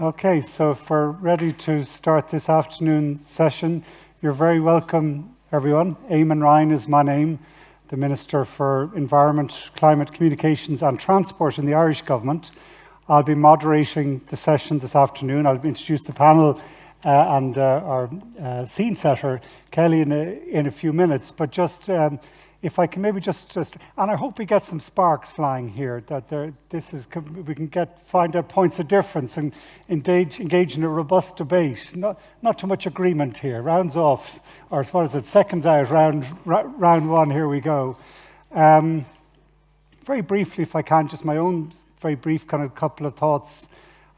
Okay, so if we're ready to start this afternoon session, you're very welcome, everyone. Eamon Ryan is my name, the Minister for Environment, Climate, Communications and Transport in the Irish Government. I'll be moderating the session this afternoon. I'll introduce the panel and our scene setter, Kelly, in a few minutes. But just if I can maybe just, and I hope we get some sparks flying here, that we can find out points of difference and engage in a robust debate. Not too much agreement here. Rounds off, or what is it? Seconds out. Round one. Here we go. Very briefly, if I can, just my own very brief kind of couple of thoughts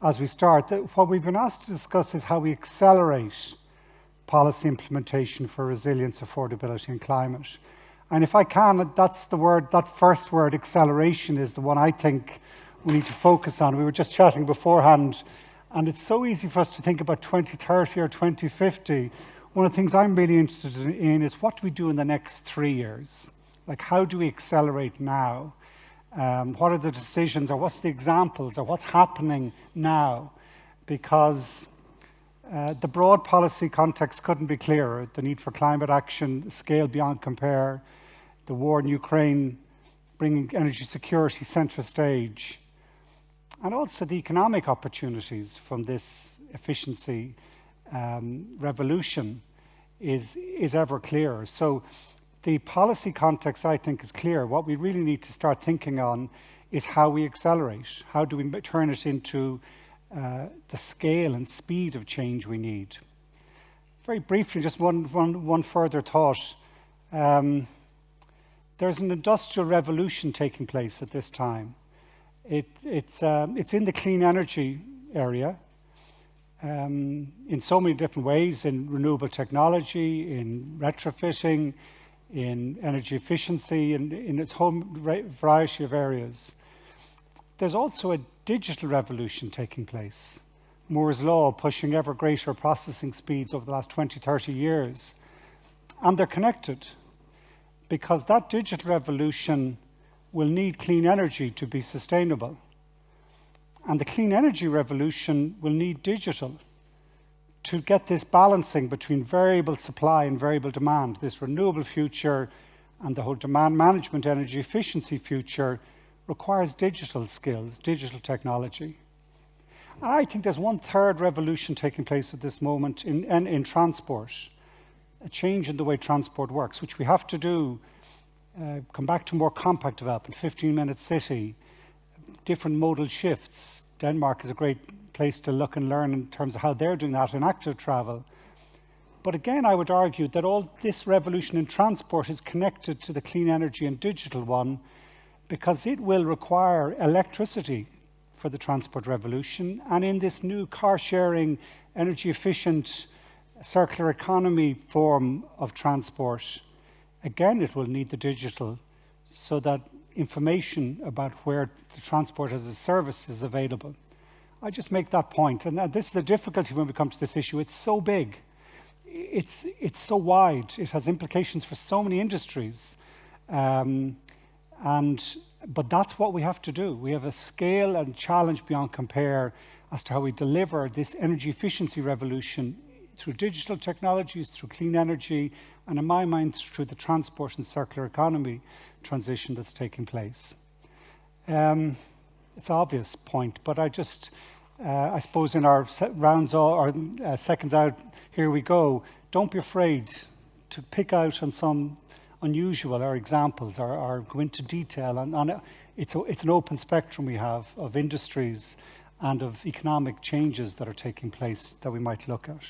as we start. What we've been asked to discuss is how we accelerate policy implementation for resilience, affordability, and climate. And if I can, that's the word, that first word, acceleration, is the one I think we need to focus on. We were just chatting beforehand, and it's so easy for us to think about 2030 or 2050. One of the things I'm really interested in is what do we do in the next 3 years? Like, how do we accelerate now? What are the decisions, or what's the examples, or what's happening now? Because the broad policy context couldn't be clearer. The need for climate action, scale beyond compare, the war in Ukraine, bringing energy security center stage, and also the economic opportunities from this efficiency revolution is ever clearer. So the policy context, I think, is clear. What we really need to start thinking on is how we accelerate. How do we turn it into the scale and speed of change we need? Very briefly, just one further thought. There's an industrial revolution taking place at this time. It's in the clean energy area in so many different ways, in renewable technology, in retrofitting, in energy efficiency, and in its whole variety of areas. There's also a digital revolution taking place. Moore's law pushing ever greater processing speeds over the last 20, 30 years. And they're connected, because that digital revolution will need clean energy to be sustainable. And the clean energy revolution will need digital to get this balancing between variable supply and variable demand, this renewable future and the whole demand management, energy efficiency future requires digital skills, digital technology. And I think there's one third revolution taking place at this moment in transport, a change in the way transport works, which we have to do, come back to more compact development, 15-minute city, different modal shifts. Denmark is a great place to look and learn in terms of how they're doing that in active travel. But again, I would argue that all this revolution in transport is connected to the clean energy and digital one, because it will require electricity for the transport revolution. And in this new car-sharing, energy-efficient, circular economy form of transport, again, it will need the digital so that information about where the transport as a service is available. I just make that point. And this is the difficulty when we come to this issue. It's so big. It's so wide. It has implications for so many industries. But that's what we have to do. We have a scale and challenge beyond compare as to how we deliver this energy efficiency revolution through digital technologies, through clean energy, and in my mind, through the transport and circular economy transition that's taking place. It's an obvious point, but I suppose in our rounds or seconds out, here we go. Don't be afraid to pick out on some unusual or examples or go into detail. And it's an open spectrum we have of industries and of economic changes that are taking place that we might look at.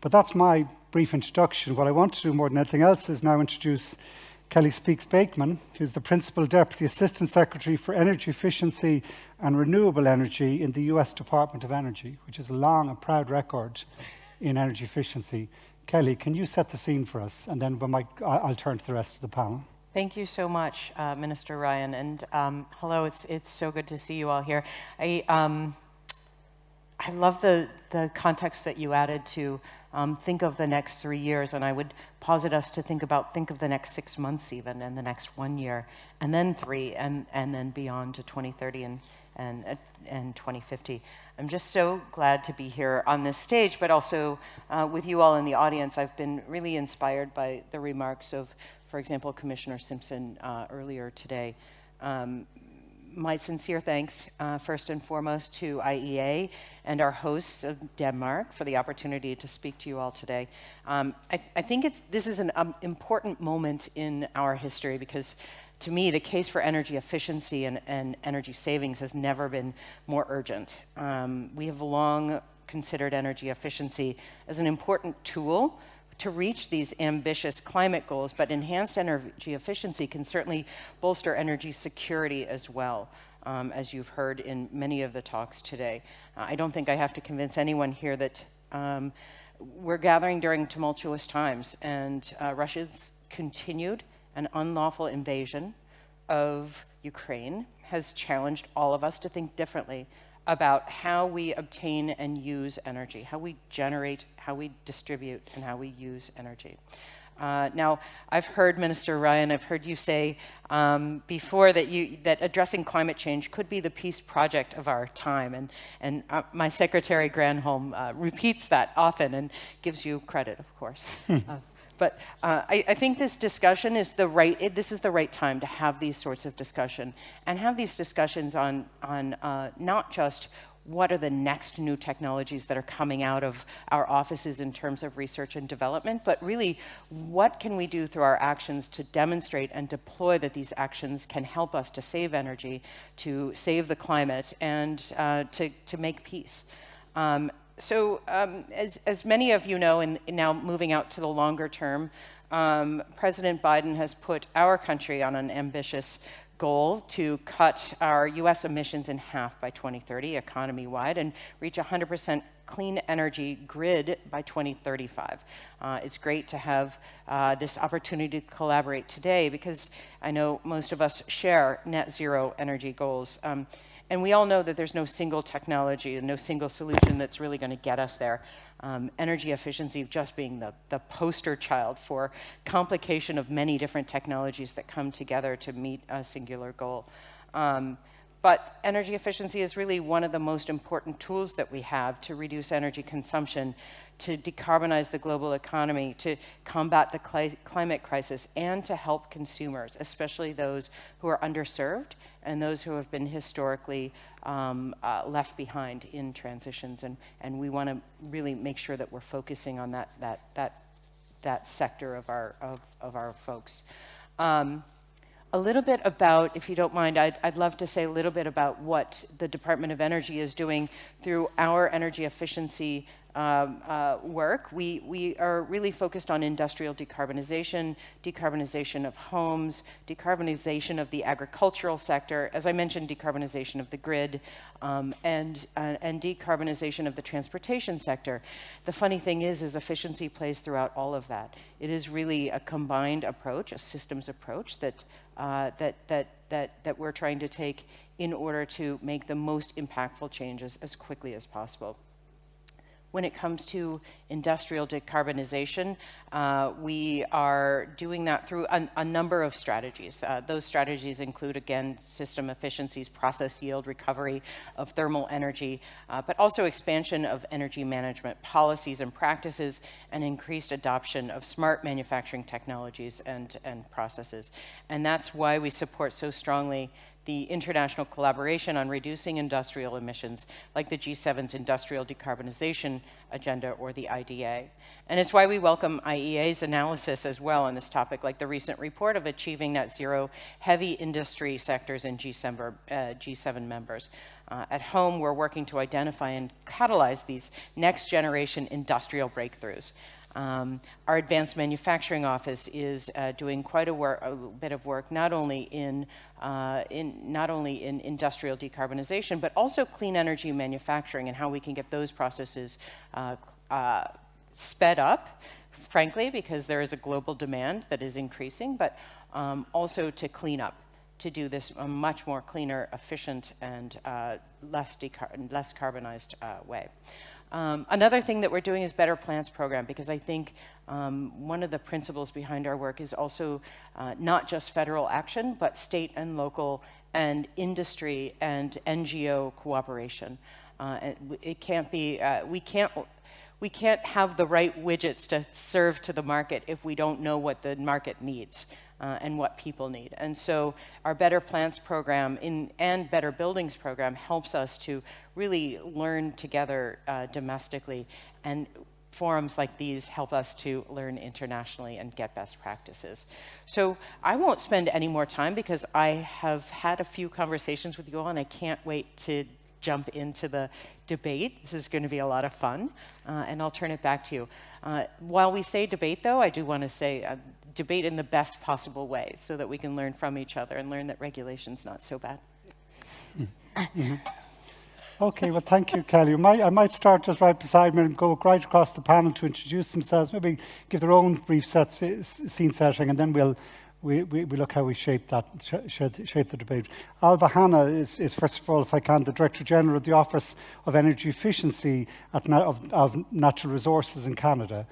But that's my brief introduction. What I want to do more than anything else is now introduce Kelly Speakes-Bateman, who's the Principal Deputy Assistant Secretary for Energy Efficiency and Renewable Energy in the US Department of Energy, which is a long and proud record in energy efficiency. Kelly, can you set the scene for us? And then I'll turn to the rest of the panel. Thank you so much, Minister Ryan. And hello, it's so good to see you all here. I love the context that you added to think of the next 3 years, and I would posit us to think of the next 6 months even, and the next 1 year, and then 3, and then beyond to 2030 and 2050. I'm just so glad to be here on this stage, but also with you all in the audience. I've been really inspired by the remarks of, for example, Commissioner Simpson earlier today. My sincere thanks, first and foremost, to IEA and our hosts of Denmark for the opportunity to speak to you all today. I think this is an important moment in our history because, to me, the case for energy efficiency and energy savings has never been more urgent. We have long considered energy efficiency as an important tool to reach these ambitious climate goals, but enhanced energy efficiency can certainly bolster energy security as well, as you've heard in many of the talks today. I don't think I have to convince anyone here that we're gathering during tumultuous times, and Russia's continued and unlawful invasion of Ukraine has challenged all of us to think differently about how we obtain and use energy, how we generate, how we distribute, and how we use energy. Now, I've heard, Minister Ryan, I've heard you say before that addressing climate change could be the peace project of our time, and my Secretary Granholm repeats that often and gives you credit, of course. But I think this discussion is the right time to have these sorts of discussion and have these discussions on not just what are the next new technologies that are coming out of our offices in terms of research and development, but really what can we do through our actions to demonstrate and deploy that these actions can help us to save energy, to save the climate, and to make peace. So as many of you know, and now moving out to the longer term, President Biden has put our country on an ambitious goal to cut our US emissions in half by 2030, economy-wide, and reach 100% clean energy grid by 2035. It's great to have this opportunity to collaborate today because I know most of us share net zero energy goals. And we all know that there's no single technology and no single solution that's really going to get us there. Energy efficiency just being the poster child for complication of many different technologies that come together to meet a singular goal. But energy efficiency is really one of the most important tools that we have to reduce energy consumption, to decarbonize the global economy, to combat the climate crisis, and to help consumers, especially those who are underserved and those who have been historically left behind in transitions. And we want to really make sure that we're focusing on that sector of our folks. A little bit about, if you don't mind, I'd love to say a little bit about what the Department of Energy is doing through our energy efficiency work. We are really focused on industrial decarbonization, decarbonization of homes, decarbonization of the agricultural sector, as I mentioned, decarbonization of the grid, and decarbonization of the transportation sector. The funny thing is efficiency plays throughout all of that. It is really a combined approach, a systems approach that we're trying to take in order to make the most impactful changes as quickly as possible. When it comes to industrial decarbonization, we are doing that through a number of strategies. Those strategies include, again, system efficiencies, process yield, recovery of thermal energy, but also expansion of energy management policies and practices, and increased adoption of smart manufacturing technologies and processes. And that's why we support so strongly the international collaboration on reducing industrial emissions, like the G7's Industrial Decarbonization Agenda, or the IDA. And it's why we welcome IEA's analysis as well on this topic, like the recent report of achieving net zero heavy industry sectors in G7 members. At home, we're working to identify and catalyze these next generation industrial breakthroughs. Our advanced manufacturing office is doing quite a bit of work, not only in industrial decarbonization, but also clean energy manufacturing and how we can get those processes sped up, frankly, because there is a global demand that is increasing, but also to clean up, to do this a much more cleaner, efficient, and less carbonized way. Another thing that we're doing is Better Plants program, because I think one of the principles behind our work is also not just federal action, but state and local and industry and NGO cooperation. It can't be, we can't have the right widgets to serve to the market if we don't know what the market needs and what people need. And so our Better Plants program and Better Buildings program helps us to really learn together domestically, and forums like these help us to learn internationally and get best practices. So I won't spend any more time because I have had a few conversations with you all, and I can't wait to jump into the debate. This is going to be a lot of fun, and I'll turn it back to you. While we say debate, though, I do want to say debate in the best possible way so that we can learn from each other and learn that regulation's not so bad. Mm-hmm. Okay, well, thank you, Kelly. I might start just right beside me and go right across the panel to introduce themselves, maybe give their own brief scene setting, and then we look how we shape the debate. Alba Herna is, first of all, if I can, the Director General of the Office of Energy Efficiency of Natural Resources in Canada.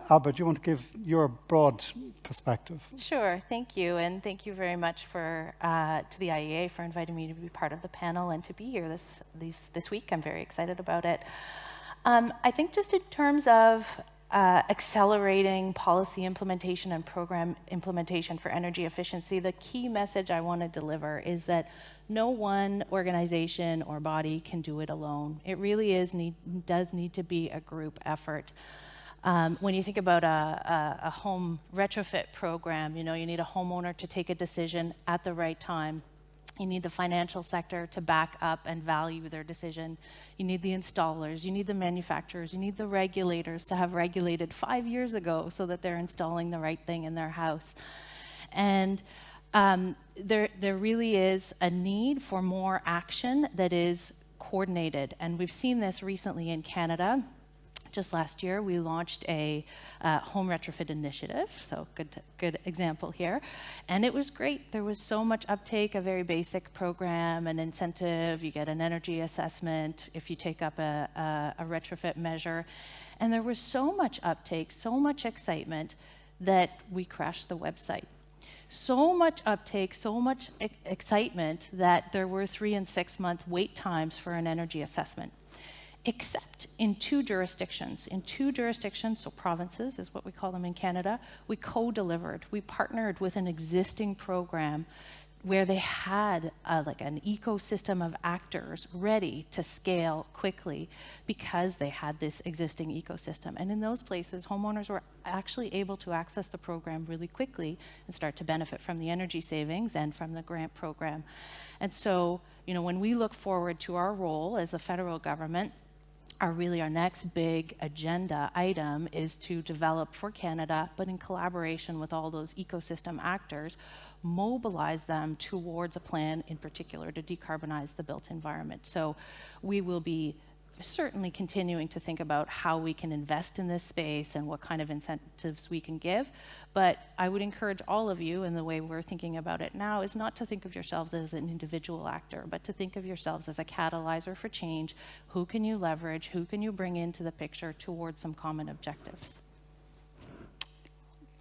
Alba, do you want to give your broad perspective? Sure, thank you, and thank you very much to the IEA for inviting me to be part of the panel and to be here this week. I'm very excited about it. I think just in terms of accelerating policy implementation and program implementation for energy efficiency, the key message I want to deliver is that no one organization or body can do it alone. It really does need to be a group effort. When you think about a home retrofit program, you need a homeowner to take a decision at the right time. You need the financial sector to back up and value their decision. You need the installers, you need the manufacturers, you need the regulators to have regulated 5 years ago so that they're installing the right thing in their house. And there really is a need for more action that is coordinated. And we've seen this recently in Canada. Just last year, we launched a home retrofit initiative, so good example here. And it was great. There was so much uptake, a very basic program, an incentive, you get an energy assessment if you take up a retrofit measure. And there was so much uptake, so much excitement that we crashed the website. So much uptake, so much excitement that there were 3 and 6 month wait times for an energy assessment. Except in 2 jurisdictions. In 2 jurisdictions, so provinces is what we call them in Canada, we co-delivered. We partnered with an existing program where they had like an ecosystem of actors ready to scale quickly because they had this existing ecosystem. And in those places, homeowners were actually able to access the program really quickly and start to benefit from the energy savings and from the grant program. And so, when we look forward to our role as a federal government, our next big agenda item is to develop for Canada, but in collaboration with all those ecosystem actors, mobilize them towards a plan in particular to decarbonize the built environment. So we will be certainly continuing to think about how we can invest in this space and what kind of incentives we can give. But I would encourage all of you, and the way we're thinking about it now, is not to think of yourselves as an individual actor, but to think of yourselves as a catalyzer for change. Who can you leverage? Who can you bring into the picture towards some common objectives?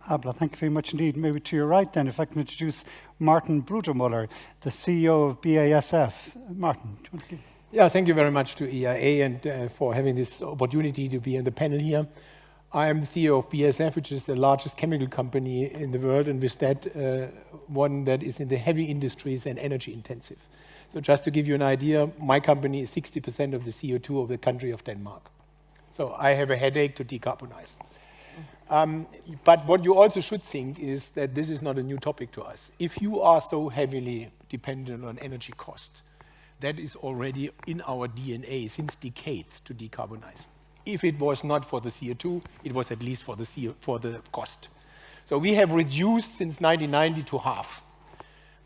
Abla, thank you very much indeed. Maybe to your right then, if I can introduce Martin Brudermüller, the CEO of BASF. Martin, do you want to give... Yeah, thank you very much to EIA and for having this opportunity to be in the panel here. I am the CEO of BASF, which is the largest chemical company in the world, and with that, one that is in the heavy industries and energy intensive. So just to give you an idea, my company is 60% of the CO2 of the country of Denmark. So I have a headache to decarbonize. But what you also should think is that this is not a new topic to us. If you are so heavily dependent on energy cost, that is already in our DNA since decades to decarbonize. If it was not for the CO2, it was at least for the cost. So we have reduced since 1990 to half.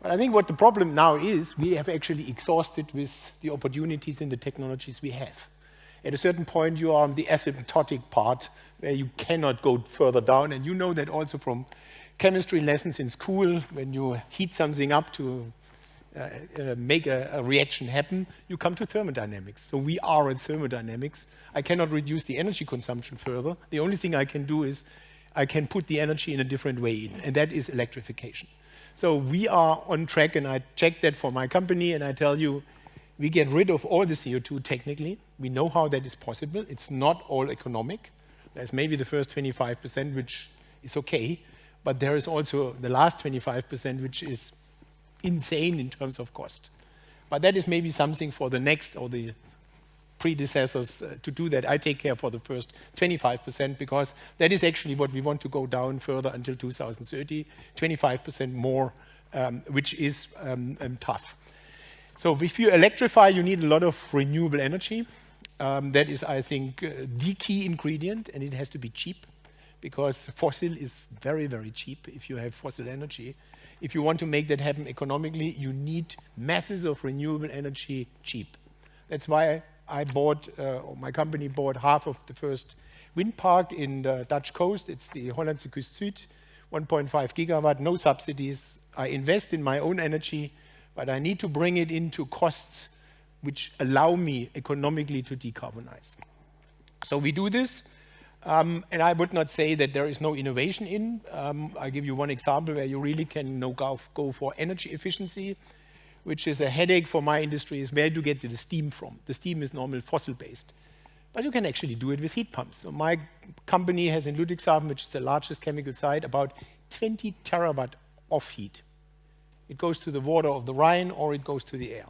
But I think what the problem now is, we have actually exhausted with the opportunities and the technologies we have. At a certain point, you are on the asymptotic part where you cannot go further down. And you know that also from chemistry lessons in school, when you heat something up to make a reaction happen, you come to thermodynamics. So we are at thermodynamics. I cannot reduce the energy consumption further. The only thing I can do is I can put the energy in a different way in, and that is electrification. So we are on track, and I checked that for my company, and I tell you, we get rid of all the CO2 technically. We know how that is possible. It's not all economic. There's maybe the first 25%, which is okay, but there is also the last 25%, which is insane in terms of cost. But that is maybe something for the next or the predecessors to do that. I take care for the first 25% because that is actually what we want to go down further until 2030, 25% more, which is tough. So if you electrify, you need a lot of renewable energy. That is, I think, the key ingredient, and it has to be cheap because fossil is very, very cheap if you have fossil energy. If you want to make that happen economically, you need masses of renewable energy cheap. That's why I bought, or my company bought half of the first wind park in the Dutch coast. It's the Hollandse Kust Zuid, 1.5 gigawatt, no subsidies. I invest in my own energy, but I need to bring it into costs which allow me economically to decarbonize. So we do this, and I would not say that there is no innovation in. I'll give you one example where you really can go for energy efficiency, which is a headache for my industry, is where to get the steam from. The steam is normally fossil-based. But you can actually do it with heat pumps. So my company has in Ludwigshafen, which is the largest chemical site, about 20 terawatt of heat. It goes to the water of the Rhine or it goes to the air.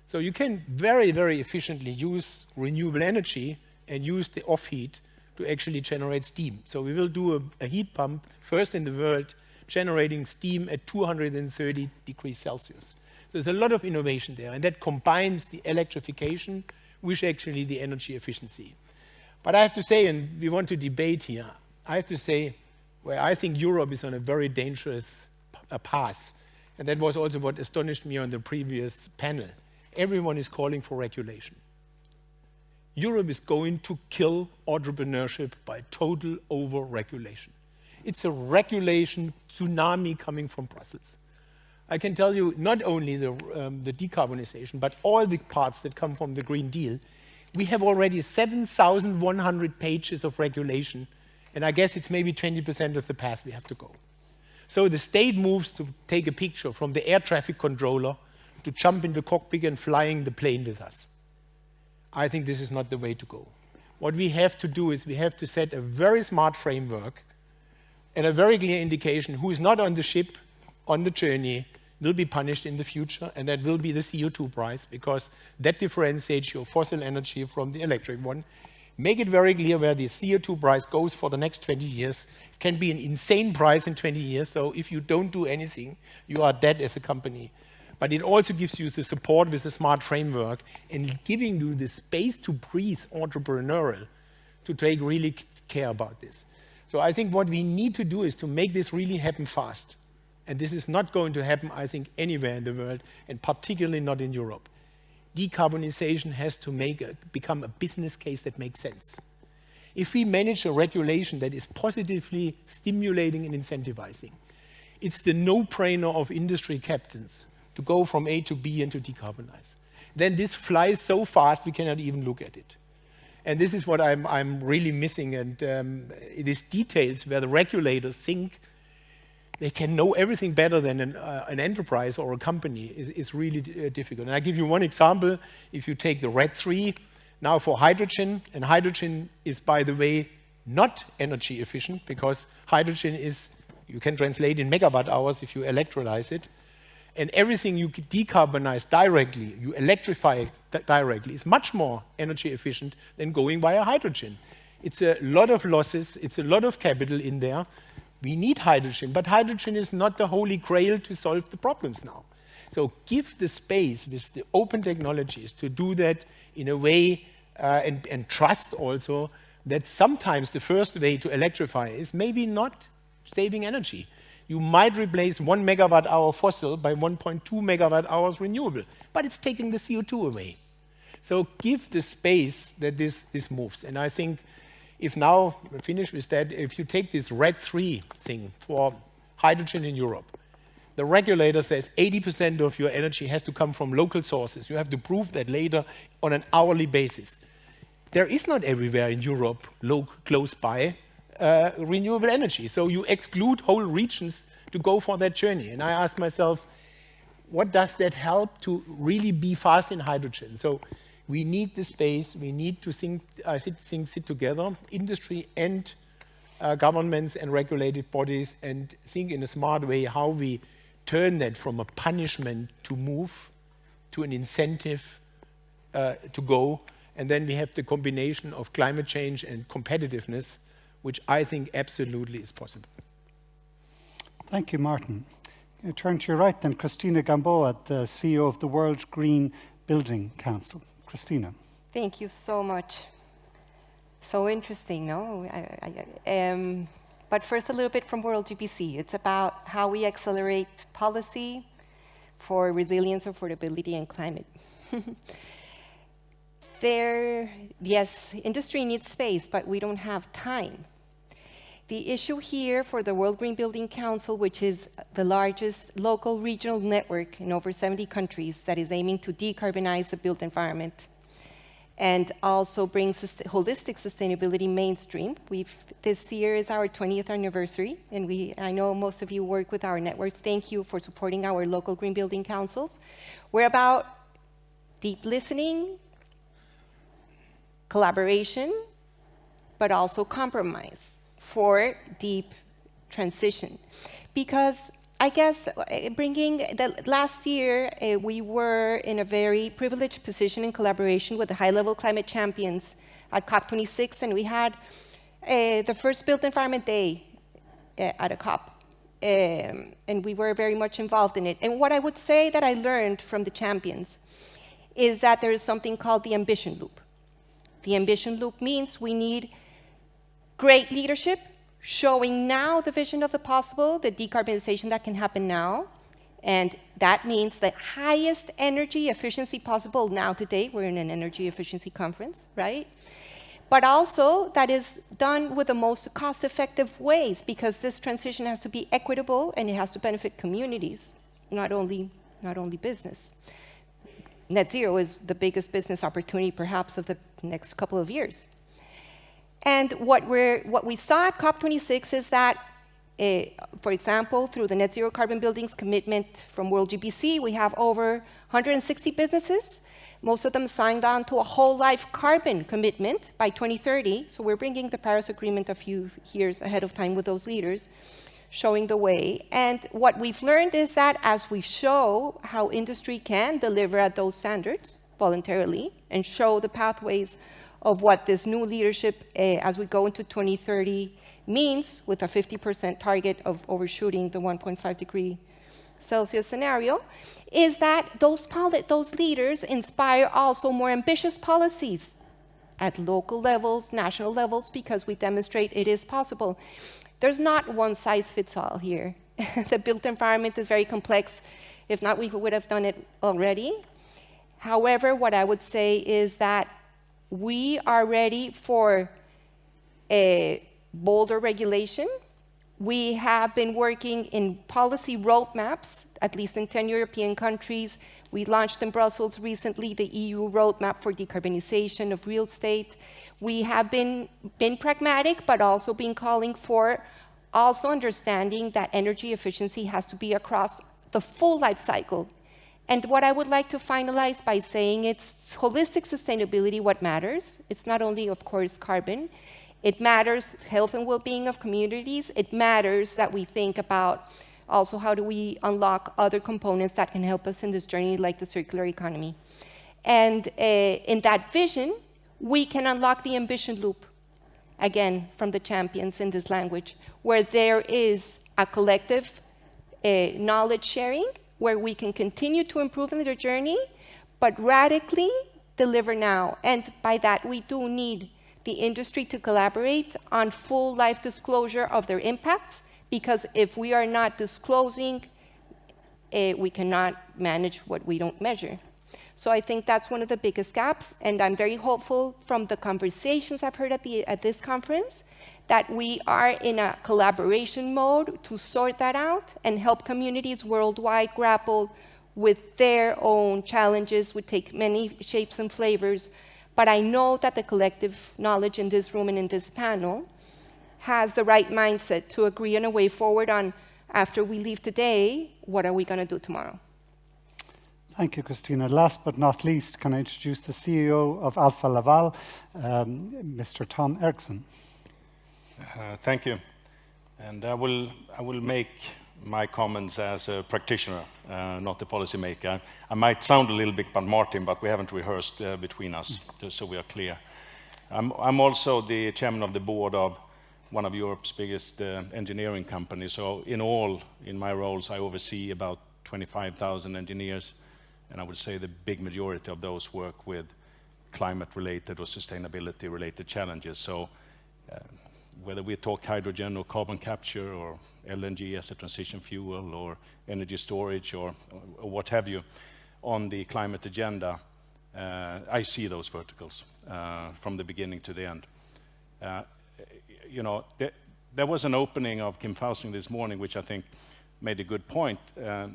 So you can very, very efficiently use renewable energy and use the off heat to actually generate steam. So we will do a heat pump, first in the world, generating steam at 230 degrees Celsius. So there's a lot of innovation there, and that combines the electrification with actually the energy efficiency. But I have to say, and we want to debate here, I have to say where I think Europe is on a very dangerous path, and that was also what astonished me on the previous panel. Everyone is calling for regulation. Europe is going to kill entrepreneurship by total over-regulation. It's a regulation tsunami coming from Brussels. I can tell you not only the decarbonization, but all the parts that come from the Green Deal. We have already 7,100 pages of regulation, and I guess it's maybe 20% of the path we have to go. So the state moves to take a picture from the air traffic controller to jump in the cockpit and flying the plane with us. I think this is not the way to go. What we have to do is we have to set a very smart framework and a very clear indication who is not on the ship, on the journey, will be punished in the future, and that will be the CO2 price, because that differentiates your fossil energy from the electric one. Make it very clear where the CO2 price goes for the next 20 years. It can be an insane price in 20 years, so if you don't do anything, you are dead as a company. But it also gives you the support with a smart framework and giving you the space to breathe entrepreneurial, to take really care about this. So I think what we need to do is to make this really happen fast. And this is not going to happen, I think, anywhere in the world, and particularly not in Europe. Decarbonization has to become a business case that makes sense. If we manage a regulation that is positively stimulating and incentivizing, it's the no-brainer of industry captains to go from A to B and to decarbonize. Then this flies so fast we cannot even look at it. And this is what I'm really missing, and it is details where the regulators think they can know everything better than an enterprise or a company is really difficult. And I give you one example. If you take the RED III, now for hydrogen, and hydrogen is, by the way, not energy efficient, because hydrogen is, you can translate in megawatt hours if you electrolyze it. And everything you decarbonize directly, you electrify directly, is much more energy efficient than going via hydrogen. It's a lot of losses, it's a lot of capital in there. We need hydrogen, but hydrogen is not the holy grail to solve the problems now. So give the space with the open technologies to do that in a way, and trust also that sometimes the first way to electrify is maybe not saving energy. You might replace 1 megawatt hour fossil by 1.2 megawatt hours renewable, but it's taking the CO2 away. So give the space that this moves. And I think if now, we'll finish with that, if you take this RED III thing for hydrogen in Europe, the regulator says 80% of your energy has to come from local sources. You have to prove that later on an hourly basis. There is not everywhere in Europe, close by, renewable energy. So you exclude whole regions to go for that journey. And I asked myself, what does that help to really be fast in hydrogen? So we need the space, we need to think, sit together, industry and governments and regulated bodies, and think in a smart way how we turn that from a punishment to move to an incentive to go. And then we have the combination of climate change and competitiveness, which I think absolutely is possible. Thank you, Martin. I turn to your right then, Christina Gamboa, the CEO of the World Green Building Council. Christina. Thank you so much. So interesting, no? But first, a little bit from World GBC. It's about how we accelerate policy for resilience, affordability, and climate. Yes, industry needs space, but we don't have time. The issue here for the World Green Building Council, which is the largest local regional network in over 70 countries that is aiming to decarbonize the built environment and also bring holistic sustainability mainstream. This year is our 20th anniversary, and I know most of you work with our network. Thank you for supporting our local green building councils. We're about deep listening, collaboration, but also compromise for deep transition. Because I guess last year, we were in a very privileged position in collaboration with the high-level climate champions at COP26, and we had the first Built Environment Day at a COP, and we were very much involved in it. And what I would say that I learned from the champions is that there is something called the ambition loop. The ambition loop means we need great leadership, showing now the vision of the possible, the decarbonization that can happen now. And that means the highest energy efficiency possible now today. We're in an energy efficiency conference, right? But also that is done with the most cost-effective ways, because this transition has to be equitable and it has to benefit communities, not only business. Net zero is the biggest business opportunity perhaps of the next couple of years. And what we saw at COP26 is that, for example, through the Net Zero Carbon Buildings commitment from World GBC, we have over 160 businesses. Most of them signed on to a whole life carbon commitment by 2030. So we're bringing the Paris Agreement a few years ahead of time with those leaders, showing the way. And what we've learned is that as we show how industry can deliver at those standards voluntarily and show the pathways of what this new leadership as we go into 2030 means, with a 50% target of overshooting the 1.5 degree Celsius scenario, is that those leaders inspire also more ambitious policies at local levels, national levels, because we demonstrate it is possible. There's not one size fits all here. The built environment is very complex. If not, we would have done it already. However, what I would say is that we are ready for a bolder regulation. We have been working in policy roadmaps, at least in 10 European countries. We launched in Brussels recently the EU roadmap for decarbonization of real estate. We have been pragmatic, but also been calling for also understanding that energy efficiency has to be across the full life cycle. And what I would like to finalize by saying it's holistic sustainability what matters. It's not only, of course, carbon. It matters health and well-being of communities. It matters that we think about also how do we unlock other components that can help us in this journey, like the circular economy. And in that vision, we can unlock the ambition loop, again, from the champions in this language, where there is a collective knowledge sharing, where we can continue to improve in the journey, but radically deliver now. And by that, we do need the industry to collaborate on full life disclosure of their impacts, because if we are not disclosing, we cannot manage what we don't measure. So I think that's one of the biggest gaps, and I'm very hopeful from the conversations I've heard at this conference that we are in a collaboration mode to sort that out and help communities worldwide grapple with their own challenges, would take many shapes and flavors. But I know that the collective knowledge in this room and in this panel has the right mindset to agree on a way forward on after we leave today, what are we going to do tomorrow? Thank you, Christina. Last but not least, can I introduce the CEO of Alfa Laval, Mr. Tom Erixon. Thank you. And I will make my comments as a practitioner, not a policymaker. I might sound a little bit like Martin, but we haven't rehearsed between us, just so we are clear. I'm also the chairman of the board of one of Europe's biggest engineering companies. So in all, in my roles, I oversee about 25,000 engineers, and I would say the big majority of those work with climate-related or sustainability-related challenges. So whether we talk hydrogen or carbon capture or LNG as a transition fuel or energy storage or what have you on the climate agenda, I see those verticals from the beginning to the end. You know, there was an opening of Kim Fausing this morning, which I think made a good point.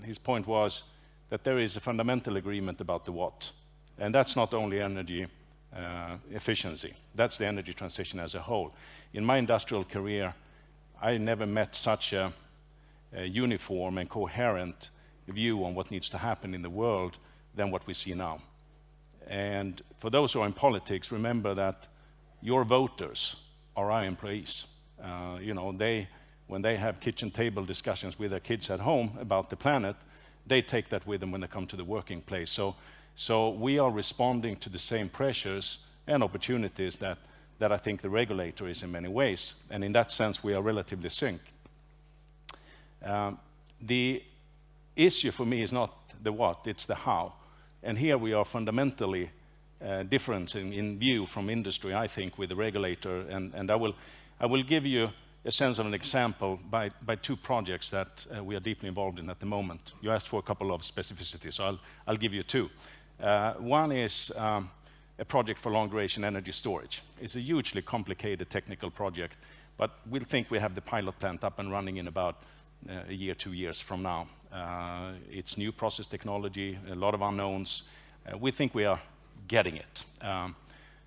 His point was that there is a fundamental agreement about the what. And that's not only energy efficiency, that's the energy transition as a whole. In my industrial career, I never met such a uniform and coherent view on what needs to happen in the world than what we see now. And for those who are in politics, remember that your voters are our employees. You know, when they have kitchen table discussions with their kids at home about the planet, they take that with them when they come to the working place. So we are responding to the same pressures and opportunities that I think the regulator is in many ways. And in that sense, we are relatively synced. The issue for me is not the what, it's the how. And here we are fundamentally different in view from industry, I think, with the regulator. And I will give you a sense of an example by two projects that we are deeply involved in at the moment. You asked for a couple of specificities, so I'll give you two. One is a project for long-duration energy storage. It's a hugely complicated technical project, but we'll think we have the pilot plant up and running in about a year, 2 years from now. It's new process technology, a lot of unknowns. We think we are getting it.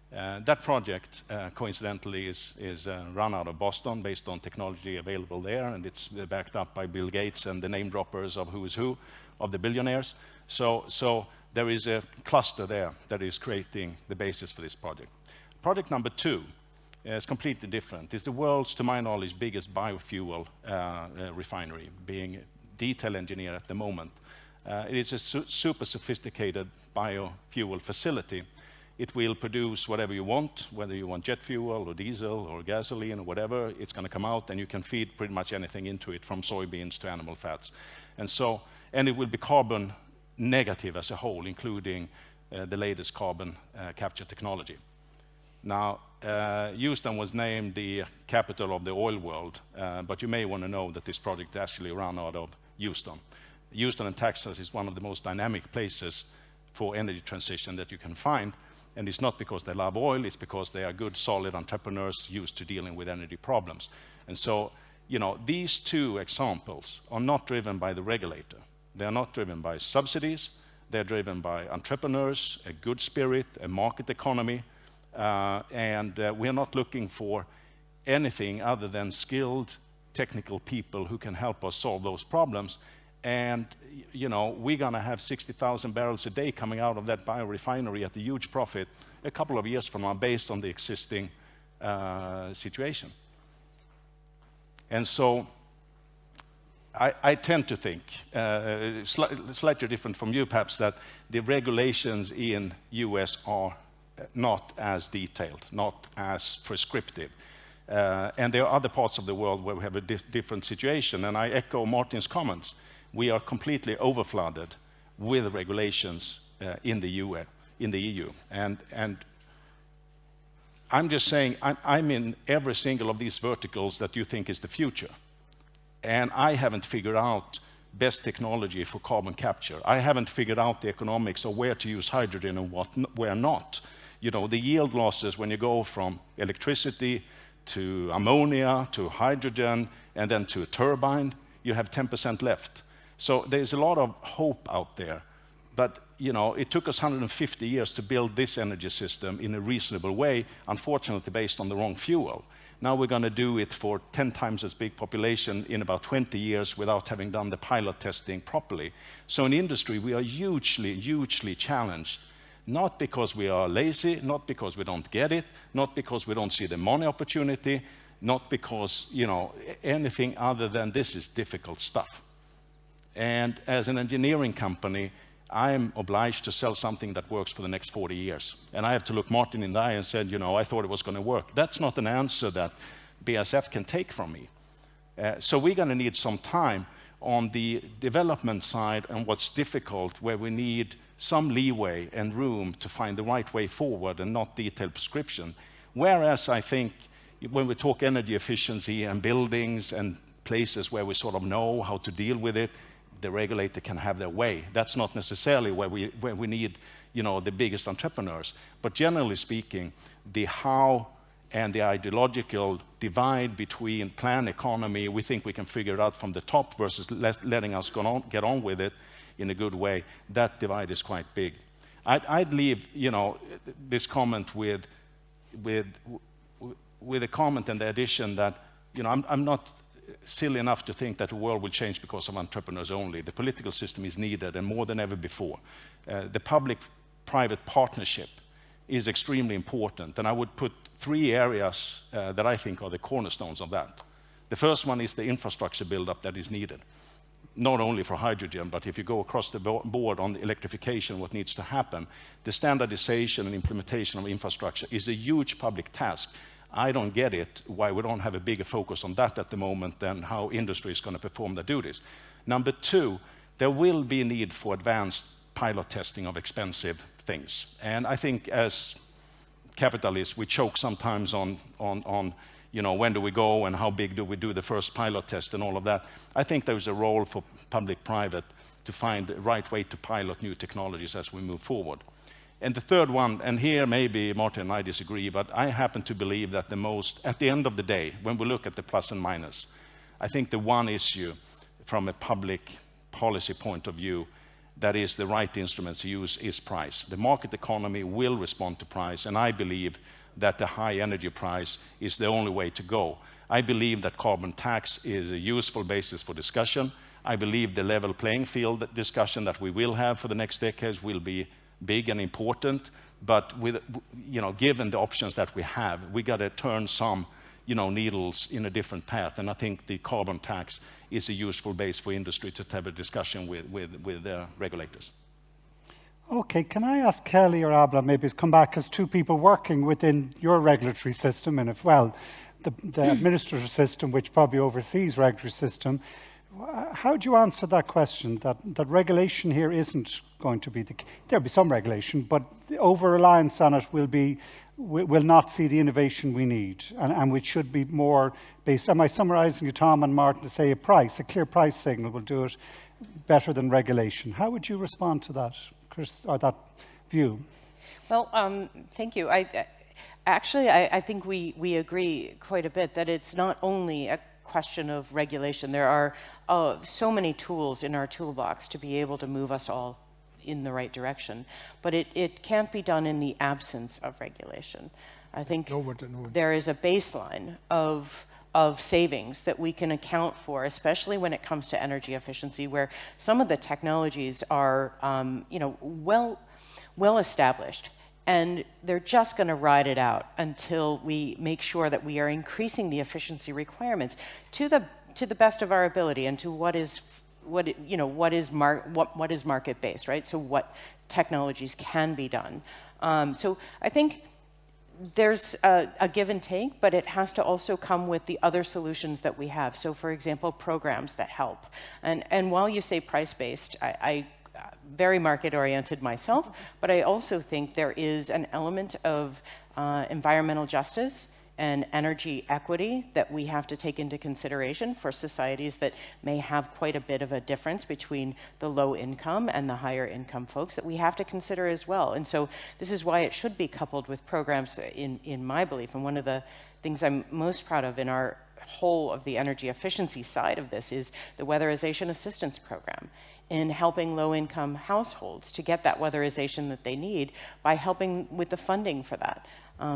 That project, coincidentally, is run out of Boston based on technology available there, and it's backed up by Bill Gates and the name droppers of who is who of the billionaires. So there is a cluster there that is creating the basis for this project. Project number two is completely different. It's the world's, to my knowledge, biggest biofuel refinery, being a detail engineer at the moment. It is a super sophisticated biofuel facility. It will produce whatever you want, whether you want jet fuel or diesel or gasoline or whatever, it's going to come out and you can feed pretty much anything into it, from soybeans to animal fats. And it will be carbon negative as a whole, including the latest carbon capture technology. Now, Houston was named the capital of the oil world, but you may want to know that this project actually ran out of Houston. Houston and Texas is one of the most dynamic places for energy transition that you can find. And it's not because they love oil, it's because they are good, solid entrepreneurs used to dealing with energy problems. And so, you know, these two examples are not driven by the regulator. They are not driven by subsidies. They're driven by entrepreneurs, a good spirit, a market economy. And we are not looking for anything other than skilled technical people who can help us solve those problems. And, you know, we're going to have 60,000 barrels a day coming out of that biorefinery at a huge profit a couple of years from now based on the existing situation. And so I tend to think, slightly different from you perhaps, that the regulations in US are not as detailed, not as prescriptive. And there are other parts of the world where we have a different situation. And I echo Martin's comments. We are completely overflooded with regulations in the EU. And I'm just saying, I'm in every single of these verticals that you think is the future. And I haven't figured out best technology for carbon capture. I haven't figured out the economics of where to use hydrogen and where not. You know, the yield losses when you go from electricity to ammonia to hydrogen and then to a turbine, you have 10% left. So there's a lot of hope out there, but you know, it took us 150 years to build this energy system in a reasonable way, unfortunately based on the wrong fuel. Now we're going to do it for 10 times as big population in about 20 years without having done the pilot testing properly. So in industry, we are hugely, hugely challenged, not because we are lazy, not because we don't get it, not because we don't see the money opportunity, not because, you know, anything other than this is difficult stuff. And as an engineering company, I'm obliged to sell something that works for the next 40 years. And I have to look Martin in the eye and said, you know, I thought it was going to work. That's not an answer that BASF can take from me. So we're going to need some time on the development side and what's difficult, where we need some leeway and room to find the right way forward and not detailed prescription. Whereas I think when we talk energy efficiency and buildings and places where we sort of know how to deal with it, the regulator can have their way. That's not necessarily where we need, you know, the biggest entrepreneurs. But generally speaking, the how and the ideological divide between plan economy, we think we can figure it out from the top versus letting us get on with it in a good way. That divide is quite big. I'd leave, you know, this comment with a comment and the addition that, you know, I'm not silly enough to think that the world will change because of entrepreneurs only. The political system is needed, and more than ever before. The public-private partnership is extremely important, and I would put 3 areas that I think are the cornerstones of that. The first one is the infrastructure build-up that is needed, not only for hydrogen, but if you go across the board on the electrification, what needs to happen, the standardization and implementation of infrastructure is a huge public task. I don't get it, why we don't have a bigger focus on that at the moment than how industry is going to perform their duties. Number 2, there will be a need for advanced pilot testing of expensive things. And I think as capitalists, we choke sometimes on you know, when do we go and how big do we do the first pilot test and all of that. I think there's a role for public-private to find the right way to pilot new technologies as we move forward. And the third one, and here maybe Martin and I disagree, but I happen to believe that at the end of the day, when we look at the plus and minus, I think the one issue from a public policy point of view that is the right instrument to use is price. The market economy will respond to price, and I believe that the high energy price is the only way to go. I believe that carbon tax is a useful basis for discussion. I believe the level playing field discussion that we will have for the next decades will be big and important, but with, you know, given the options that we have, we got to turn some, you know, needles in a different path. And I think the carbon tax is a useful base for industry to have a discussion with regulators. Okay, can I ask Kelly or Alba maybe to come back as 2 people working within your regulatory system, and if, well, the administrative system, which probably oversees regulatory system, how do you answer that question, that regulation here isn't going to be there'll be some regulation, but the over-reliance on it will not see the innovation we need, and which should be more based. Am I summarizing you, Tom and Martin, to say a clear price signal will do it better than regulation? How would you respond to that, Chris, or that view? Well, thank you. I think we agree quite a bit that it's not only a question of regulation. There are so many tools in our toolbox to be able to move us all in the right direction, but it can't be done in the absence of regulation. I think there is a baseline of savings that we can account for, especially when it comes to energy efficiency, where some of the technologies are you know, well established, and they're just going to ride it out until we make sure that we are increasing the efficiency requirements to the best of our ability and to what is market based, right? So what technologies can be done. So I think there's a give and take, but it has to also come with the other solutions that we have. So for example, programs that help. And while you say price-based, I very market-oriented myself, but I also think there is an element of environmental justice and energy equity that we have to take into consideration for societies that may have quite a bit of a difference between the low income and the higher income folks that we have to consider as well. And so this is why it should be coupled with programs in my belief. And one of the things I'm most proud of in our whole of the energy efficiency side of this is the weatherization assistance program. in helping low-income households to get that weatherization that they need by helping with the funding for that.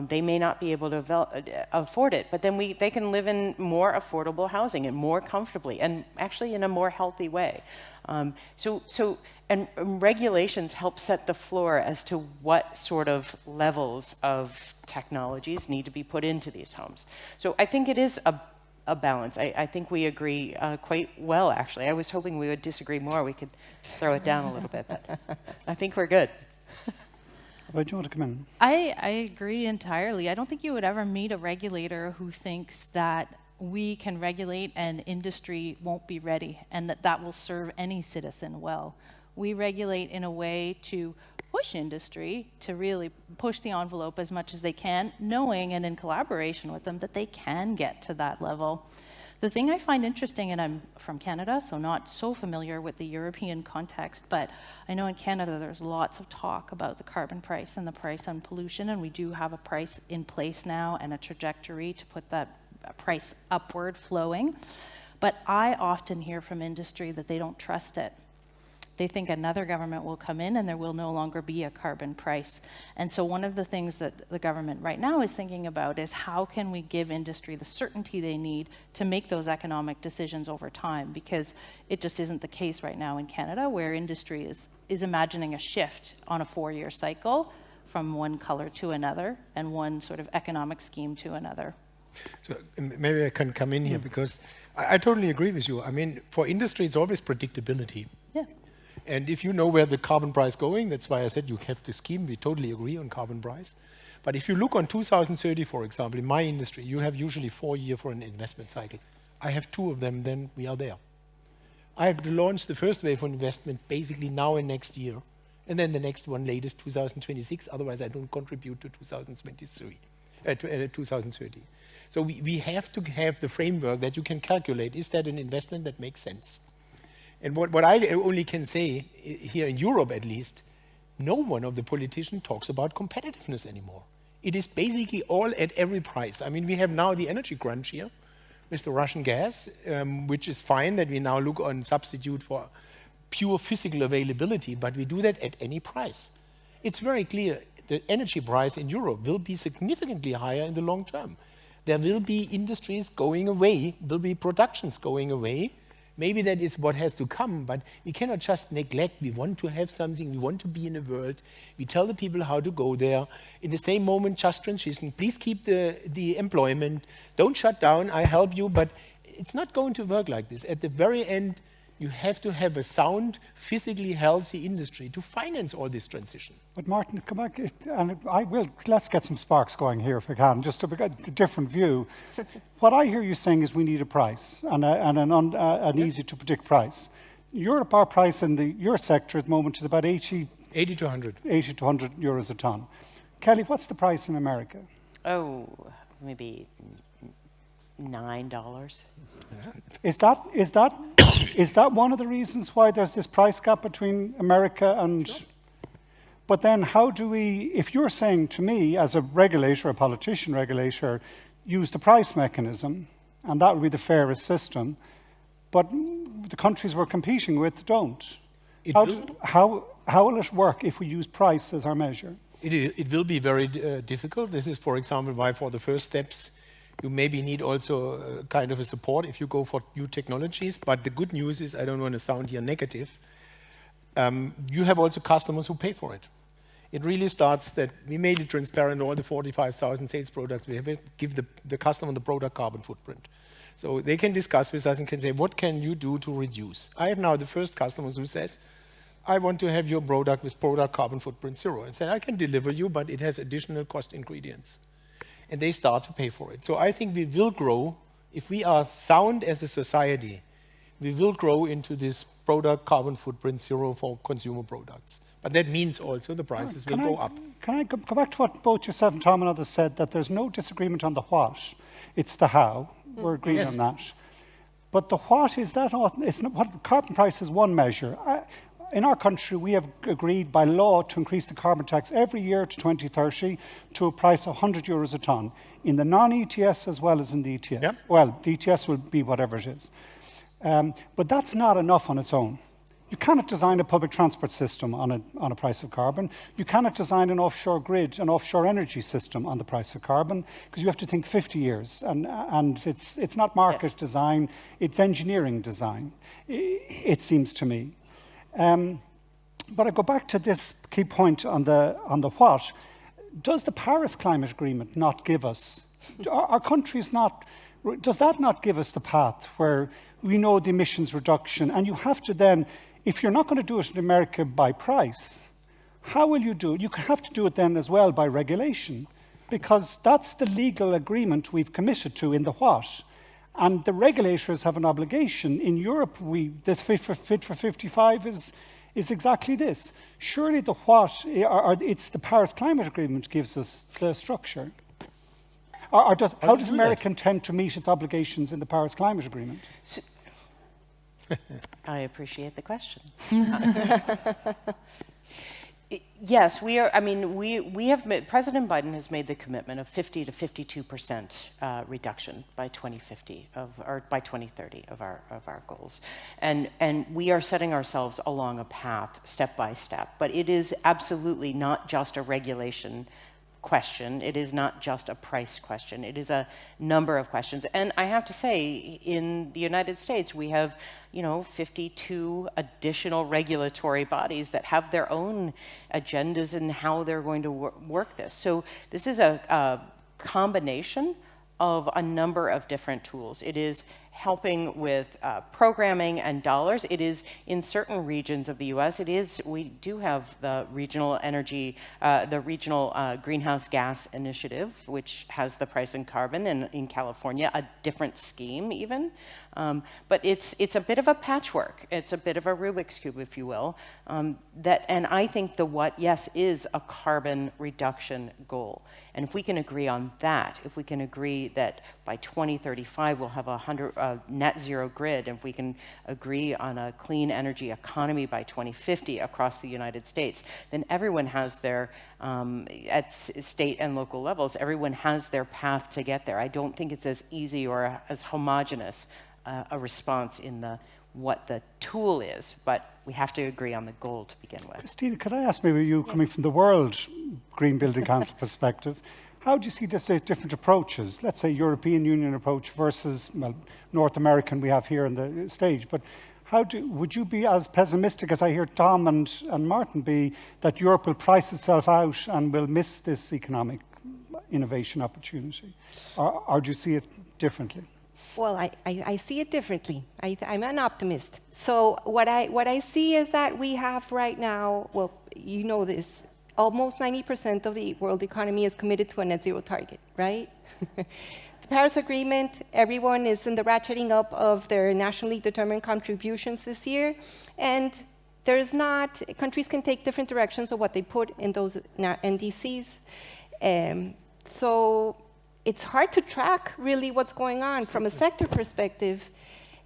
They may not be able to afford it, but then they can live in more affordable housing and more comfortably, and actually in a more healthy way. And regulations help set the floor as to what sort of levels of technologies need to be put into these homes. So I think it is a balance. I think we agree quite well, actually. I was hoping we would disagree more. We could throw it down a little bit, but I think we're good. Why do you want to come in? I agree entirely. I don't think you would ever meet a regulator who thinks that we can regulate and industry won't be ready and that will serve any citizen well. We regulate in a way to push industry to really push the envelope as much as they can, knowing and in collaboration with them that they can get to that level. The thing I find interesting, and I'm from Canada, so not so familiar with the European context, but I know in Canada there's lots of talk about the carbon price and the price on pollution, and we do have a price in place now and a trajectory to put that price upward flowing. But I often hear from industry that they don't trust it. They think another government will come in and there will no longer be a carbon price. And so one of the things that the government right now is thinking about is how can we give industry the certainty they need to make those economic decisions over time, because it just isn't the case right now in Canada, where industry is imagining a shift on a 4-year cycle from one color to another and one sort of economic scheme to another. So maybe I can come in here because I totally agree with you. I mean, for industry, it's always predictability. Yeah. And if you know where the carbon price is going, that's why I said you have the scheme. We totally agree on carbon price. But if you look on 2030, for example, in my industry, you have usually 4 years for an investment cycle. I have 2 of them, then we are there. I have to launch the first wave of investment basically now and next year. And then the next one latest 2026, otherwise I don't contribute to 2030. So we have to have the framework that you can calculate, is that an investment that makes sense? And what I only can say, here in Europe at least, no one of the politicians talks about competitiveness anymore. It is basically all at every price. I mean, we have now the energy crunch here with the Russian gas, which is fine that we now look on substitute for pure physical availability, but we do that at any price. It's very clear the energy price in Europe will be significantly higher in the long term. There will be industries going away, will be productions going away. Maybe that is what has to come, but we cannot just neglect. We want to have something, we want to be in a world. We tell the people how to go there. In the same moment, just transition. Please keep the employment. Don't shut down, I help you, but it's not going to work like this. At the very end, you have to have a sound, physically healthy industry to finance all this transition. But Martin, come back, and let's get some sparks going here if we can, just to get a different view. What I hear you saying is we need a price, and an easy to predict price. Europe, our price in your sector at the moment is about 80 to 100. 80 to 100 euros a tonne. Kelly, what's the price in America? Oh, maybe $9. Is that one of the reasons why there's this price gap between America and? Sure. But then how do we, if you're saying to me as a regulator, a politician regulator, use the price mechanism, and that would be the fairest system, but the countries we're competing with don't. How will it work if we use price as our measure? It will be very difficult. This is, for example, why for the first steps, you maybe need also kind of a support if you go for new technologies. But the good news is, I don't want to sound here negative, you have also customers who pay for it. It really starts that we made it transparent, all the 45,000 sales products we have, give the customer the product carbon footprint. So they can discuss with us and can say, what can you do to reduce? I have now the first customers who says, I want to have your product with product carbon footprint 0. And say, I can deliver you, but it has additional cost ingredients. And they start to pay for it. So I think we will grow, if we are sound as a society, we will grow into this product carbon footprint 0 for consumer products. But that means also the prices will go up. Can I go back to what both yourself and Tom and others said, that there's no disagreement on the what, it's the how. We're agreeing on that. But the what is that, it's not, what carbon price is one measure. In our country, we have agreed by law to increase the carbon tax every year to 2030 to a price of 100 euros a tonne, in the non-ETS as well as in the ETS. Yep. Well, the ETS will be whatever it is. But that's not enough on its own. You cannot design a public transport system on a price of carbon. You cannot design an offshore grid, an offshore energy system on the price of carbon, because you have to think 50 years. And it's not market design, it's engineering design, it seems to me. But I go back to this key point on the what. Does the Paris Climate Agreement not give us, our countries not, does that not give us the path where we know the emissions reduction, and you have to then, if you're not going to do it in America by price, how will you do it? You have to do it then as well by regulation, because that's the legal agreement we've committed to in the what. And the regulators have an obligation. In Europe, this Fit for 55 is exactly this. Surely the what, it's the Paris Climate Agreement gives us the structure. How does America intend to meet its obligations in the Paris Climate Agreement? I appreciate the question. Yes, we are. I mean, we have. President Biden has made the commitment of 50 to 52% reduction by 2050 or by 2030 of our goals, and we are setting ourselves along a path step by step. But it is absolutely not just a regulation question. It is not just a price question. It is a number of questions. And I have to say, in the United States, we have, 52 additional regulatory bodies that have their own agendas in how they're going to work this. So this is a combination of a number of different tools. It is helping with programming and dollars. It is in certain regions of the U.S. We do have the regional energy, the regional greenhouse gas initiative, which has the price in carbon, and in California, a different scheme even. But it's a bit of a patchwork. It's a bit of a Rubik's Cube, if you will. And I think the what, yes, is a carbon reduction goal. And if we can agree on that, if we can agree that by 2035 we'll have a net zero grid, and if we can agree on a clean energy economy by 2050 across the United States, then everyone has their, at state and local levels, everyone has their path to get there. I don't think it's as easy or as homogenous a response in what the tool is, but we have to agree on the goal to begin with. Christina, could I ask maybe you, coming from the World Green Building Council perspective, how do you see this different approaches? Let's say European Union approach versus, well, North American we have here on the stage, but would you be as pessimistic as I hear Tom and Martin be, that Europe will price itself out and will miss this economic innovation opportunity? Or do you see it differently? Well, I see it differently. I'm an optimist. So what I see is that we have right now, well, you know this, almost 90% of the world economy is committed to a net zero target, right? The Paris Agreement, everyone is in the ratcheting up of their nationally determined contributions this year, and there's not, countries can take different directions of what they put in those NDCs. So it's hard to track really what's going on from a sector perspective.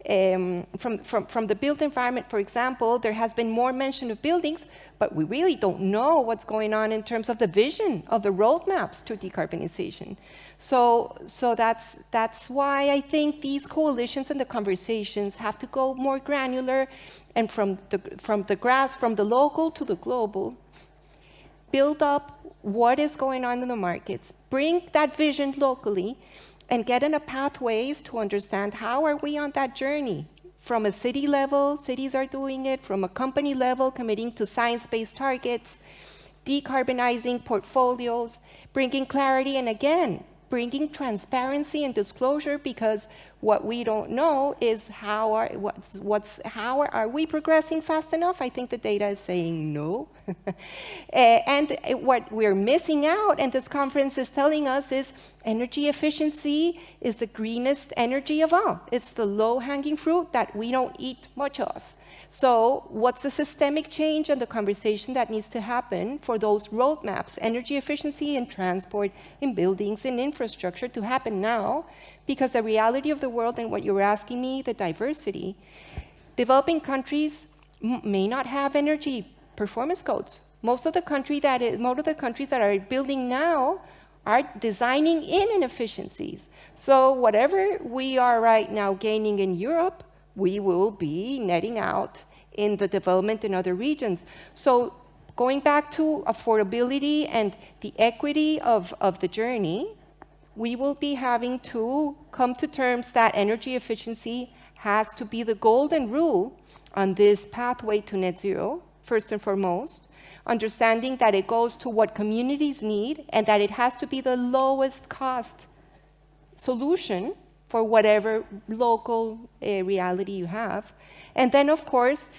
From the built environment, for example, there has been more mention of buildings, but we really don't know what's going on in terms of the vision of the roadmaps to decarbonization. So that's why I think these coalitions and the conversations have to go more granular, and from the local to the global, build up what is going on in the markets, bring that vision locally, and get in a pathways to understand how are we on that journey. From a city level, cities are doing it, from a company level, committing to science-based targets, decarbonizing portfolios, bringing clarity, and again, bringing transparency and disclosure, because what we don't know is how are we progressing fast enough? I think the data is saying no. And what we're missing out, and this conference is telling us, is energy efficiency is the greenest energy of all. It's the low-hanging fruit that we don't eat much of. So what's the systemic change and the conversation that needs to happen for those roadmaps, energy efficiency in transport, in buildings, in infrastructure, to happen now? Because the reality of the world, and what you were asking me, the diversity, developing countries may not have energy performance codes. Most of the countries that are building now are designing in inefficiencies. So whatever we are right now gaining in Europe, we will be netting out in the development in other regions. So going back to affordability and the equity of the journey, we will be having to come to terms that energy efficiency has to be the golden rule on this pathway to net zero, first and foremost, understanding that it goes to what communities need and that it has to be the lowest cost solution for whatever local reality you have. And then, of course,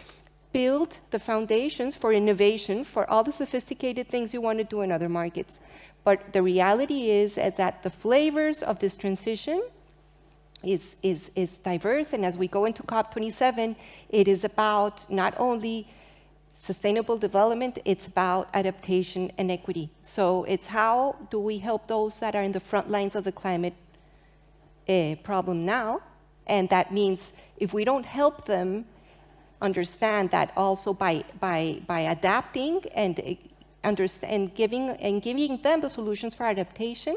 build the foundations for innovation for all the sophisticated things you want to do in other markets. But the reality is that the flavors of this transition is diverse, and as we go into COP27, it is about not only sustainable development, it's about adaptation and equity. So it's how do we help those that are in the front lines of the climate problem now, and that means if we don't help them understand that also by adapting and giving them the solutions for adaptation,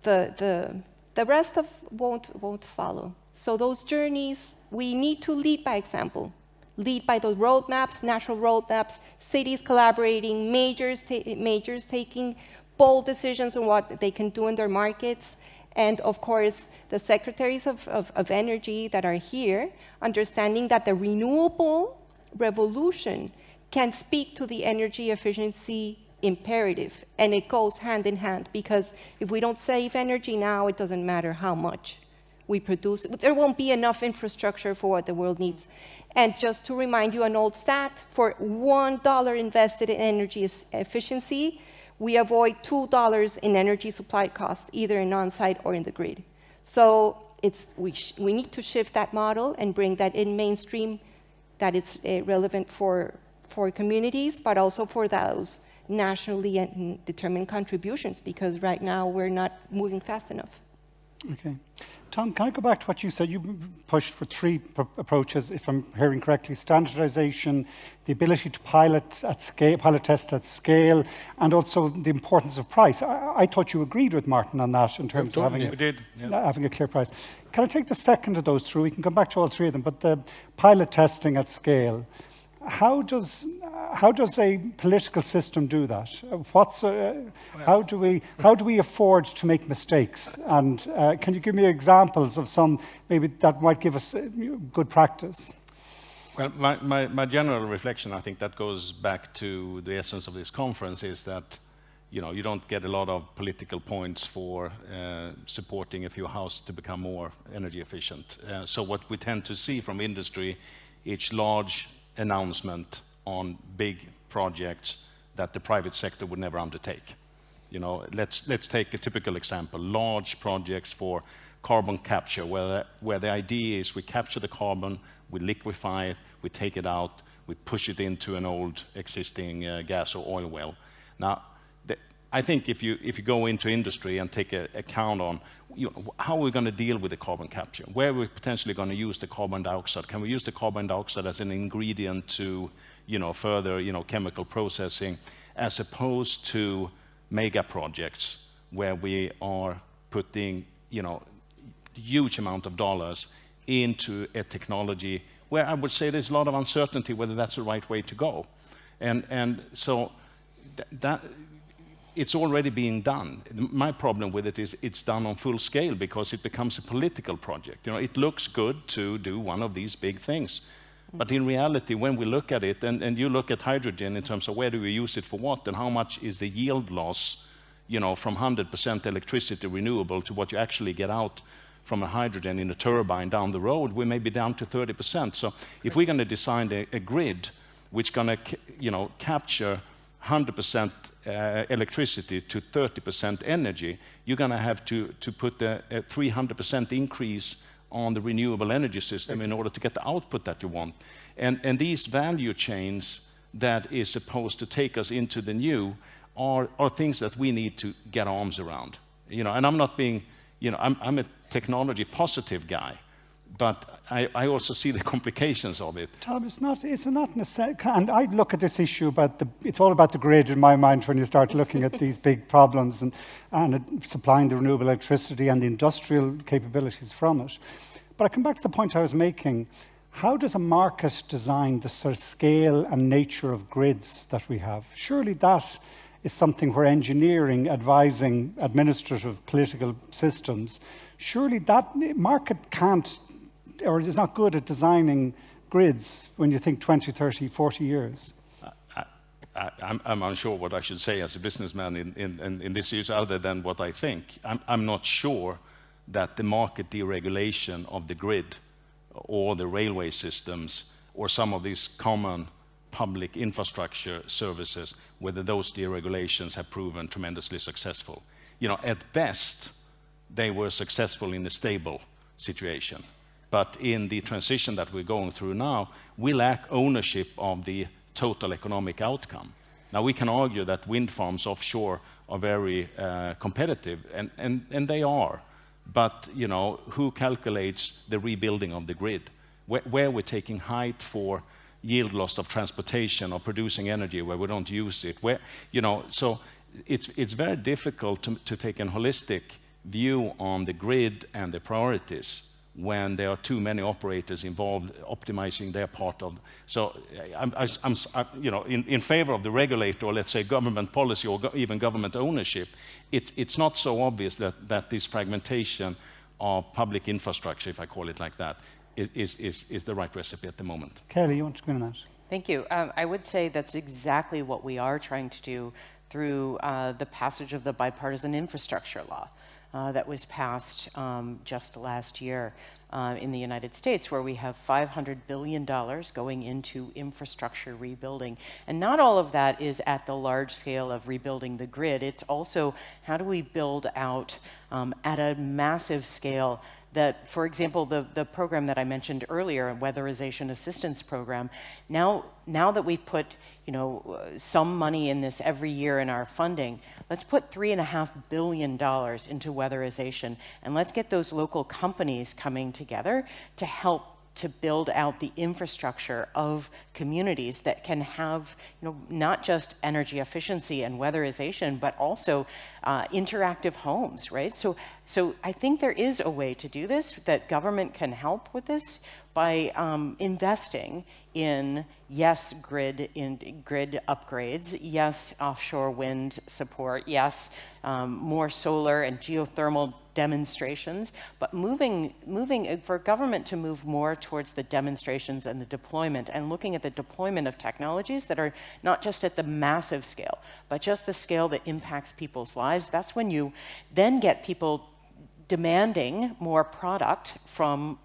the rest won't follow. So those journeys, we need to lead by example. Lead by those roadmaps, national roadmaps, cities collaborating, majors taking bold decisions on what they can do in their markets, and of course, the secretaries of energy that are here, understanding that the renewable revolution can speak to the energy efficiency imperative, and it goes hand in hand, because if we don't save energy now, it doesn't matter how much we produce. There won't be enough infrastructure for what the world needs. And just to remind you an old stat, for $1 invested in energy efficiency, we avoid $2 in energy supply costs, either in on-site or in the grid. So we need to shift that model and bring that in mainstream, that it's relevant for communities, but also for those nationally determined contributions, because right now we're not moving fast enough. Okay. Tom, can I go back to what you said? You pushed for three approaches, if I'm hearing correctly: standardization, the ability to pilot test at scale, and also the importance of price. I thought you agreed with Martin on that in terms of having having a clear price. Can I take the second of those through? We can come back to all three of them, but the pilot testing at scale. How does a political system do that? How do we afford to make mistakes? And can you give me examples of some maybe that might give us good practice? Well, my general reflection, I think that goes back to the essence of this conference, is that you don't get a lot of political points for supporting a few houses to become more energy efficient. So what we tend to see from industry, each large announcement on big projects that the private sector would never undertake. Let's take a typical example: large projects for carbon capture, where the idea is we capture the carbon, we liquefy it, we take it out, we push it into an old existing gas or oil well. Now, I think if you go into industry and take account on how we're going to deal with the carbon capture, where we're potentially going to use the carbon dioxide. Can we use the carbon dioxide as an ingredient to further chemical processing, as opposed to mega projects where we are putting huge amount of dollars into a technology where I would say there's a lot of uncertainty whether that's the right way to go, and so that. It's already being done. My problem with it is it's done on full scale because it becomes a political project. It looks good to do one of these big things. But in reality, when we look at it, and you look at hydrogen in terms of where do we use it for what, and how much is the yield loss, from 100% electricity renewable to what you actually get out from a hydrogen in a turbine down the road, we may be down to 30%. So if we're going to design a grid which going to capture 100% electricity to 30% energy, you're going to have to put a 300% increase on the renewable energy system in order to get the output that you want. And these value chains that is supposed to take us into the new are things that we need to get arms around. And I'm not being, I'm a technology positive guy, but I also see the complications of it. Tom, it's not necessarily, and I look at this issue it's all about the grid in my mind when you start looking at these big problems and supplying the renewable electricity and the industrial capabilities from it. But I come back to the point I was making. how does a market design the sort of scale and nature of grids that we have? Surely that is something where engineering, advising administrative, political systems, surely that market can't, or is not good at designing grids when you think 20, 30, 40 years. I'm unsure what I should say as a businessman in this issue other than what I think. I'm not sure that the market deregulation of the grid or the railway systems or some of these common public infrastructure services, whether those deregulations have proven tremendously successful. You know, at best, they were successful in a stable situation. But in the transition that we're going through now, we lack ownership of the total economic outcome. Now, we can argue that wind farms offshore are very competitive, and they are. But, you know, who calculates the rebuilding of the grid? Where we're taking height for yield loss of transportation or producing energy where we don't use it. Where, you know, so it's very difficult to take a holistic view on the grid and the priorities when there are too many operators involved optimizing their part of. So I'm you know, in favor of the regulator, or let's say government policy, or even government ownership. It's not so obvious that this fragmentation of public infrastructure, if I call it like that, is the right recipe at the moment. Kelly, you want to come in on that? Thank you. I would say that's exactly what we are trying to do through the passage of the bipartisan infrastructure law that was passed just last year in the United States, where we have $500 billion going into infrastructure rebuilding. And not all of that is at the large scale of rebuilding the grid. It's also how do we build out at a massive scale that, for example, the program that I mentioned earlier, a weatherization assistance program, now that we've put, you know, some money in this every year in our funding, let's put $3.5 billion into weatherization, and let's get those local companies coming together to help to build out the infrastructure of communities that can have, you know, not just energy efficiency and weatherization, but also interactive homes, right? So I think there is a way to do this, that government can help with this by investing in, yes, grid upgrades, yes, offshore wind support, yes, more solar and geothermal demonstrations, but moving for government to move more towards the demonstrations and the deployment, and looking at the deployment of technologies that are not just at the massive scale, but just the scale that impacts people's lives. That's when you then get people demanding more product from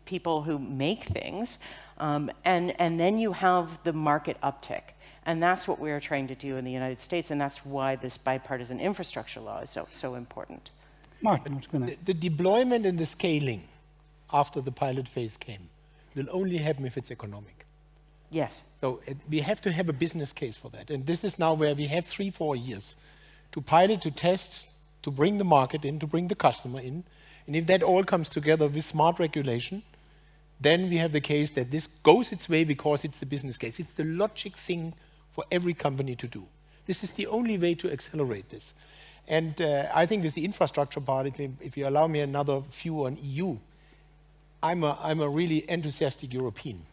people who make things, and then you have the market uptick. And that's what we're trying to do in the United States, and that's why this bipartisan infrastructure law is so important. Martin, the deployment and the scaling after the pilot phase came will only happen if it's economic. Yes. So we have to have a business case for that. And this is now where we have 3-4 years to pilot, to test, to bring the market in, to bring the customer in. And if that all comes together with smart regulation, then we have the case that this goes its way because it's the business case. It's the logic thing for every company to do. This is the only way to accelerate this. And I think with the infrastructure part, if you allow me another view on EU, I'm a really enthusiastic European.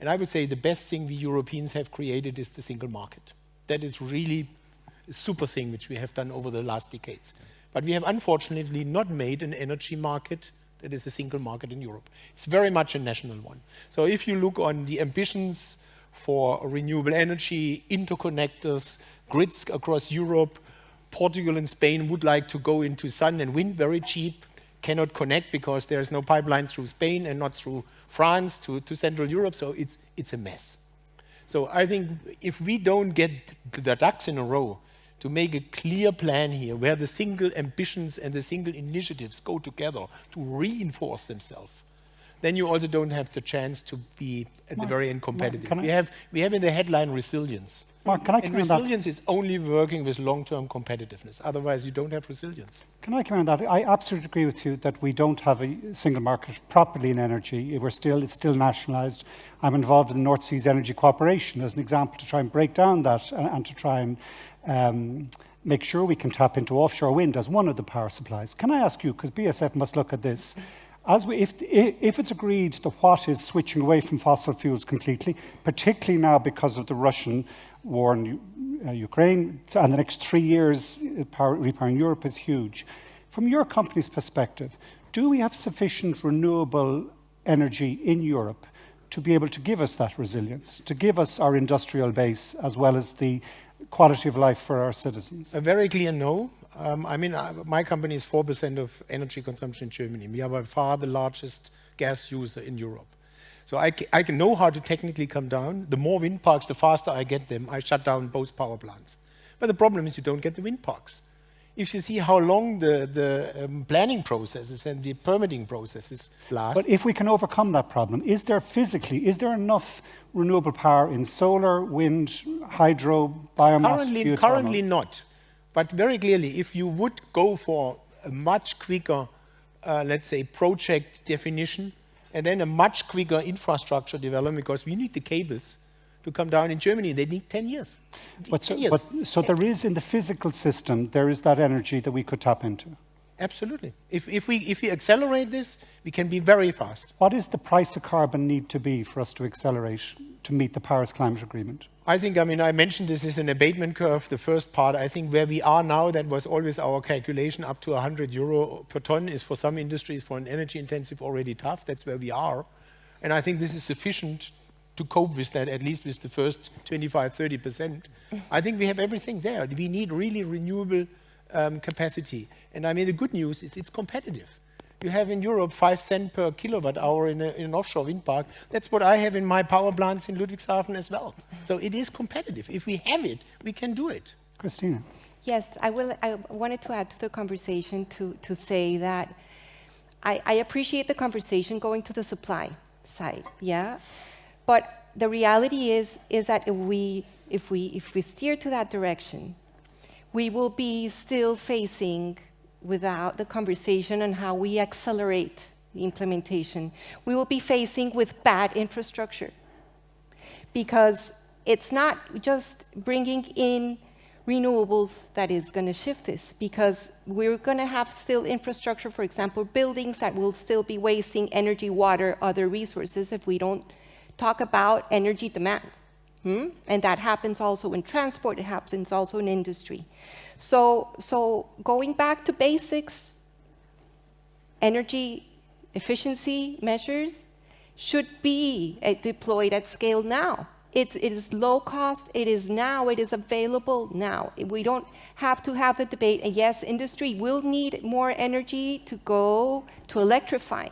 And I would say the best thing we Europeans have created is the single market. That is really a super thing which we have done over the last decades. But we have unfortunately not made an energy market that is a single market in Europe. It's very much a national one. So if you look on the ambitions for renewable energy, interconnectors, grids across Europe, Portugal and Spain would like to go into sun and wind very cheap, cannot connect because there is no pipeline through Spain and not through France to Central Europe, so it's a mess. So I think if we don't get the ducks in a row to make a clear plan here where the single ambitions and the single initiatives go together to reinforce themselves, then you also don't have the chance to be at the very end competitive. We have in the headline resilience. Mark, can I come and in on that? resilience is only working with long-term competitiveness. Otherwise, you don't have resilience. Can I come in on that? I absolutely agree with you that we don't have a single market properly in energy. It's still nationalised. I'm involved in the North Seas Energy Cooperation as an example to try and break down that and to try and make sure we can tap into offshore wind as one of the power supplies. Can I ask you, because BSF must look at this, if it's agreed that what is switching away from fossil fuels completely, particularly now because of the Russian war in Ukraine, and the next 3 years repowering Europe is huge. From your company's perspective, do we have sufficient renewable energy in Europe to be able to give us that resilience, to give us our industrial base as well as the quality of life for our citizens? A very clear no. My company is 4% of energy consumption in Germany. We are by far the largest gas user in Europe. So I can know how to technically come down. The more wind parks, the faster I get them. I shut down both power plants. But the problem is you don't get the wind parks. If you see how long the planning processes and the permitting processes last. But if we can overcome that problem, is there enough renewable power in solar, wind, hydro, biomass, geothermal? Currently not. But very clearly, if you would go for a much quicker, let's say, project definition, and then a much quicker infrastructure development, because we need the cables to come down in Germany, they need 10 years. So there is, in the physical system, there is that energy that we could tap into? Absolutely. If we accelerate this, we can be very fast. What is the price of carbon need to be for us to accelerate to meet the Paris Climate Agreement? I think, I mentioned this is an abatement curve, the first part. I think where we are now, that was always our calculation, up to 100 euro per ton is for some industries, for an energy intensive, already tough. That's where we are. And I think this is sufficient to cope with that, at least with the first 25-30%. I think we have everything there. We need really renewable capacity. And the good news is it's competitive. You have in Europe 5 cents per kilowatt hour in an offshore wind park. That's what I have in my power plants in Ludwigshafen as well. So it is competitive. If we have it, we can do it. Christina. Yes, I wanted to add to the conversation to say that I appreciate the conversation going to the supply side, yeah? But the reality is that if we steer to that direction, we will be still facing, without the conversation on how we accelerate the implementation, we will be facing with bad infrastructure. Because it's not just bringing in renewables that is going to shift this, because we're going to have still infrastructure, for example, buildings that will still be wasting energy, water, other resources if we don't talk about energy demand. And that happens also in transport, it happens also in industry. So going back to basics, energy efficiency measures should be deployed at scale now. It is low cost, it is now, it is available now. We don't have to have the debate, and yes, industry will need more energy to go to electrify,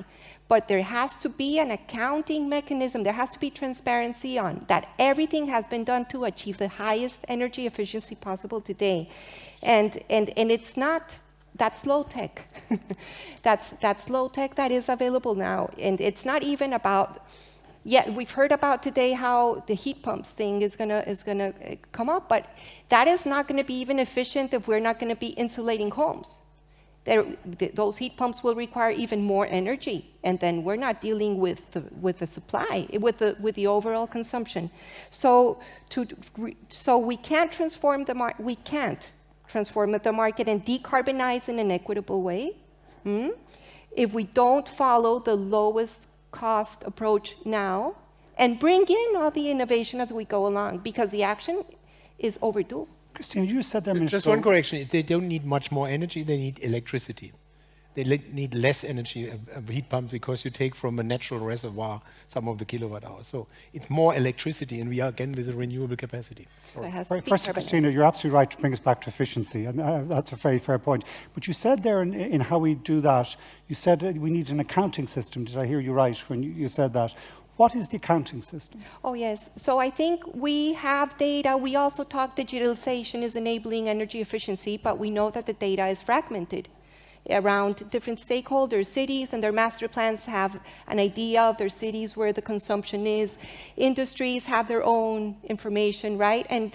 but there has to be an accounting mechanism, there has to be transparency on that everything has been done to achieve the highest energy efficiency possible today. And it's not, that's low tech. that's low tech that is available now. And it's not even about, we've heard about today how the heat pumps thing is gonna come up, but that is not gonna be even efficient if we're not gonna be insulating homes. Those heat pumps will require even more energy, and then we're not dealing with the supply, with the overall consumption. So we can't transform the market. We can't transform the market and decarbonize in an equitable way if we don't follow the lowest cost approach now and bring in all the innovation as we go along, because the action is overdue. Christina, you said there. Just one correction. They don't need much more energy, they need electricity. They need less energy, a heat pump, because you take from a natural reservoir some of the kilowatt hours. So it's more electricity, and we are again with the renewable capacity. So it has to be First, Christina, you're absolutely right to bring us back to efficiency, and that's a very fair point. But you said there in how we do that, you said that we need an accounting system. Did I hear you right when you said that? What is the accounting system? Oh, yes. So I think we have data. We also talk digitalization is enabling energy efficiency, but we know that the data is fragmented around different stakeholders. Cities and their master plans have an idea of their cities where the consumption is. Industries have their own information, right? And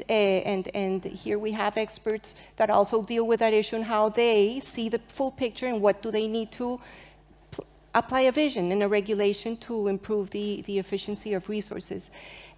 here we have experts that also deal with that issue and how they see the full picture and what do they need to apply a vision and a regulation to improve the efficiency of resources.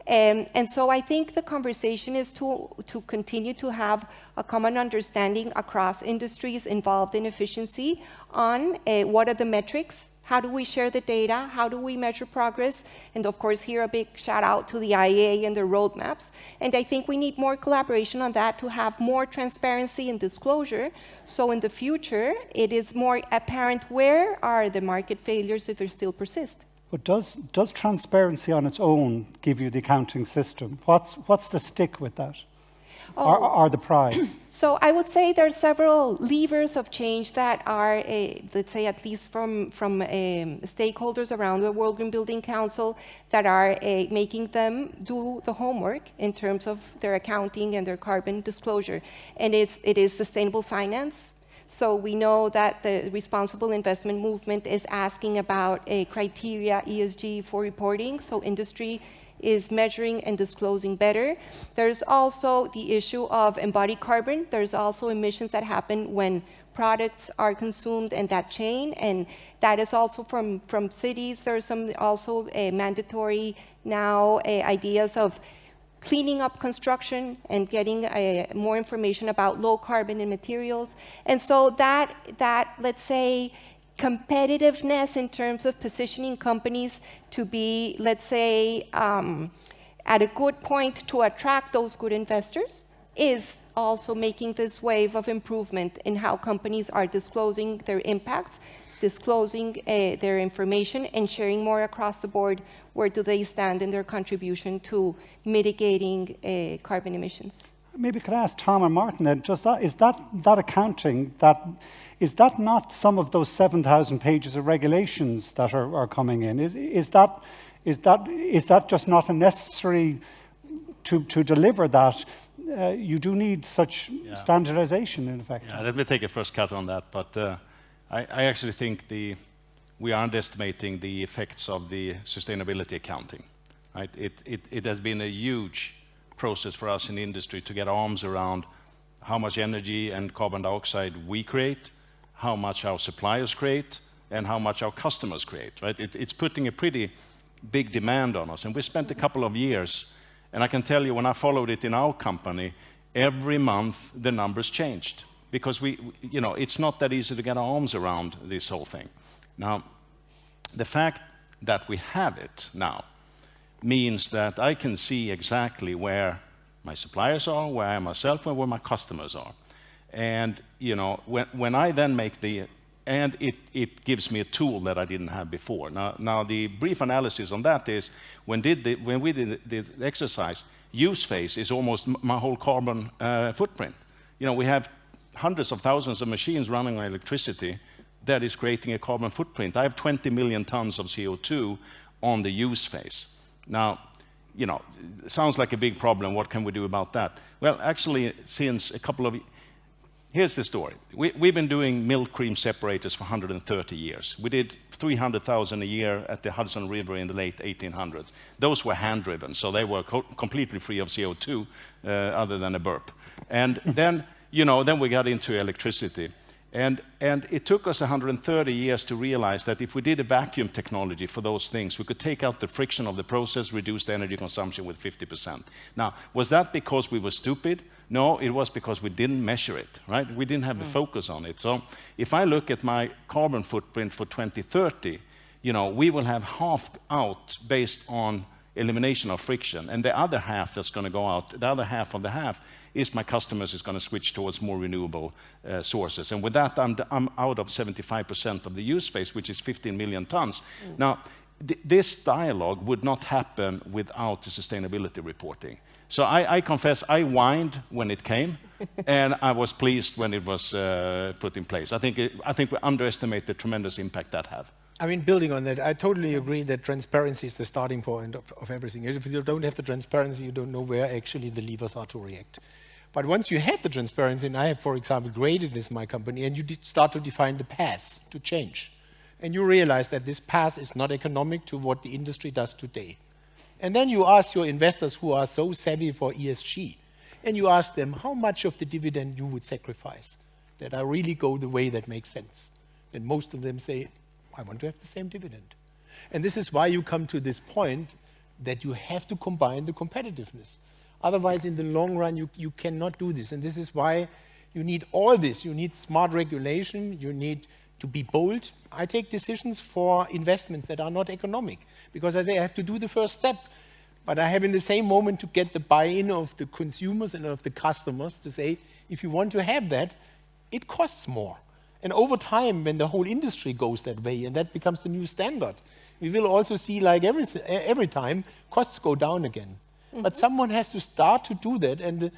And so I think the conversation is to continue to have a common understanding across industries involved in efficiency on what are the metrics, How do we share the data? How do we measure progress? And of course, here a big shout out to the IEA and their roadmaps. And I think we need more collaboration on that to have more transparency and disclosure. So in the future, it is more apparent where are the market failures if they still persist. But does transparency on its own give you the accounting system? What's the stick with that? Or the prize? So I would say there are several levers of change that are, let's say, at least from stakeholders around the World Green Building Council that are making them do the homework in terms of their accounting and their carbon disclosure. And it is sustainable finance. So we know that the responsible investment movement is asking about a criteria ESG for reporting. So industry is measuring and disclosing better. There's also the issue of embodied carbon. There's also emissions that happen when products are consumed in that chain, and that is also from cities. There's some also mandatory now ideas of cleaning up construction and getting more information about low carbon and materials. And so that let's say, competitiveness in terms of positioning companies to be, let's say, at a good point to attract those good investors is also making this wave of improvement in how companies are disclosing their impacts, disclosing their information, and sharing more across the board where do they stand in their contribution to mitigating carbon emissions. Maybe could I ask Tom and Martin then, is that accounting, is that not some of those 7,000 pages of regulations that are coming in? Is that just not a necessary to deliver that? You do need such standardization in effect. Yeah, let me take a first cut on that, but I actually think we are underestimating the effects of the sustainability accounting. Right? It has been a huge process for us in the industry to get our arms around how much energy and carbon dioxide we create, how much our suppliers create, and how much our customers create. Right? It's putting a pretty big demand on us, and we spent a couple of years, and I can tell you when I followed it in our company, every month the numbers changed because it's not that easy to get our arms around this whole thing. Now, the fact that we have it now means that I can see exactly where my suppliers are, where I am myself, and where my customers are. And when I then make and it gives me a tool that I didn't have before. Now the brief analysis on that is when we did the exercise, use phase is almost my whole carbon footprint. We have hundreds of thousands of machines running on electricity that is creating a carbon footprint. I have 20 million tons of CO2 on the use phase. Now, it sounds like a big problem. What can we do about that? Well, actually, since a couple of here's the story. We've been doing milk cream separators for 130 years. We did 300,000 a year at the Hudson River in the late 1800s. Those were hand-driven, so they were completely free of CO2, other than a burp. And then, then we got into electricity. And it took us 130 years to realize that if we did a vacuum technology for those things, we could take out the friction of the process, reduce the energy consumption with 50%. Now, was that because we were stupid? No, it was because we didn't measure it, right? We didn't have the focus on it. So if I look at my carbon footprint for 2030, we will have half out based on elimination of friction. And the other half that's going to go out, the other half of the half, is my customers is going to switch towards more renewable sources. And with that, I'm out of 75% of the use phase, which is 15 million tons. Now, this dialogue would not happen without the sustainability reporting. So I confess, I whined when it came, and I was pleased when it was put in place. I think we underestimate the tremendous impact that have. I mean, building on that, I totally agree that transparency is the starting point of everything. If you don't have the transparency, you don't know where actually the levers are to react. But once you have the transparency, and I have, for example, created this in my company, and you start to define the path to change, and you realize that this path is not economic to what the industry does today. And then you ask your investors who are so savvy for ESG, and you ask them how much of the dividend you would sacrifice that I really go the way that makes sense. And most of them say, I want to have the same dividend. And this is why you come to this point that you have to combine the competitiveness. Otherwise, in the long run, you cannot do this. And this is why you need all this. You need smart regulation, you need to be bold, I take decisions for investments that are not economic, because I say I have to do the first step, but I have in the same moment to get the buy-in of the consumers and of the customers to say, if you want to have that, it costs more. And over time, when the whole industry goes that way, and that becomes the new standard, we will also see, like every time, costs go down again. But someone has to start to do that and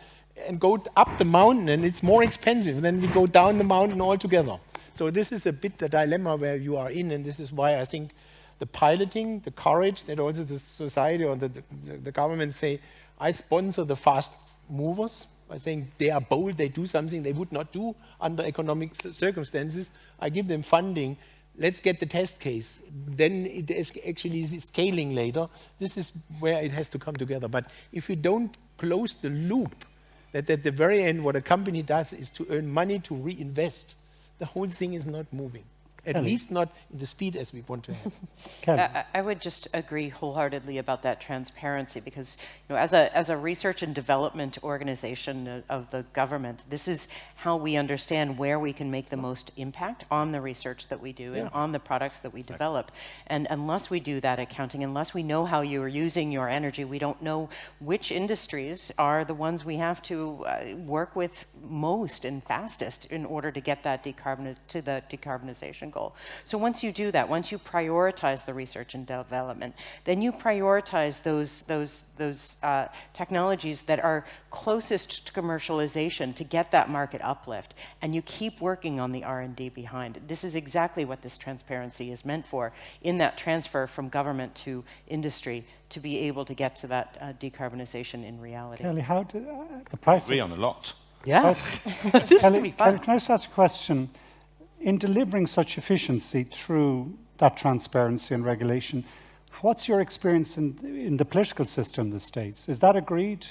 go up the mountain, and it's more expensive than we go down the mountain altogether. So this is a bit the dilemma where you are in, and this is why I think the piloting, the courage that also the society or the government say, I sponsor the fast movers by saying they are bold, they do something they would not do under economic circumstances. I give them funding. Let's get the test case. Then it is actually scaling later. This is where it has to come together. But if you don't close the loop, that at the very end what a company does is to earn money to reinvest, the whole thing is not moving. At least not in the speed as we want to have. I would just agree wholeheartedly about that transparency, because as a research and development organization of the government, this is how we understand where we can make the most impact on the research that we do and on the products that we develop. And unless we do that accounting, unless we know how you are using your energy, we don't know which industries are the ones we have to work with most and fastest in order to get that decarbonization goal. So once you do that, once you prioritize the research and development, then you prioritize those technologies that are closest to commercialization to get that market uplift, and you keep working on the R&D behind it. This is exactly what this transparency is meant for, in that transfer from government to industry, to be able to get to that decarbonization in reality. Kelly, how did the price? Agree on a lot. Yeah, this Kelly, will be fun. can I just ask a question? In delivering such efficiency through that transparency and regulation, what's your experience in the political system in the States? Is that agreed?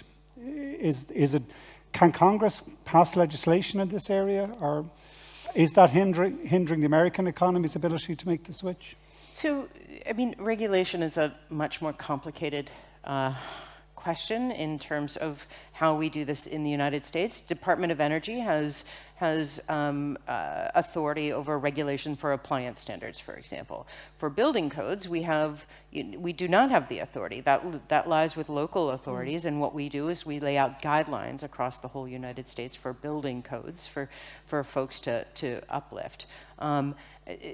Can Congress pass legislation in this area, or is that hindering the American economy's ability to make the switch? So, I mean, regulation is a much more complicated question in terms of how we do this in the United States. Department of Energy has authority over regulation for appliance standards, for example. For building codes, we do not have the authority. That lies with local authorities, and what we do is we lay out guidelines across the whole United States for building codes for folks to uplift.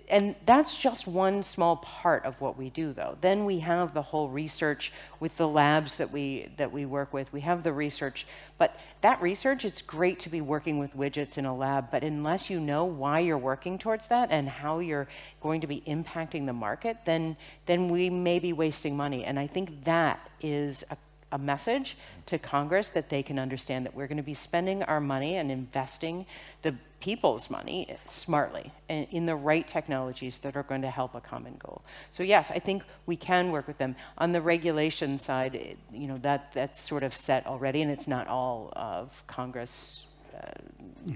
And that's just one small part of what we do, though. Then we have the whole research with the labs that we work with. We have the research, but that research, it's great to be working with widgets in a lab, but unless you know why you're working towards that and how you're going to be impacting the market, then we may be wasting money. And I think that is a message to Congress, that they can understand that we're going to be spending our money and investing the people's money smartly and in the right technologies that are going to help a common goal. So yes, I think we can work with them. On the regulation side, that's sort of set already, and it's not all of Congress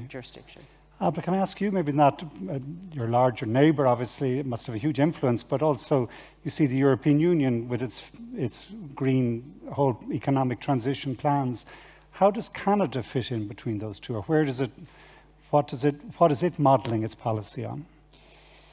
jurisdiction. Alba, can I ask you, maybe not your larger neighbour, obviously, it must have a huge influence, but also you see the European Union with its green whole economic transition plans. How does Canada fit in between those two, or what is it modelling its policy on?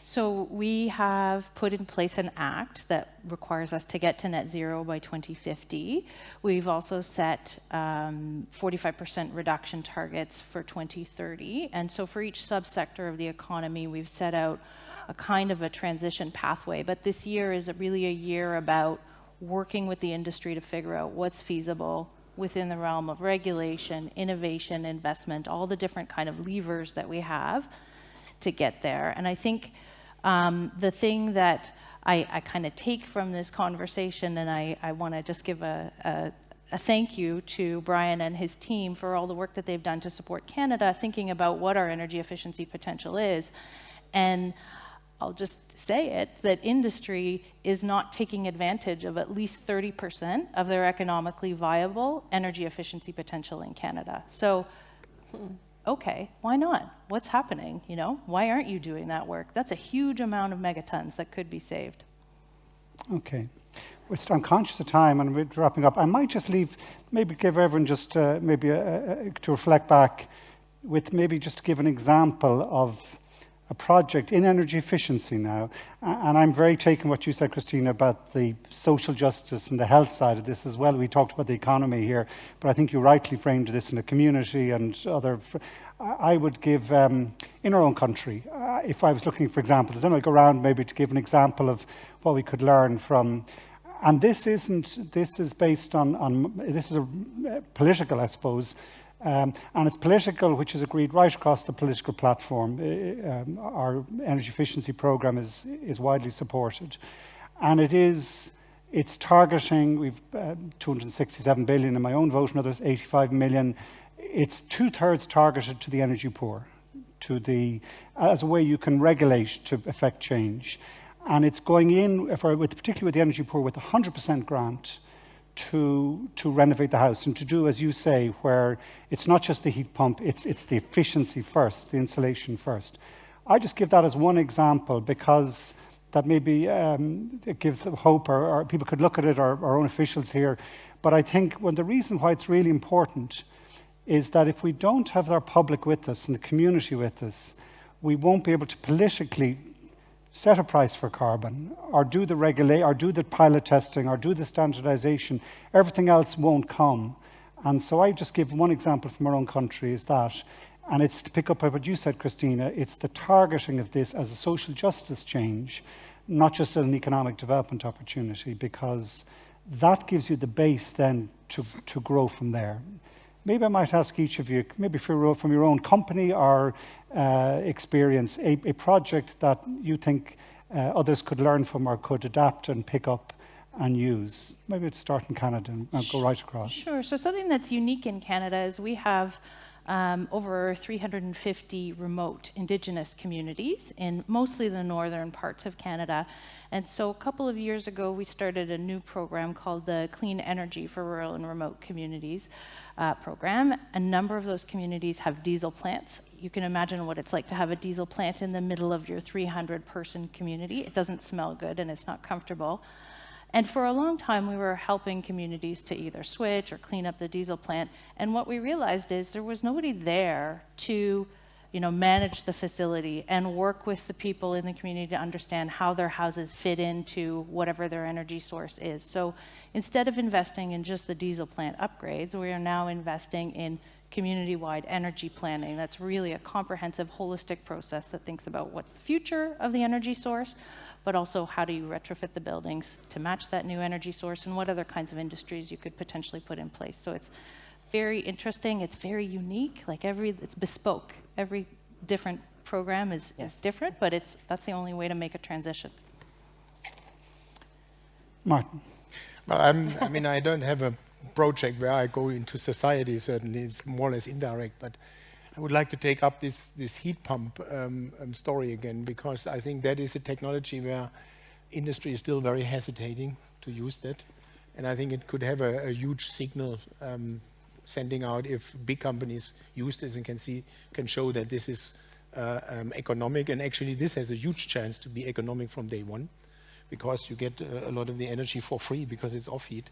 So we have put in place an act that requires us to get to net zero by 2050. We've also set 45% reduction targets for 2030. And so for each subsector of the economy, we've set out a kind of a transition pathway. But this year is really a year about working with the industry to figure out what's feasible within the realm of regulation, innovation, investment, all the different kind of levers that we have to get there. And I think the thing that I kind of take from this conversation, and I want to just give a thank you to Brian and his team for all the work that they've done to support Canada, thinking about what our energy efficiency potential is. And I'll just say it, that industry is not taking advantage of at least 30% of their economically viable energy efficiency potential in Canada. So, okay, why not? What's happening? Why aren't you doing that work? That's a huge amount of megatons that could be saved. Okay. I'm conscious of time, and we're wrapping up. I might just maybe give everyone just to reflect back with maybe just to give an example of a project in energy efficiency now, and I'm very taken what you said, Christina, about the social justice and the health side of this as well. We talked about the economy here, but I think you rightly framed this in the community and other. I would give, in our own country, if I was looking for examples, then I'd go around maybe to give an example of what we could learn from. And this is based on this is a political, I suppose, and it's political, which is agreed right across the political platform. Our energy efficiency program is widely supported, and it's targeting. We've 267 billion in my own vote, another 85 million. It's 2/3 targeted to the energy poor, as a way you can regulate to affect change. And it's going in, particularly with the energy poor, with 100% grant to renovate the house and to do, as you say, where it's not just the heat pump, it's the efficiency first, the insulation first. I just give that as one example because that maybe it gives hope, or people could look at it, our own officials here. But I think the reason why it's really important is that if we don't have our public with us and the community with us, we won't be able to politically set a price for carbon, or do the pilot testing, or do the standardization. Everything else won't come. And so I just give one example from our own country is that, and it's to pick up on what you said, Christina, it's the targeting of this as a social justice change, not just an economic development opportunity, because that gives you the base then to grow from there. Maybe I might ask each of you, maybe from your own company or experience, a project that you think others could learn from or could adapt and pick up and use. Maybe it's start in Canada and go right across. Sure. So something that's unique in Canada is we have over 350 remote Indigenous communities in mostly the northern parts of Canada. And so a couple of years ago, we started a new program called the Clean Energy for Rural and Remote Communities program. A number of those communities have diesel plants. You can imagine what it's like to have a diesel plant in the middle of your 300-person community. It doesn't smell good and it's not comfortable. And for a long time, we were helping communities to either switch or clean up the diesel plant. And what we realized is there was nobody there to, manage the facility and work with the people in the community to understand how their houses fit into whatever their energy source is. So instead of investing in just the diesel plant upgrades, we are now investing in community-wide energy planning. That's really a comprehensive, holistic process that thinks about what's the future of the energy source, but also how do you retrofit the buildings to match that new energy source, and what other kinds of industries you could potentially put in place. So it's very interesting, it's very unique, it's bespoke. Every different program is different, but that's the only way to make a transition. Martin. Well, I don't have a project where I go into society, certainly it's more or less indirect, but I would like to take up this heat pump story again, because I think that is a technology where industry is still very hesitating to use that. And I think it could have a huge signal sending out if big companies use this and can show that this is economic. And actually this has a huge chance to be economic from day one, because you get a lot of the energy for free because it's off heat,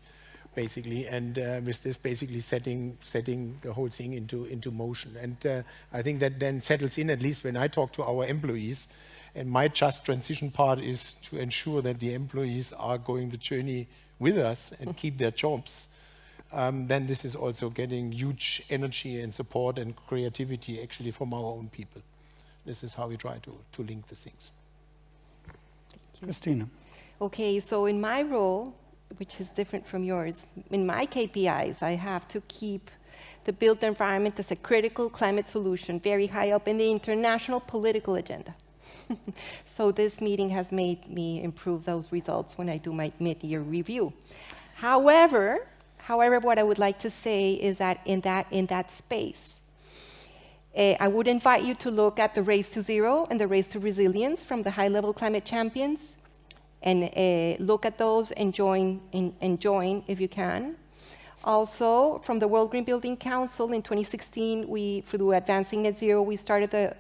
basically, and with this basically setting the whole thing into motion. And I think that then settles in, at least when I talk to our employees, and my just transition part is to ensure that the employees are going the journey with us and keep their jobs. Then this is also getting huge energy and support and creativity actually from our own people. This is how we try to link the things. Christina. Okay, so in my role, which is different from yours, in my KPIs, I have to keep the built environment as a critical climate solution very high up in the international political agenda. So this meeting has made me improve those results when I do my mid-year review. However, what I would like to say is that in that space, I would invite you to look at the Race to Zero and the Race to Resilience from the high-level climate champions, and look at those and join if you can. Also, from the World Green Building Council in 2016, through Advancing Net Zero, we started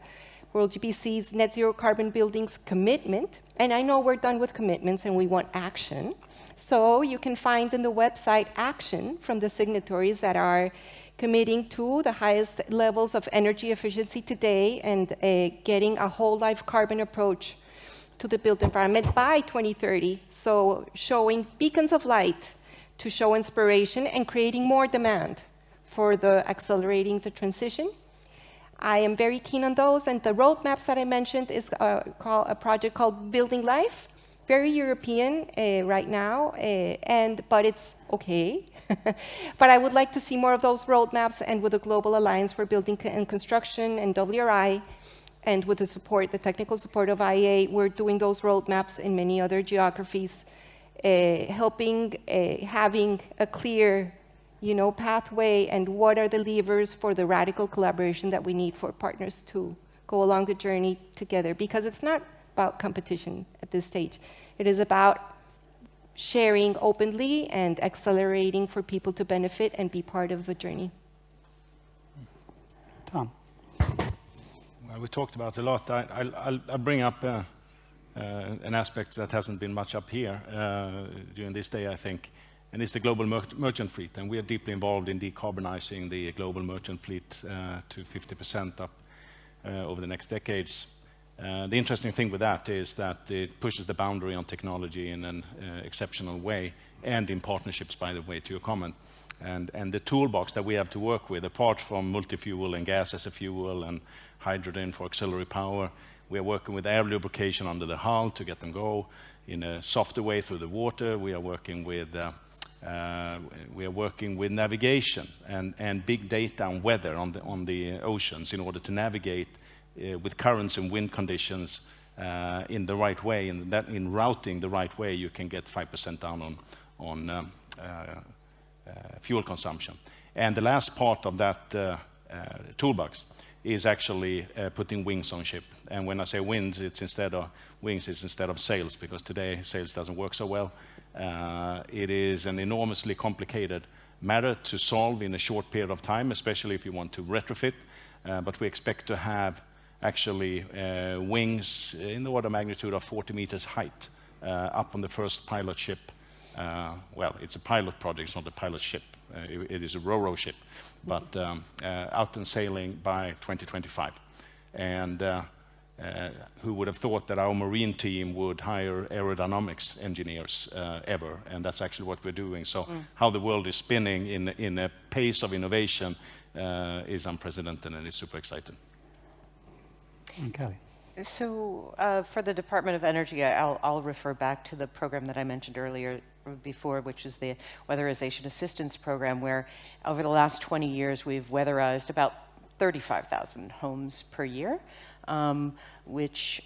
World GBC's Net Zero Carbon Buildings commitment. And I know we're done with commitments and we want action. So you can find in the website action from the signatories that are committing to the highest levels of energy efficiency today and getting a whole life carbon approach to the built environment by 2030. So showing beacons of light to show inspiration and creating more demand for the accelerating the transition. I am very keen on those, and the roadmaps that I mentioned is a project called Building Life, very European right now, but it's okay. But I would like to see more of those roadmaps, and with the Global Alliance for Building and Construction and WRI, and with the support, the technical support of IEA, we're doing those roadmaps in many other geographies, helping having a clear pathway and what are the levers for the radical collaboration that we need for partners to go along the journey together. Because it's not about competition at this stage. It is about sharing openly and accelerating for people to benefit and be part of the journey. Tom. Well, we talked about a lot. I'll bring up an aspect that hasn't been much up here during this day, I think, and it's the global merchant fleet. And we are deeply involved in decarbonizing the global merchant fleet to 50% up over the next decades. The interesting thing with that is that it pushes the boundary on technology in an exceptional way, and in partnerships, by the way, to your comment. And the toolbox that we have to work with, apart from multi-fuel and gas as a fuel and hydrogen for auxiliary power, we are working with air lubrication under the hull to get them go in a softer way through the water. We are working with navigation and big data and weather on the oceans in order to navigate with currents and wind conditions in the right way, and that in routing the right way, you can get 5% down on fuel consumption. And the last part of that toolbox is actually putting wings on ship. And when I say wings, it's instead of sails, because today sails doesn't work so well. It is an enormously complicated matter to solve in a short period of time, especially if you want to retrofit. But we expect to have actually wings in the order of magnitude of 40 meters height up on the first pilot ship. Well, it's a pilot project, it's not a pilot ship. It is a ro-ro ship, but out and sailing by 2025. And who would have thought that our marine team would hire aerodynamics engineers ever? And that's actually what we're doing. So how the world is spinning in a pace of innovation is unprecedented, and it's super exciting. Kelly. So for the Department of Energy, I'll refer back to the program that I mentioned earlier before, which is the Weatherization Assistance Program, where over the last 20 years, we've weatherized about 35,000 homes per year, which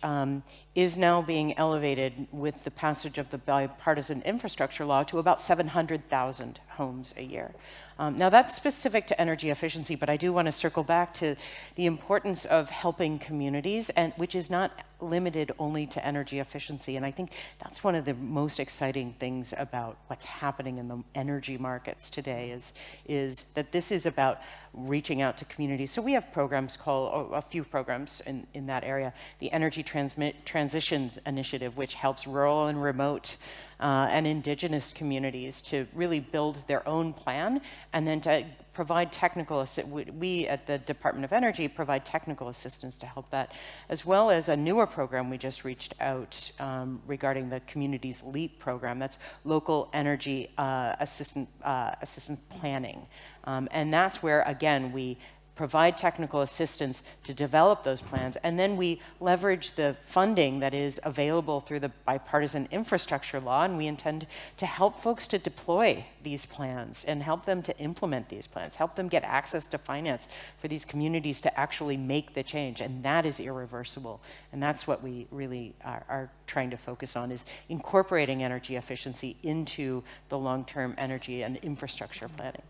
is now being elevated with the passage of the bipartisan infrastructure law to about 700,000 homes a year. Now that's specific to energy efficiency, but I do want to circle back to the importance of helping communities, and which is not limited only to energy efficiency. And I think that's one of the most exciting things about what's happening in the energy markets today is that this is about reaching out to communities. So we have programs called, a few programs in that area. The Energy Transitions Initiative, which helps rural and remote and indigenous communities to really build their own plan, and then to provide technical we at the Department of Energy provide technical assistance to help that, as well as a newer program we just reached out regarding the Communities LEAP program. That's local energy assistant planning, and that's where again we provide technical assistance to develop those plans, and then we leverage the funding that is available through the bipartisan infrastructure law, and we intend to help folks to deploy these plans and help them to implement these plans, help them get access to finance for these communities to actually make the change, and that is irreversible. And that's what we really are trying to focus on, is incorporating energy efficiency into the long-term energy and infrastructure planning.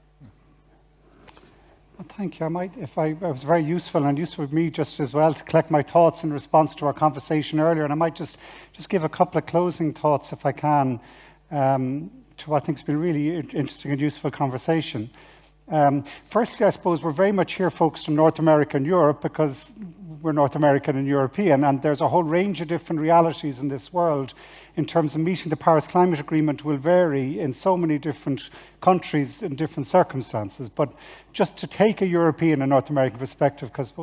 Well, thank you. It was very useful, and useful for me just as well to collect my thoughts in response to our conversation earlier. And I might just give a couple of closing thoughts, if I can, to what I think has been a really interesting and useful conversation. Firstly, I suppose we're very much here focused on North America and Europe because we're North American and European, and there's a whole range of different realities in this world in terms of meeting the Paris Climate Agreement will vary in so many different countries in different circumstances. But just to take a European and North American perspective, because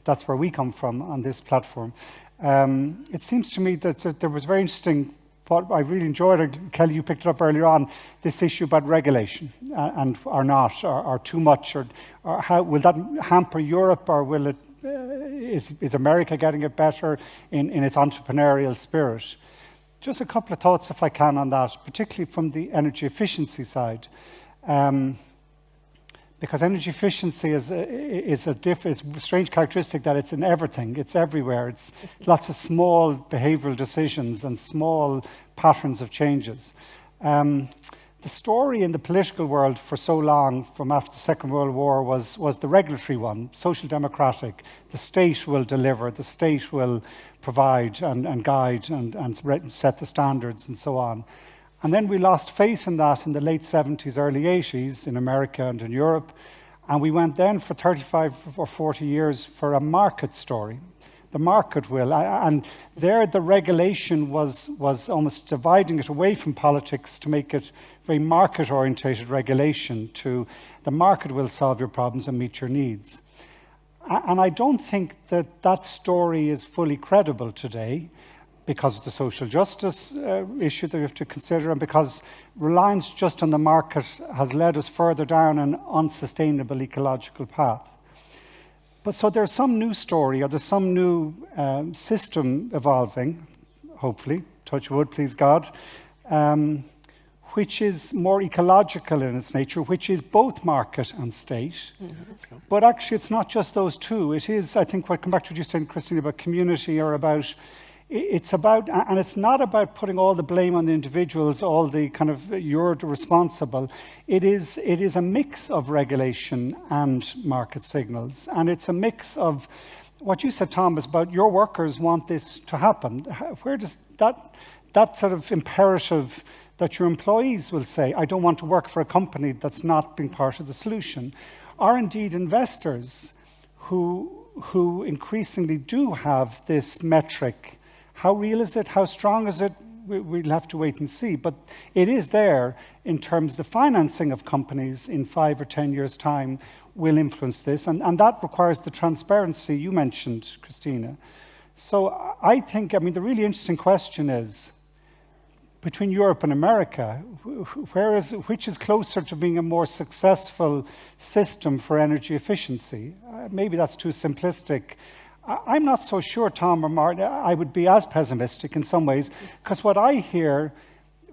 that's where we come from on this platform, it seems to me that there was very interesting. What I really enjoyed, and Kelly, you picked it up earlier on, this issue about regulation and or not, or too much, or how will that hamper Europe, or will it? Is America getting it better in its entrepreneurial spirit? Just a couple of thoughts, if I can, on that, particularly from the energy efficiency side. Because energy efficiency is a strange characteristic that it's in everything, it's everywhere. It's lots of small behavioral decisions and small patterns of changes. The story in the political world for so long, from after the Second World War, was the regulatory one, social democratic. The state will deliver, the state will provide and guide and set the standards and so on. And then we lost faith in that in the late 70s, early 80s in America and in Europe. And we went then for 35 or 40 years for a market story. The market will. And there the regulation was almost dividing it away from politics to make it very market-orientated regulation to the market will solve your problems and meet your needs. And I don't think that story is fully credible today, because of the social justice issue that we have to consider, and because reliance just on the market has led us further down an unsustainable ecological path. But so there's some new story, or there's some new system evolving, hopefully, touch wood, please God, which is more ecological in its nature, which is both market and state. Mm-hmm. But actually it's not just those two. It is, I think, what come back to what you said, Christina, about community, or about it's about, and it's not about putting all the blame on the individuals, all the kind of, you're responsible. It is a mix of regulation and market signals. And it's a mix of what you said, Thomas, about your workers want this to happen. Where does that sort of imperative that your employees will say, I don't want to work for a company that's not being part of the solution, or indeed investors who increasingly do have this metric. How real is it? How strong is it? We'll have to wait and see. But it is there in terms of the financing of companies in 5 or 10 years' time will influence this. And that requires the transparency you mentioned, Christina. So I think, I mean, the really interesting question is, between Europe and America, which is closer to being a more successful system for energy efficiency? Maybe that's too simplistic. I'm not so sure, Tom or Martin, I would be as pessimistic in some ways, because what I hear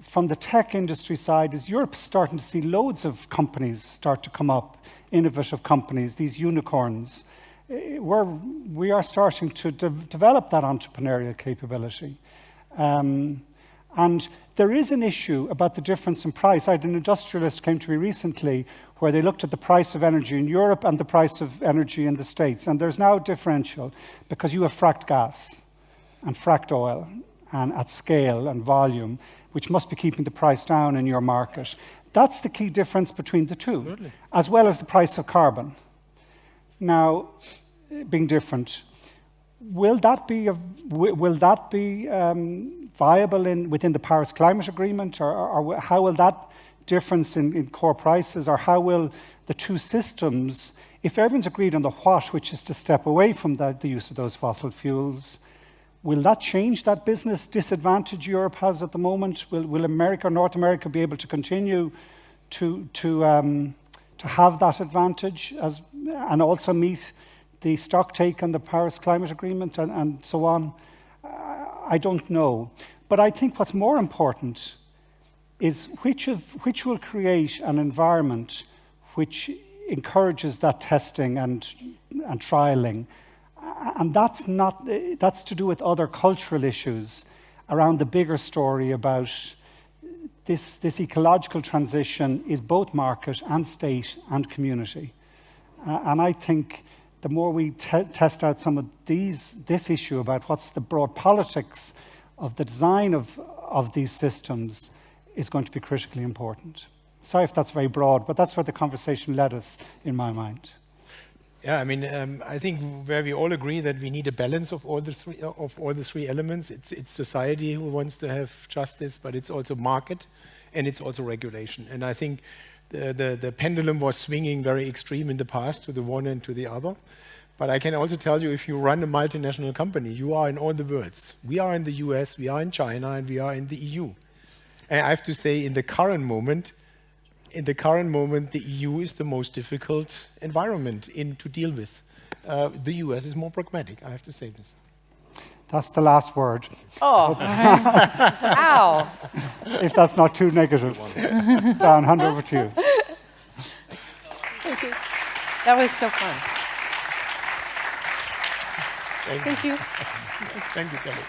from the tech industry side is Europe's starting to see loads of companies start to come up, innovative companies, these unicorns. We are starting to develop that entrepreneurial capability. And there is an issue about the difference in price. I had an industrialist came to me recently where they looked at the price of energy in Europe and the price of energy in the States. And there's now a differential because you have fracked gas and fracked oil and at scale and volume, which must be keeping the price down in your market. That's the key difference between the two, absolutely, as well as the price of carbon. Now, being different, will that be viable within the Paris Climate Agreement, or how will that difference in core prices, or how will the two systems, if everyone's agreed on the what, which is to step away from the use of those fossil fuels, will that change that business disadvantage Europe has at the moment? Will America or North America be able to continue to have that advantage and also meet the stock take on the Paris Climate Agreement and so on? I don't know. But I think what's more important is which will create an environment which encourages that testing and trialing. And that's to do with other cultural issues around the bigger story about this ecological transition is both market and state and community. And I think the more we test out some of this issue about what's the broad politics of the design of these systems is going to be critically important. Sorry if that's very broad, but that's where the conversation led us, in my mind. Yeah, I mean, I think where we all agree that we need a balance of all the three elements. It's society who wants to have justice, but it's also market, and it's also regulation. And I think the pendulum was swinging very extreme in the past to the one and to the other. But I can also tell you, if you run a multinational company, you are in all the worlds. We are in the US, we are in China, and we are in the EU. And I have to say, in the current moment, the EU is the most difficult environment to deal with. The US is more pragmatic, I have to say this. That's the last word, Oh, ow. if that's not too negative. Dan, hand over to you. That was so fun. Thank you. Thank you, Kelly.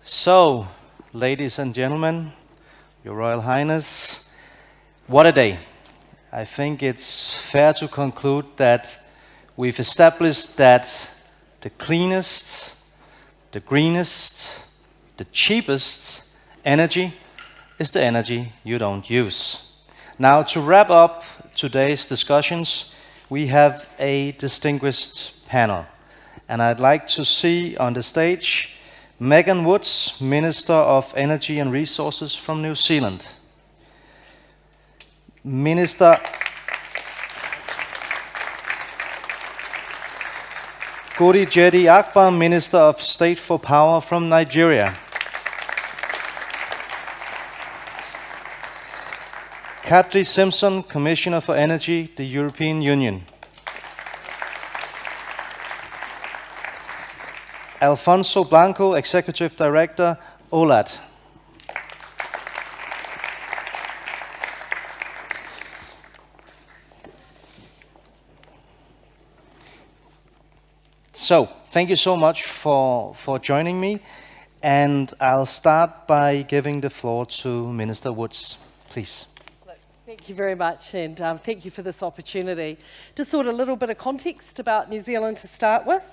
So, ladies and gentlemen, Your Royal Highness, what a day. I think it's fair to conclude that we've established that the cleanest, the greenest, the cheapest energy is the energy you don't use. Now, to wrap up today's discussions, we have a distinguished panel. And I'd like to see on the stage Megan Woods, Minister of Energy and Resources from New Zealand. Minister Gudi Jedi Akbar, Minister of State for Power from Nigeria. Kadri Simpson, Commissioner for Energy, the European Union. Alfonso Blanco, Executive Director, OLAT. So, thank you so much for joining me, and I'll start by giving the floor to Minister Woods, please. Thank you very much, and thank you for this opportunity. Just sort of a little bit of context about New Zealand to start with.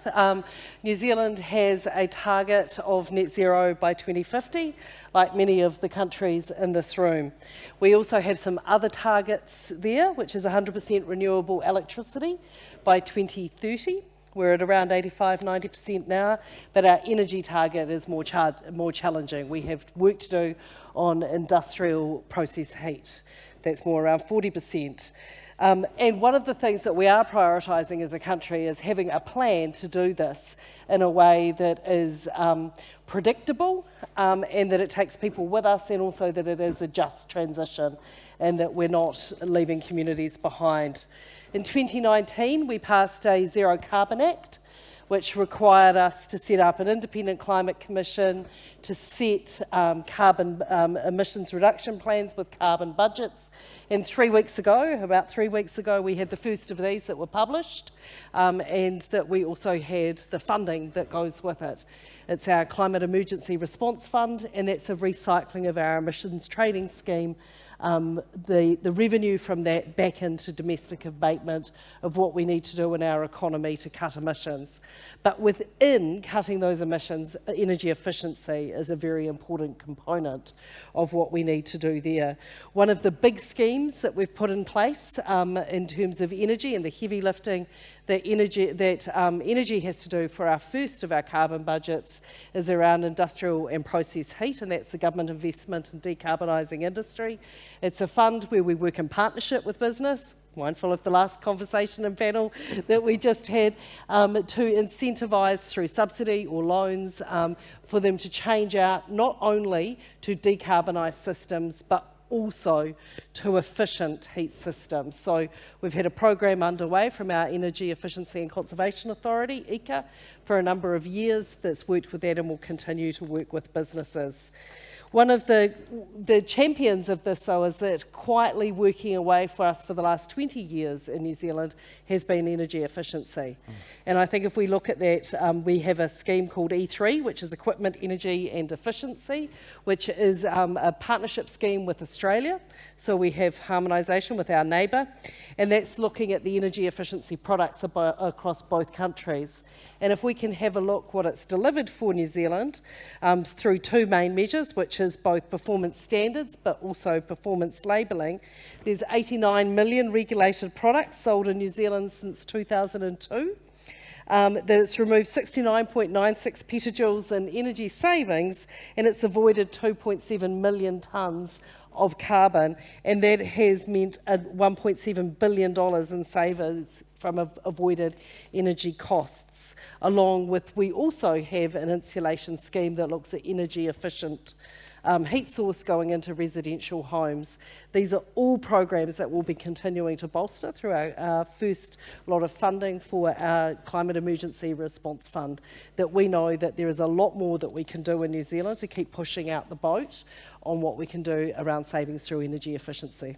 New Zealand has a target of net zero by 2050, like many of the countries in this room. We also have some other targets there, which is 100% renewable electricity by 2030. We're at around 85–90% now, but our energy target is more challenging. We have work to do on industrial process heat. That's more around 40%. And one of the things that we are prioritising as a country is having a plan to do this in a way that is predictable and that it takes people with us, and also that it is a just transition and that we're not leaving communities behind. In 2019, we passed a Zero Carbon Act, which required us to set up an independent climate commission to set carbon emissions reduction plans with carbon budgets. And about 3 weeks ago, we had the first of these that were published, and that we also had the funding that goes with it. It's our Climate Emergency Response Fund, and that's a recycling of our emissions trading scheme. The revenue from that back into domestic abatement of what we need to do in our economy to cut emissions. But within cutting those emissions, energy efficiency is a very important component of what we need to do there. One of the big schemes that we've put in place in terms of energy and the heavy lifting that energy has to do for our first of our carbon budgets is around industrial and process heat, and that's the government investment in decarbonising industry. It's a fund where we work in partnership with business, mindful of the last conversation and panel that we just had, to incentivise through subsidy or loans for them to change out not only to decarbonise systems but also to efficient heat systems. So we've had a program underway from our Energy Efficiency and Conservation Authority, ECA, for a number of years that's worked with that and will continue to work with businesses. One of the champions of this, though, is that quietly working away for us for the last 20 years in New Zealand has been energy efficiency. And I think if we look at that, we have a scheme called E3, which is Equipment, Energy and Efficiency, which is a partnership scheme with Australia. So we have harmonisation with our neighbour, and that's looking at the energy efficiency products across both countries. And if we can have a look what it's delivered for New Zealand through two main measures, which is both performance standards but also performance labelling, there's 89 million regulated products sold in New Zealand since 2002. That it's removed 69.96 petajoules in energy savings, and it's avoided 2.7 million tonnes of carbon, and that has meant $1.7 billion in savings from avoided energy costs. Along with, we also have an insulation scheme that looks at energy efficient heat source going into residential homes. These are all programs that we'll be continuing to bolster through our first lot of funding for our Climate Emergency Response Fund, that we know that there is a lot more that we can do in New Zealand to keep pushing out the boat on what we can do around savings through energy efficiency.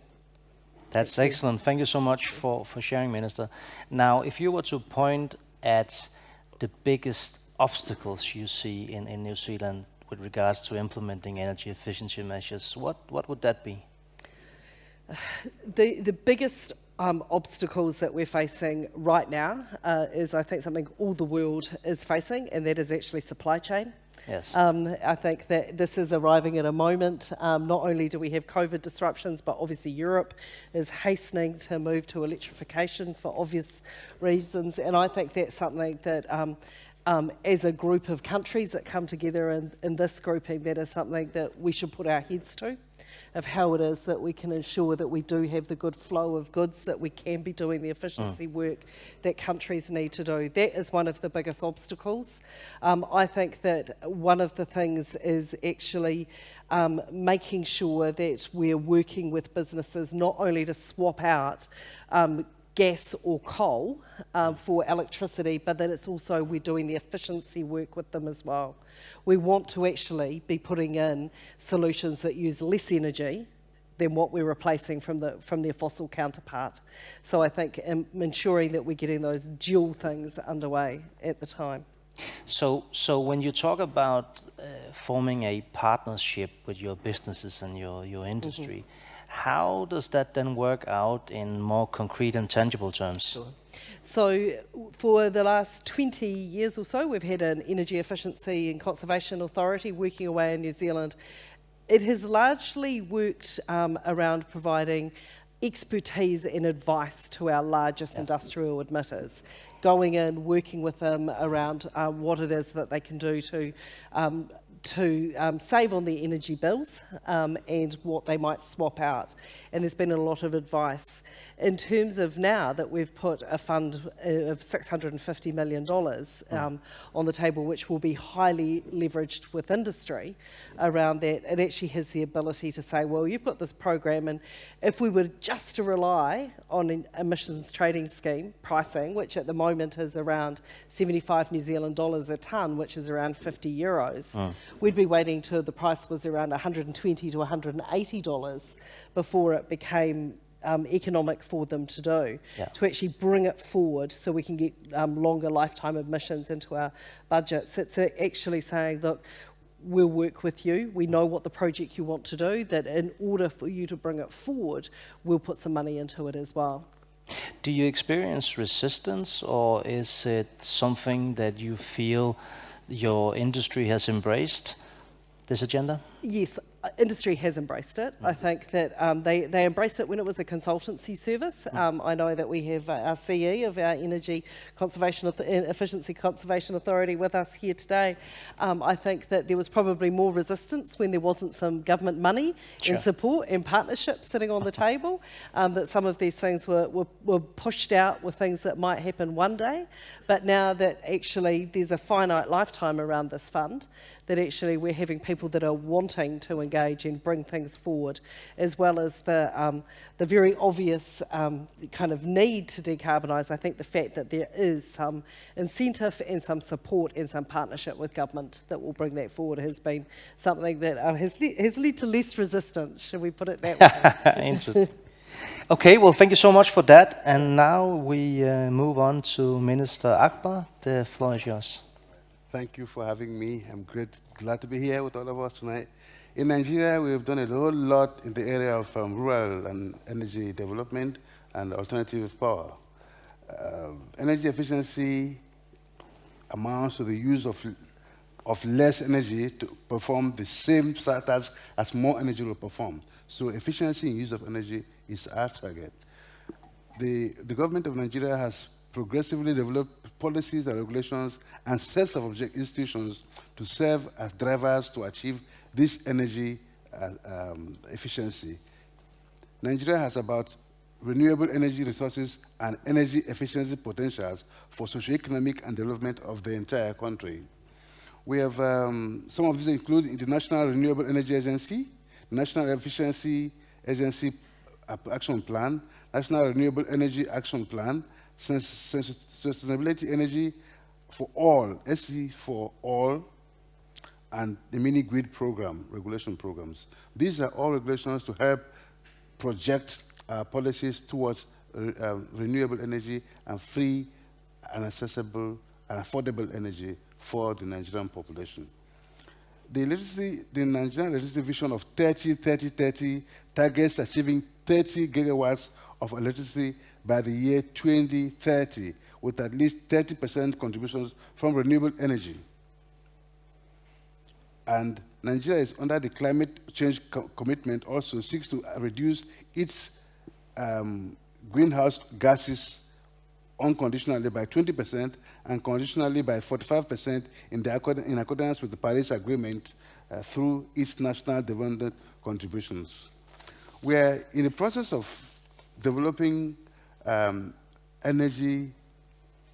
That's excellent. Thank you so much for sharing, Minister. Now, if you were to point at the biggest obstacles you see in New Zealand with regards to implementing energy efficiency measures, what would that be? The biggest obstacles that we're facing right now is, I think, something all the world is facing, and that is actually supply chain. Yes. I think that this is arriving at a moment, not only do we have COVID disruptions, but obviously Europe is hastening to move to electrification for obvious reasons, and I think that's something that as a group of countries that come together in this grouping, that is something that we should put our heads to, of how it is that we can ensure that we do have the good flow of goods, that we can be doing the efficiency work that countries need to do. That is one of the biggest obstacles. I think that one of the things is actually making sure that we're working with businesses not only to swap out gas or coal for electricity, but that it's also we're doing the efficiency work with them as well. We want to actually be putting in solutions that use less energy than what we're replacing from their fossil counterpart. So I think ensuring that we're getting those dual things underway at the time. So when you talk about forming a partnership with your businesses and your industry, how does that then work out in more concrete and tangible terms? Sure. So for the last 20 years or so, we've had an Energy Efficiency and Conservation Authority working away in New Zealand. It has largely worked around providing expertise and advice to our largest industrial emitters, going in, working with them around what it is that they can do to to save on their energy bills and what they might swap out. And there's been a lot of advice. In terms of now that we've put a fund of $650 million on the table, which will be highly leveraged with industry around that, it actually has the ability to say, well, you've got this program, and if we were just to rely on an emissions trading scheme pricing, which at the moment is around 75 New Zealand dollars a tonne, which is around 50 euros, we'd be waiting till the price was around 120 to 180 dollars before it became economic for them to do, to actually bring it forward so we can get longer lifetime emissions into our budgets. It's actually saying, look, we'll work with you, we know what the project you want to do, that in order for you to bring it forward, we'll put some money into it as well. Do you experience resistance, or is it something that you feel your industry has embraced, this agenda? Yes, industry has embraced it. I think that they embraced it when it was a consultancy service. I know that we have our CE of our Energy Conservation Efficiency Conservation Authority with us here today. I think that there was probably more resistance when there wasn't some government money and support and partnership sitting on the table, that some of these things were pushed out with things that might happen one day. But now that actually there's a finite lifetime around this fund, that actually we're having people that are wanting to engage and bring things forward, as well as the very obvious kind of need to decarbonise. I think the fact that there is some incentive and some support and some partnership with government that will bring that forward has been something that has led to less resistance, should we put it that way. Interesting. Okay, well, thank you so much for that. And now we move on to Minister Akbar. The floor is yours. Thank you for having me. I'm glad to be here with all of us tonight. In Nigeria, we've done a whole lot in the area of rural and energy development and alternative power. Energy efficiency amounts to the use of less energy to perform the same task as more energy will perform. So efficiency in use of energy is our target. The government of Nigeria has progressively developed policies and regulations and sets of institutions to serve as drivers to achieve this energy efficiency. Nigeria has about renewable energy resources and energy efficiency potentials for socio-economic and development of the entire country. We have, some of these include the National Renewable Energy Agency, National Efficiency Agency Action Plan, National Renewable Energy Action Plan, Sustainability Energy for All, SE for All, and the mini grid program, regulation programs. These are all regulations to help project policies towards renewable energy and free and accessible and affordable energy for the Nigerian population. The Nigerian electricity vision of 30-30-30 targets achieving 30 gigawatts of electricity by the year 2030, with at least 30% contributions from renewable energy. And Nigeria is under the climate change commitment also seeks to reduce its greenhouse gases unconditionally by 20% and conditionally by 45% in accordance with the Paris Agreement through its national development contributions. We are in the process of developing energy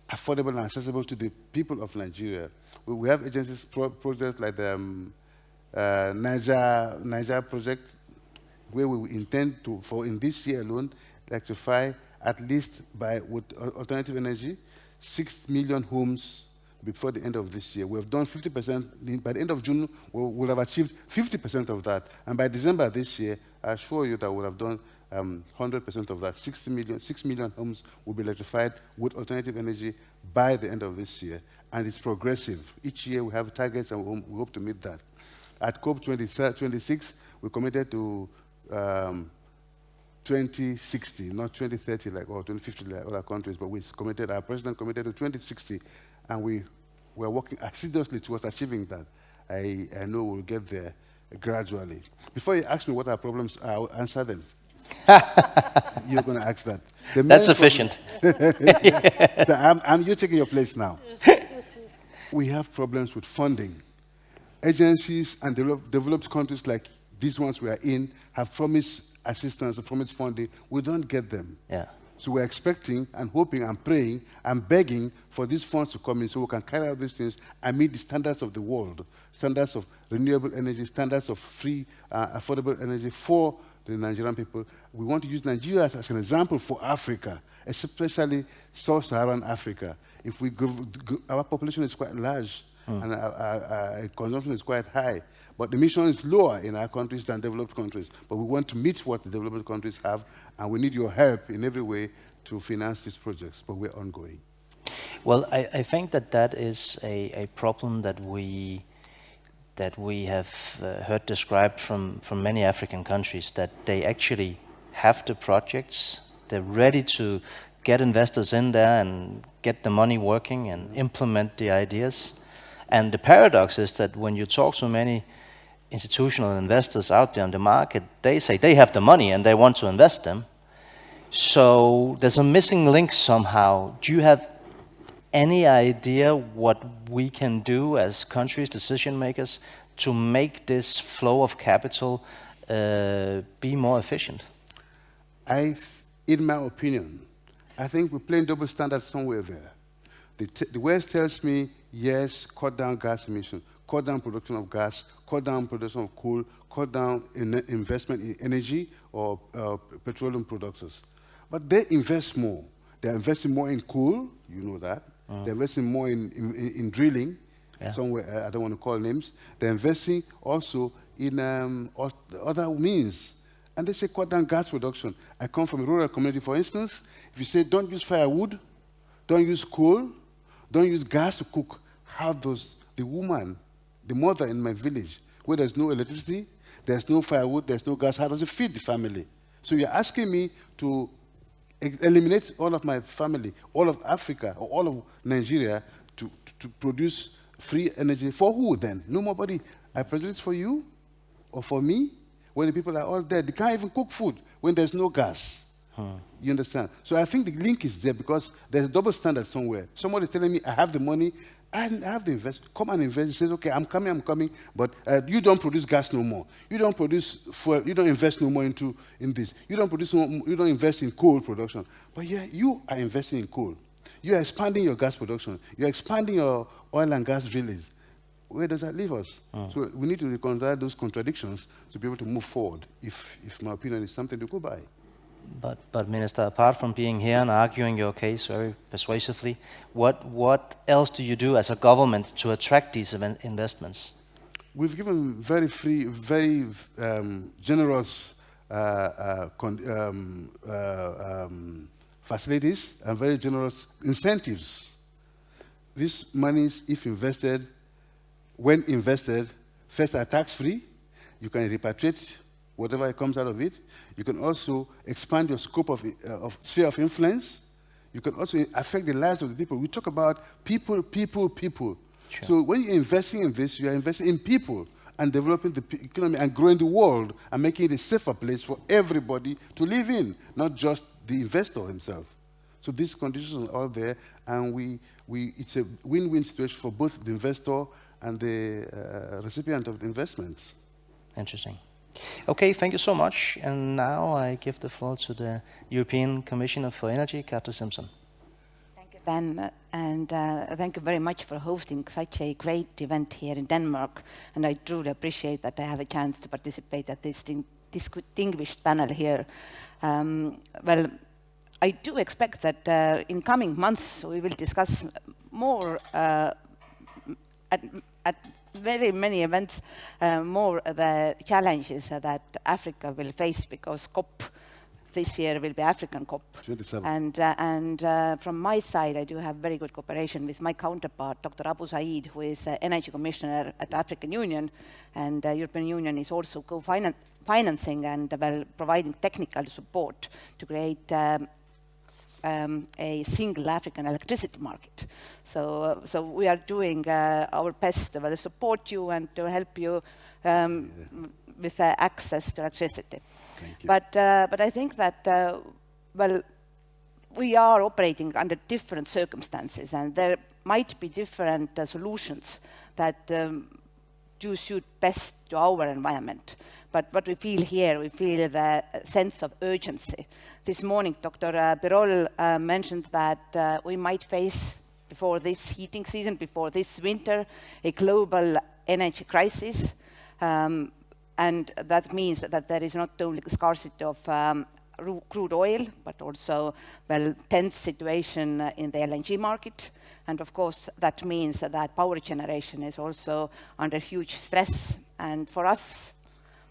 affordable and accessible to the people of Nigeria. We have agencies, projects like the Niger project, where we intend to, in this year alone, electrify at least with alternative energy, 6 million homes before the end of this year. We have done 50%. By the end of June, we'll have achieved 50% of that. And by December this year, I assure you that we'll have done 100% of that. 6 million homes will be electrified with alternative energy by the end of this year. And it's progressive. Each year we have targets and we hope to meet that. At COP26, we committed to 2060, not 2030 or 2050 like other countries, but our president committed to 2060, and we're working assiduously towards achieving that. I know we'll get there gradually. Before you ask me what our problems are, I'll answer them. You're going to ask that. That's efficient. So you're taking your place now. We have problems with funding. agencies and developed countries like these ones we are in have promised assistance, promised funding. We don't get them. Yeah. So we're expecting and hoping and praying and begging for these funds to come in so we can carry out these things and meet the standards of the world, standards of renewable energy, standards of free, affordable energy for the Nigerian people. We want to use Nigeria as an example for Africa, especially sub-Saharan Africa. If we our population is quite large and our consumption is quite high, but the emission is lower in our countries than developed countries. But we want to meet what the developed countries have, and we need your help in every way to finance these projects, but we're ongoing. Well, I think that is a problem that we have heard described from many African countries, that they actually have the projects, they're ready to get investors in there and get the money working and implement the ideas. And the paradox is that when you talk to many institutional investors out there on the market, they say they have the money and they want to invest them. So there's a missing link somehow. Do you have any idea what we can do as countries, decision makers, to make this flow of capital be more efficient? In my opinion, I think we're playing double standards somewhere there. The West tells me, yes, cut down gas emissions, cut down production of gas, cut down production of coal, cut down investment in energy or petroleum producers. But they invest more. They're investing more in coal, you know that. They're investing more in drilling, somewhere, I don't want to call names. They're investing also in other means. And they say cut down gas production. I come from a rural community, for instance. If you say don't use firewood, don't use coal, don't use gas to cook, how does the woman, the mother in my village, where there's no electricity, there's no firewood, there's no gas, how does it feed the family? So you're asking me to eliminate all of my family, all of Africa, or all of Nigeria to produce free energy. For who then? Nobody. I produce for you or for me when the people are all dead. They can't even cook food when there's no gas. You understand? So I think the link is there because there's a double standard somewhere. Somebody's telling me I have the money, I have the invest. Come and invest. He says, okay, I'm coming, but you don't produce gas no more. You don't produce fuel. You don't invest no more in this. You don't invest in coal production. But yeah, you are investing in coal. You are expanding your gas production. You're expanding your oil and gas drillings. Where does that leave us? So we need to reconcile those contradictions to be able to move forward, if my opinion is something to go by. But Minister, apart from being here and arguing your case very persuasively, what else do you do as a government to attract these investments? We've given very free, very generous facilities and very generous incentives. These monies, if invested, when invested, first are tax-free. You can repatriate whatever comes out of it. You can also expand your scope of sphere of influence. You can also affect the lives of the people. We talk about people. Sure. So when you're investing in this, you are investing in people and developing the economy and growing the world and making it a safer place for everybody to live in, not just the investor himself. So these conditions are all there, and it's a win-win situation for both the investor and the recipient of the investments. Interesting. Okay, thank you so much. And now I give the floor to the European Commissioner for Energy, Katja Simpson. Thank you, Ben, and thank you very much for hosting such a great event here in Denmark. And I truly appreciate that I have a chance to participate at this distinguished panel here. Well, I do expect that in coming months we will discuss more at very many events, more the challenges that Africa will face, because COP this year will be African COP. 27. And from my side, I do have very good cooperation with my counterpart, Dr. Abu Said, who is Energy Commissioner at the African Union, and European Union is also co-financing and providing technical support to create a single African electricity market. So we are doing our best to support you and to help you with access to electricity. Thank you. But I think that, well, we are operating under different circumstances, and there might be different solutions that do suit best to our environment. But what we feel here, we feel the sense of urgency. This morning, Dr. Birol mentioned that we might face, before this heating season, before this winter, a global energy crisis. And that means that there is not only scarcity of crude oil, but also, well, tense situation in the LNG market. And of course, that means that power generation is also under huge stress. And for us,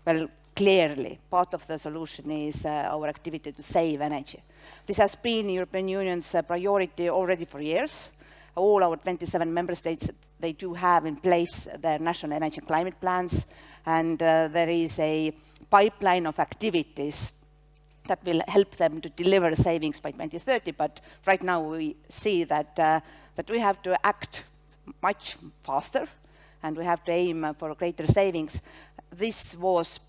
well, clearly, part of the solution is our activity to save energy. This has been European Union's priority already for years. All our 27 member states, they do have in place their national energy and climate plans, and there is a pipeline of activities that will help them to deliver savings by 2030. But right now we see that, that we have to act much faster, and we have to aim for greater savings. This was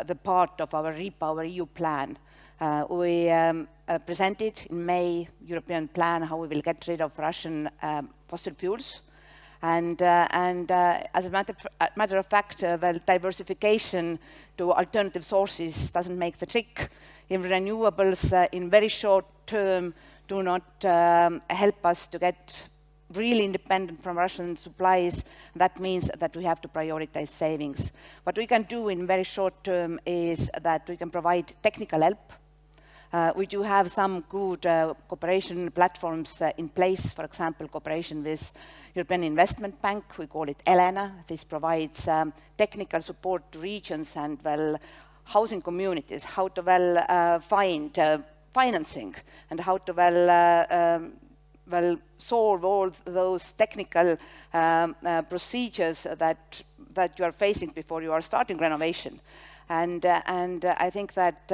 the part of our Repower EU plan. We presented in May European plan how we will get rid of Russian fossil fuels. And as a matter of fact, well, diversification to alternative sources doesn't make the trick. In renewables, in very short term, do not help us to get really independent from Russian supplies. That means that we have to prioritize savings. What we can do in very short term is that we can provide technical help. We do have some good cooperation platforms in place, for example, cooperation with European Investment Bank. We call it ELENA. This provides technical support to regions and, well, housing communities, how to, well, find financing and how to, well, solve all those technical procedures that you are facing before you are starting renovation. And I think that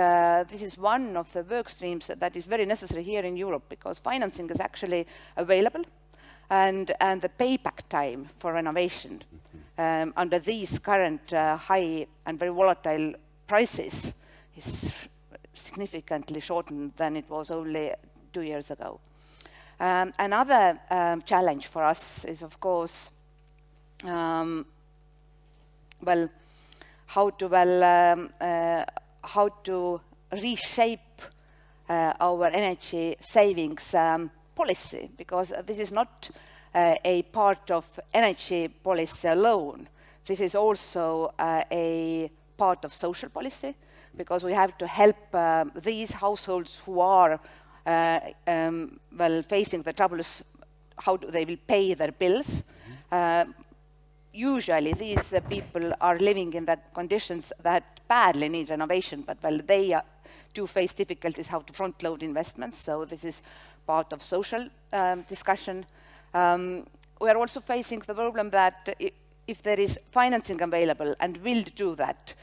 this is one of the work streams that is very necessary here in Europe, because financing is actually available, and the payback time for renovation under these current high and very volatile prices is significantly shortened than it was only 2 years ago. Another challenge for us is, of course, well, how to reshape our energy savings policy, because this is not a part of energy policy alone. This is also a part of social policy, because we have to help these households who are well, facing the troubles, how they will pay their bills. Usually these people are living in the conditions that badly need renovation, but, well, they do face difficulties how to front load investments. So this is part of social discussion. We are also facing the problem that if there is financing available and will do that,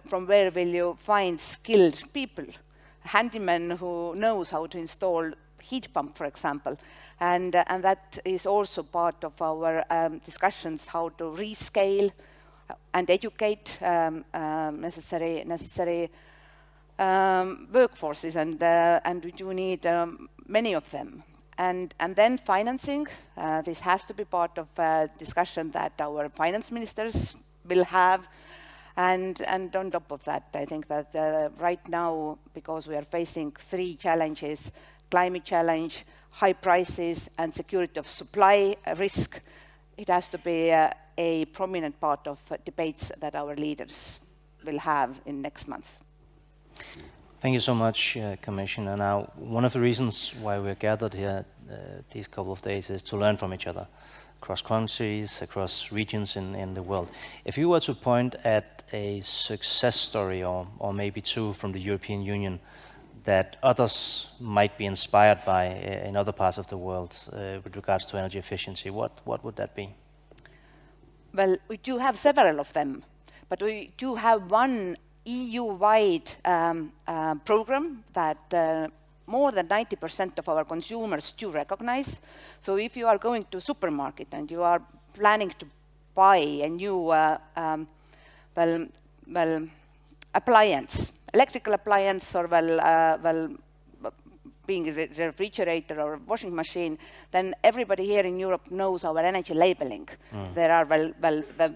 from where will you find skilled people? A handyman who knows how to install heat pump, for example. And that is also part of our discussions, how to rescale and educate necessary workforces, and we do need many of them. And then financing, this has to be part of a discussion that our finance ministers will have. And on top of that, I think that right now, because we are facing 3 challenges, climate challenge, high prices, and security of supply risk, it has to be a prominent part of debates that our leaders will have in next months. Thank you so much, Commissioner. Now, one of the reasons why we're gathered here these couple of days is to learn from each other, across countries, across regions in the world. If you were to point at a success story, or maybe 2 from the European Union, that others might be inspired by in other parts of the world with regards to energy efficiency, what would that be? Well, we do have several of them, but we do have one EU-wide program that more than 90% of our consumers do recognize. So if you are going to a supermarket and you are planning to buy a new appliance, electrical appliance, or being a refrigerator or washing machine, then everybody here in Europe knows our energy labeling. There are the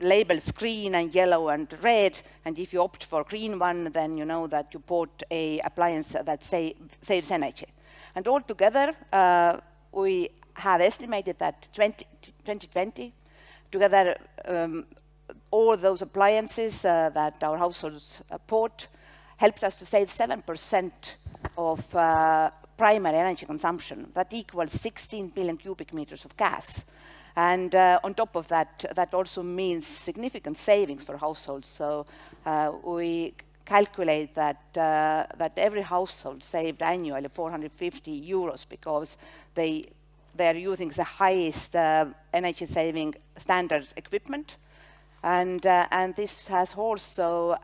labels green and yellow and red, and if you opt for green one, then you know that you bought a appliance that saves energy. And altogether, we have estimated that 2020, together all those appliances that our households bought helped us to save 7% of primary energy consumption. That equals 16 billion cubic meters of gas. And on top of that, that also means significant savings for households. So we calculate that that every household saved annually 450 euros because they are using the highest energy-saving standard equipment. And this has also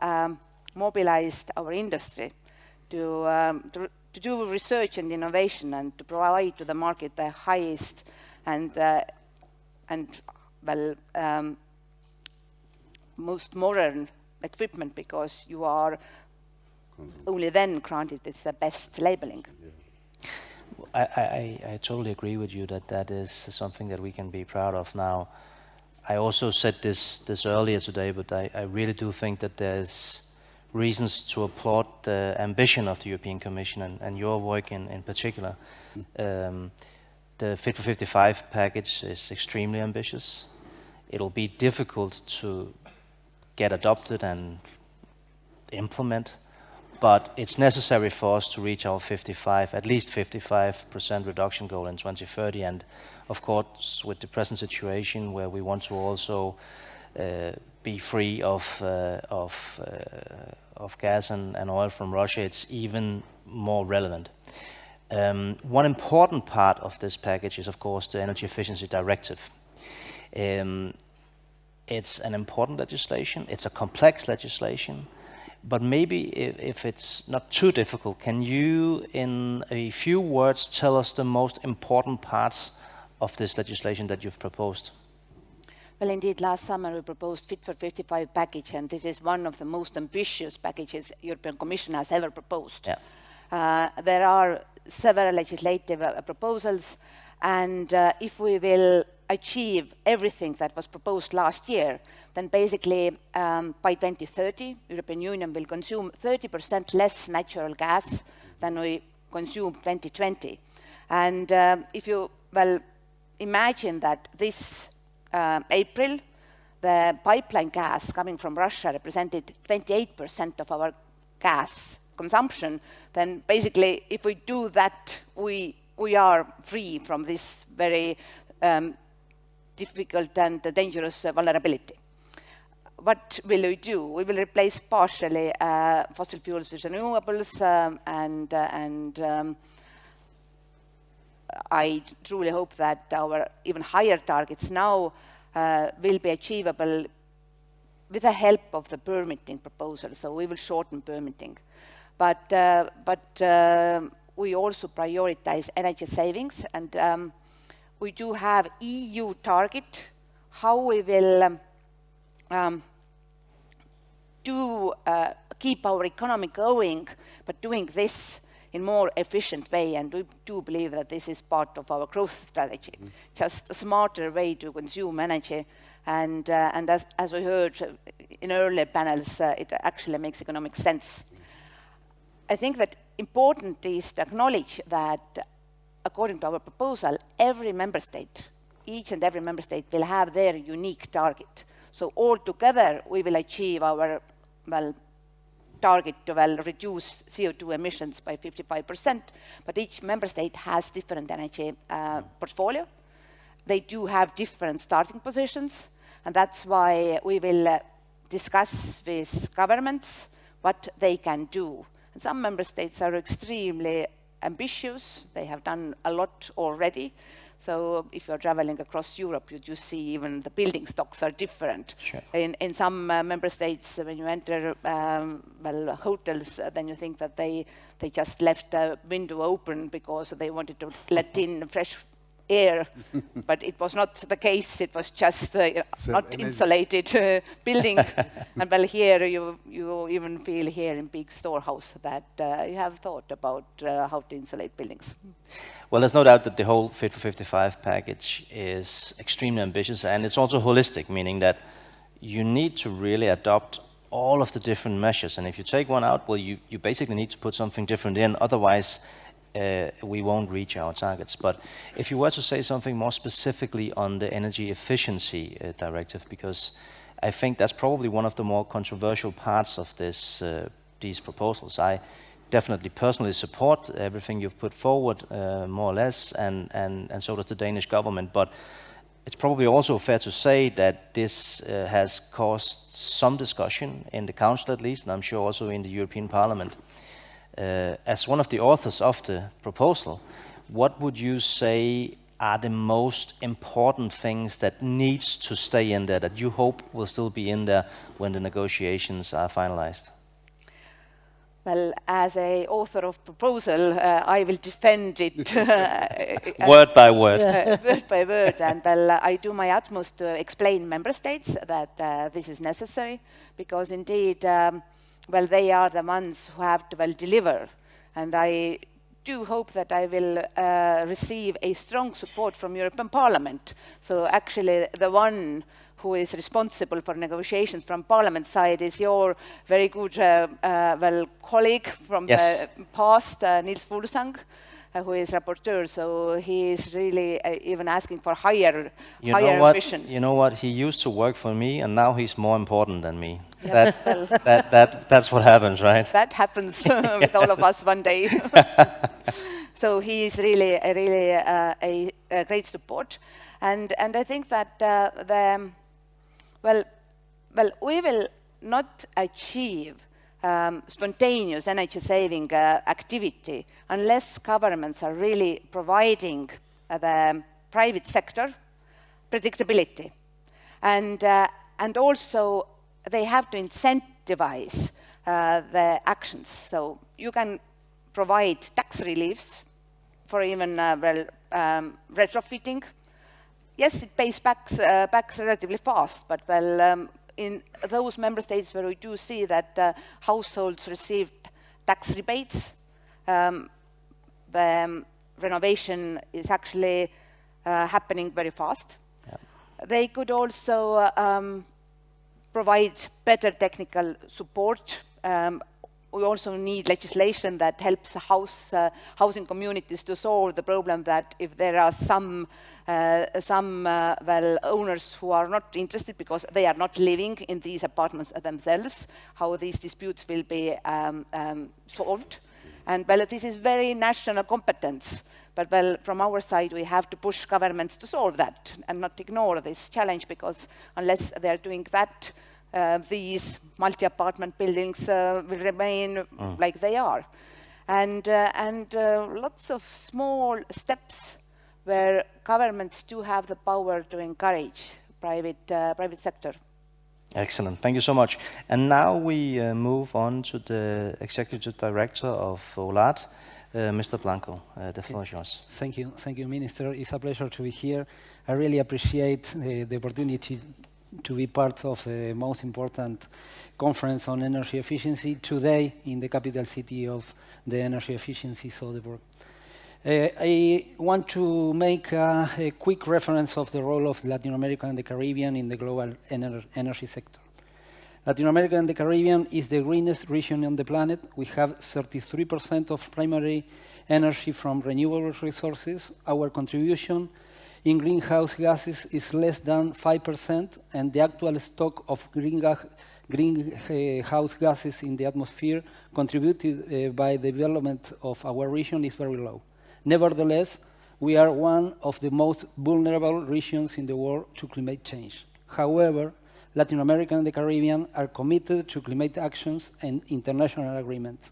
mobilized our industry to do research and innovation and to provide to the market the highest and most modern equipment, because you are only then granted with the best labeling. I totally agree with you that that is something that we can be proud of now. I also said this earlier today, but I really do think that there's reasons to applaud the ambition of the European Commission and your work in particular. The Fit for 55 package is extremely ambitious. It'll be difficult to get adopted and implement, but it's necessary for us to reach our at least 55% reduction goal in 2030. And of course, with the present situation where we want to also be free of gas and oil from Russia, it's even more relevant. One important part of this package is, of course, the Energy Efficiency Directive. It's an important legislation. It's a complex legislation. But maybe if it's not too difficult, can you, in a few words, tell us the most important parts of this legislation that you've proposed? Well, indeed, last summer we proposed Fit for 55 package, and this is one of the most ambitious packages European Commission has ever proposed. Yeah. There are several legislative proposals, and if we will achieve everything that was proposed last year, then basically by 2030, European Union will consume 30% less natural gas than we consumed 2020. And if you, imagine that this April, the pipeline gas coming from Russia represented 28% of our gas consumption, then basically if we do that, we are free from this very difficult and dangerous vulnerability. What will we do? We will replace partially fossil fuels with renewables, and I truly hope that our even higher targets now will be achievable with the help of the permitting proposal. So we will shorten permitting. But we also prioritize energy savings, and we do have EU target how we will keep our economy going, but doing this in more efficient way, and we do believe that this is part of our growth strategy. Just a smarter way to consume energy, and as we heard in earlier panels, it actually makes economic sense. I think that important is to acknowledge that according to our proposal, every member state, each and every member state will have their unique target. So altogether, we will achieve our, target to, reduce CO2 emissions by 55%, but each member state has different energy portfolio. They do have different starting positions, and that's why we will discuss with governments what they can do. And some member states are extremely ambitious. They have done a lot already. So if you're traveling across Europe, you do see even the building stocks are different. Sure. In some member states, when you enter hotels, then you think that they just left a window open because they wanted to let in fresh air, but it was not the case. It was just not insulated building. And here you even feel here in big storehouse that you have thought about how to insulate buildings. Well, there's no doubt that the whole Fit for 55 package is extremely ambitious, and it's also holistic, meaning that you need to really adopt all of the different measures. And if you take one out, well, you basically need to put something different in. Otherwise, we won't reach our targets. But if you were to say something more specifically on the energy efficiency directive, because I think that's probably one of the more controversial parts of this, these proposals. I definitely personally support everything you've put forward, more or less, and so does the Danish government. But it's probably also fair to say that this has caused some discussion in the Council at least, and I'm sure also in the European Parliament. As one of the authors of the proposal, what would you say are the most important things that needs to stay in there, that you hope will still be in there when the negotiations are finalized? Well, as a author of proposal, I will defend it word by word. Word by word, and well, I do my utmost to explain member states that this is necessary, because indeed, well, they are the ones who have to well deliver, and I do hope that I will receive a strong support from European Parliament. So actually, the one who is responsible for negotiations from Parliament side is your very good well colleague from the past, Niels Fuglsang, who is rapporteur. So he is really even asking for higher ambition. You know what? He used to work for me, and now he's more important than me. Yeah, That's what happens, right? That happens with all of us one day. So he is really a great support, and I think that well, we will not achieve spontaneous energy saving activity unless governments are really providing the private sector predictability, and also they have to incentivize the actions. So you can provide tax reliefs for even retrofitting. Yes, it pays back relatively fast, but well, in those member states where we do see that households received tax rebates, the renovation is actually happening very fast. Yeah. They could also provide better technical support. We also need legislation that helps housing communities to solve the problem that if there are some well, owners who are not interested because they are not living in these apartments themselves, how these disputes will be solved. And well, this is very national competence. But well, from our side, we have to push governments to solve that and not ignore this challenge, because unless they are doing that, these multi-apartment buildings will remain like they are. And lots of small steps where governments do have the power to encourage private sector. Excellent, thank you so much. And now we move on to the Executive Director of OLAT, Mr. Blanco. The floor is yours. Thank you, Minister. It's a pleasure to be here. I really appreciate the opportunity to be part of the most important conference on energy efficiency today in the capital city of the energy efficiency, Söderborg. I want to make a quick reference of the role of Latin America and the Caribbean in the global energy sector. Latin America and the Caribbean is the greenest region on the planet. We have 33% of primary energy from renewable resources. Our contribution in greenhouse gases is less than 5%, and the actual stock of greenhouse gases in the atmosphere contributed by the development of our region is very low. Nevertheless, we are one of the most vulnerable regions in the world to climate change. However, Latin America and the Caribbean are committed to climate actions and international agreements.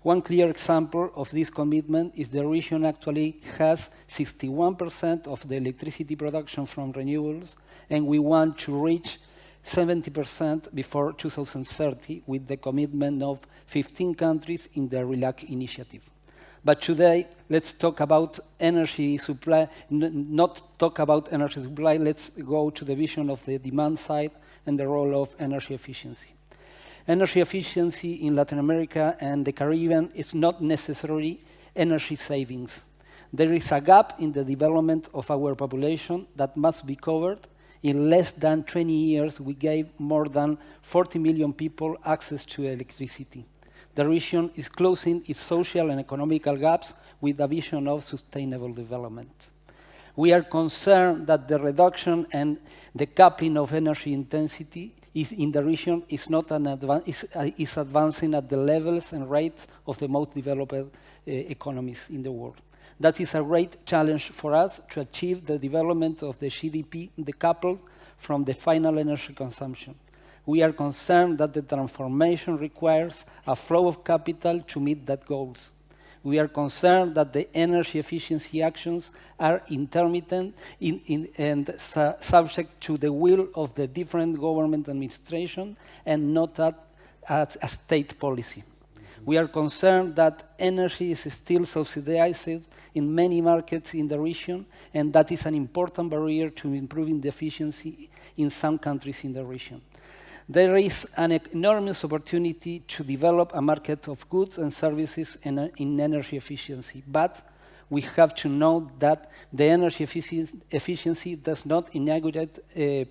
One clear example of this commitment is the region actually has 61% of the electricity production from renewables, and we want to reach 70% before 2030 with the commitment of 15 countries in the RELAC initiative. But today, let's talk about energy supply, not talk about energy supply, let's go to the vision of the demand side and the role of energy efficiency. Energy efficiency in Latin America and the Caribbean is not necessarily energy savings. There is a gap in the development of our population that must be covered In less than 20 years, we gave more than 40 million people access to electricity. The region is closing its social and economical gaps with a vision of sustainable development. We are concerned that the reduction and the coupling of energy intensity in the region is advancing at the levels and rates of the most developed economies in the world. That is a great challenge for us to achieve the development of the GDP decoupled from the final energy consumption. We are concerned that the transformation requires a flow of capital to meet that goals. We are concerned that the energy efficiency actions are intermittent and subject to the will of the different government administration and not as a state policy. We are concerned that energy is still subsidized in many markets in the region, and that is an important barrier to improving the efficiency in some countries in the region. There is an enormous opportunity to develop a market of goods and services in energy efficiency, but we have to know that the energy efficiency does not inaugurate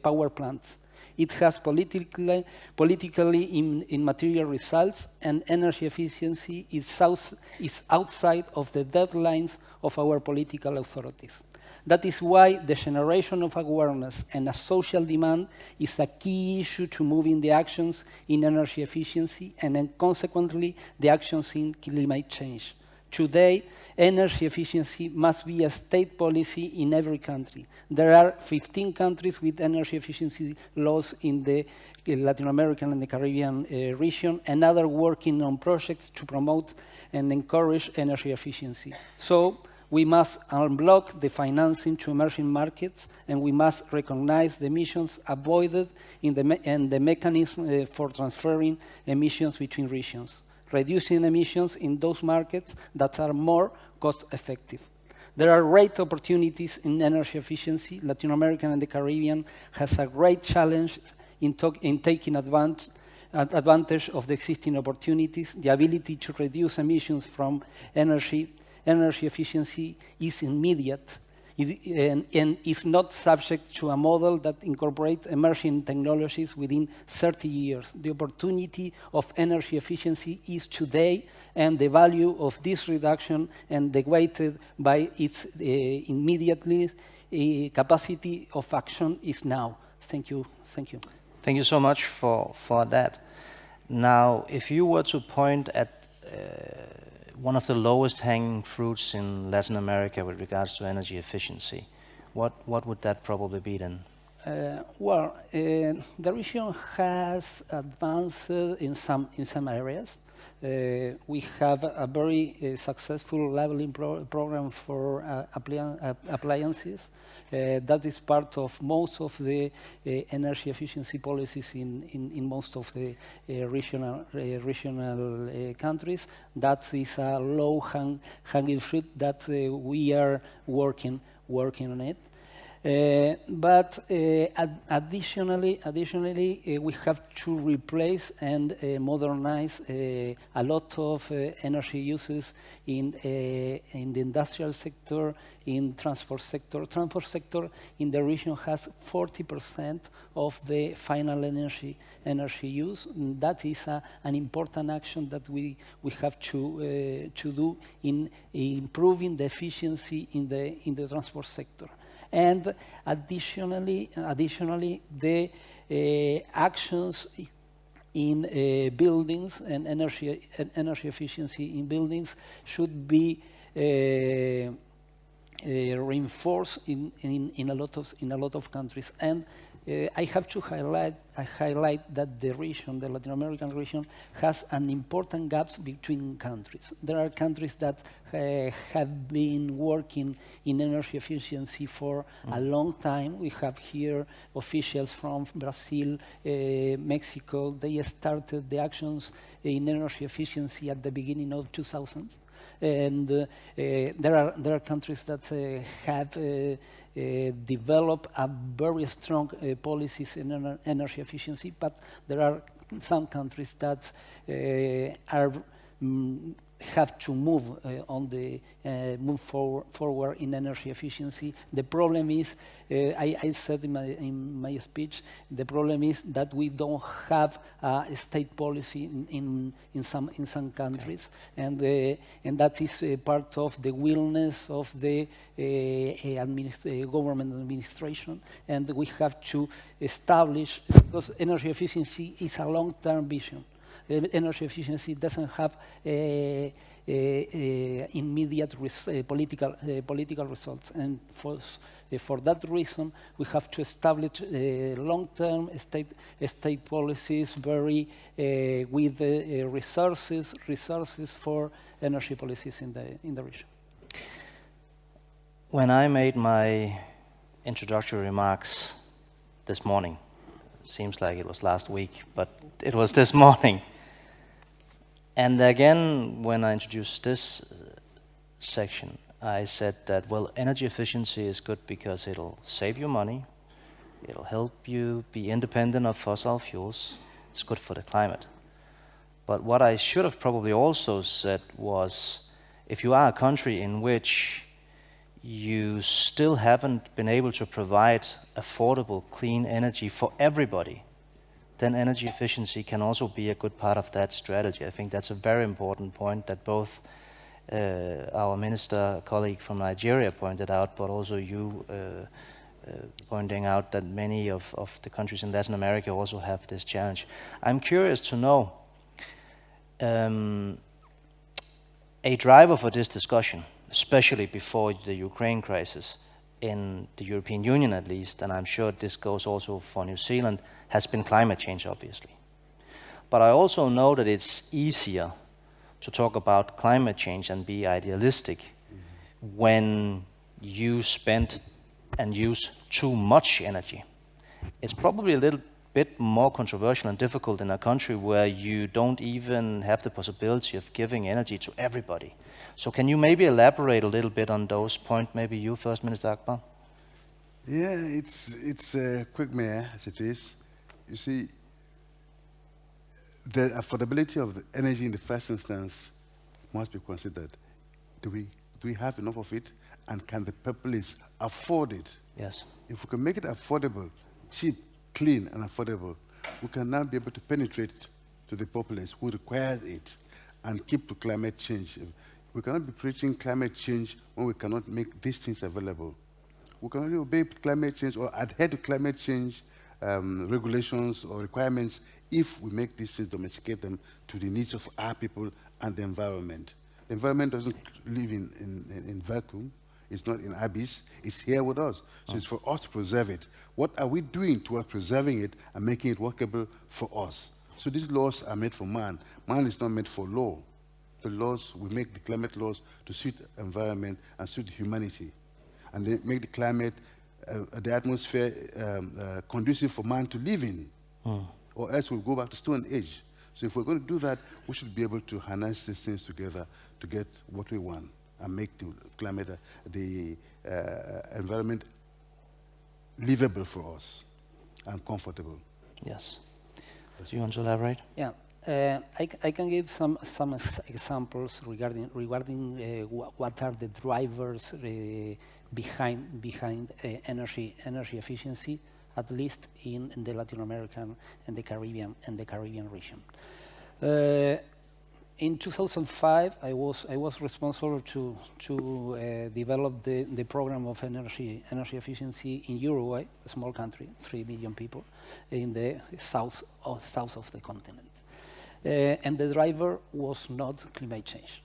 power plants. It has politically immaterial results, and energy efficiency is outside of the deadlines of our political authorities. That is why the generation of awareness and a social demand is a key issue to moving the actions in energy efficiency and then consequently the actions in climate change. Today, energy efficiency must be a state policy in every country. There are 15 countries with energy efficiency laws in the Latin American and the Caribbean region, and others working on projects to promote and encourage energy efficiency. So we must unblock the financing to emerging markets, and we must recognize the emissions avoided and the mechanism for transferring emissions between regions, reducing emissions in those markets that are more cost-effective. There are great opportunities in energy efficiency. Latin America and the Caribbean has a great challenge in taking advantage of the existing opportunities. The ability to reduce emissions from energy efficiency is immediate and is not subject to a model that incorporates emerging technologies within 30 years. The opportunity of energy efficiency is today, and the value of this reduction and the weighted by its immediately capacity of action is now. Thank you. Thank you. Thank you so much for that. Now, if you were to point at one of the lowest hanging fruits in Latin America with regards to energy efficiency, what would that probably be then? The region has advanced in some areas. We have a very successful leveling program for appliances. That is part of most of the energy efficiency policies in most of the regional countries. That is a low-hanging fruit that we are working on it. But additionally, we have to replace and modernize a lot of energy uses in the industrial sector, in transport sector. Transport sector in the region has 40% of the final energy use. That is an important action that we have to do in improving the efficiency in the transport sector. And additionally, the actions in buildings and energy efficiency in buildings should be reinforced in a lot of countries. And I have to highlight that the Latin American region, has an important gaps between countries. There are countries that have been working in energy efficiency for a long time. We have here officials from Brazil, Mexico. They started the actions in energy efficiency at the beginning of 2000. And there are countries that have develop a very strong policies in energy efficiency, but there are some countries that are have to move move forward in energy efficiency. The problem is, I said in my speech, the problem is that we don't have a state policy in some countries, and that is part of the willingness of the government administration, and we have to establish, because energy efficiency is a long-term vision. Energy efficiency doesn't have immediate political results, and for that reason, we have to establish long-term state policies, very with resources for energy policies in the region. When I made my introductory remarks this morning, seems like it was last week, but it was this morning. And again, when I introduced this section, I said that, well, energy efficiency is good because it'll save you money, it'll help you be independent of fossil fuels, it's good for the climate. But what I should have probably also said was, if you are a country in which you still haven't been able to provide affordable, clean energy for everybody, then energy efficiency can also be a good part of that strategy. I think that's a very important point that both our minister colleague from Nigeria pointed out, but also you pointing out that many of the countries in Latin America also have this challenge. I'm curious to know, a driver for this discussion, especially before the Ukraine crisis, in the European Union at least, and I'm sure this goes also for New Zealand, has been climate change, obviously. But I also know that it's easier to talk about climate change and be idealistic when you spend and use too much energy. It's probably a little bit more controversial and difficult in a country where you don't even have the possibility of giving energy to everybody. So can you maybe elaborate a little bit on those points? Maybe you first, Minister Akbar. Yeah, it's quick, Mayor, as it is. You see, the affordability of the energy in the first instance must be considered. Do we have enough of it, and can the populace afford it? Yes. If we can make it affordable, cheap, clean, and affordable, we can now be able to penetrate to the populace who requires it and keep to climate change. We cannot be preaching climate change when we cannot make these things available. We can only obey climate change or adhere to climate change regulations or requirements if we make these things, domesticate them to the needs of our people and the environment. The environment doesn't live in vacuum. It's not in abyss. It's here with us. So it's for us to preserve it. What are we doing towards preserving it and making it workable for us? So these laws are made for man. Man is not made for law. The laws, we make the climate laws to suit the environment and suit humanity. And they make the climate, the atmosphere conducive for man to live in. Or else we'll go back to Stone Age. So if we're going to do that, we should be able to harness these things together to get what we want and make the climate, the environment livable for us and comfortable. Yes. Do you want to elaborate? Yeah. I can give some examples regarding what are the drivers behind energy efficiency, at least in the Latin American and the Caribbean region. In 2005, I was responsible to develop the program of energy efficiency in Uruguay, a small country, 3 million people, in the south of the continent. And the driver was not climate change.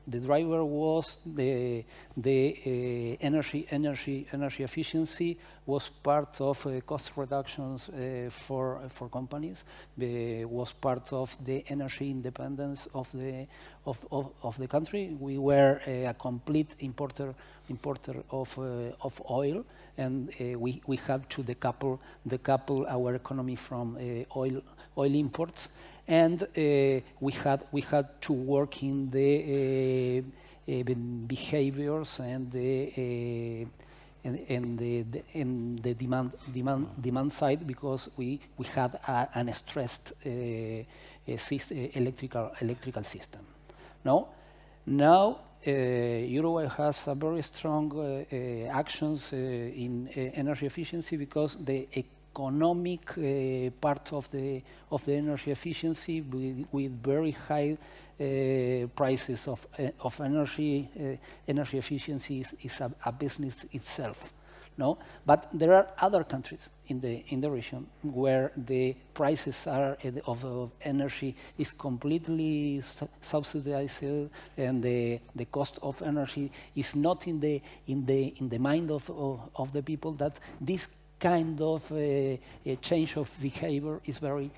The driver was the energy efficiency was part of cost reductions for companies. Was part of the energy independence of the country. We were a complete importer of oil, and we had to decouple our economy from oil imports. And we had to work in the behaviors and the demand side, because we had an stressed electrical system. No, Now, Uruguay has a very strong actions in energy efficiency because the economic part of the energy efficiency with very high prices of energy efficiency is a business itself. No, but there are other countries in the region where the prices of energy is completely subsidized, and the cost of energy is not in the mind of the people. That this kind of change of behavior is very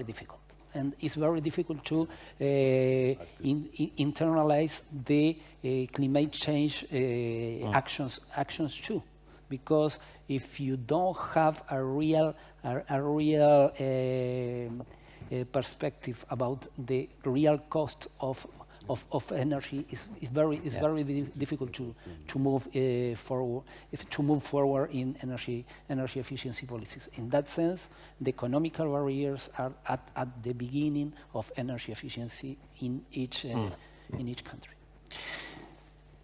difficult, and it's very difficult to internalize the climate change actions too. Because if you don't have a real perspective about the real cost of energy, it's very difficult to move forward in energy efficiency policies. In that sense, the economical barriers are at the beginning of energy efficiency in each country.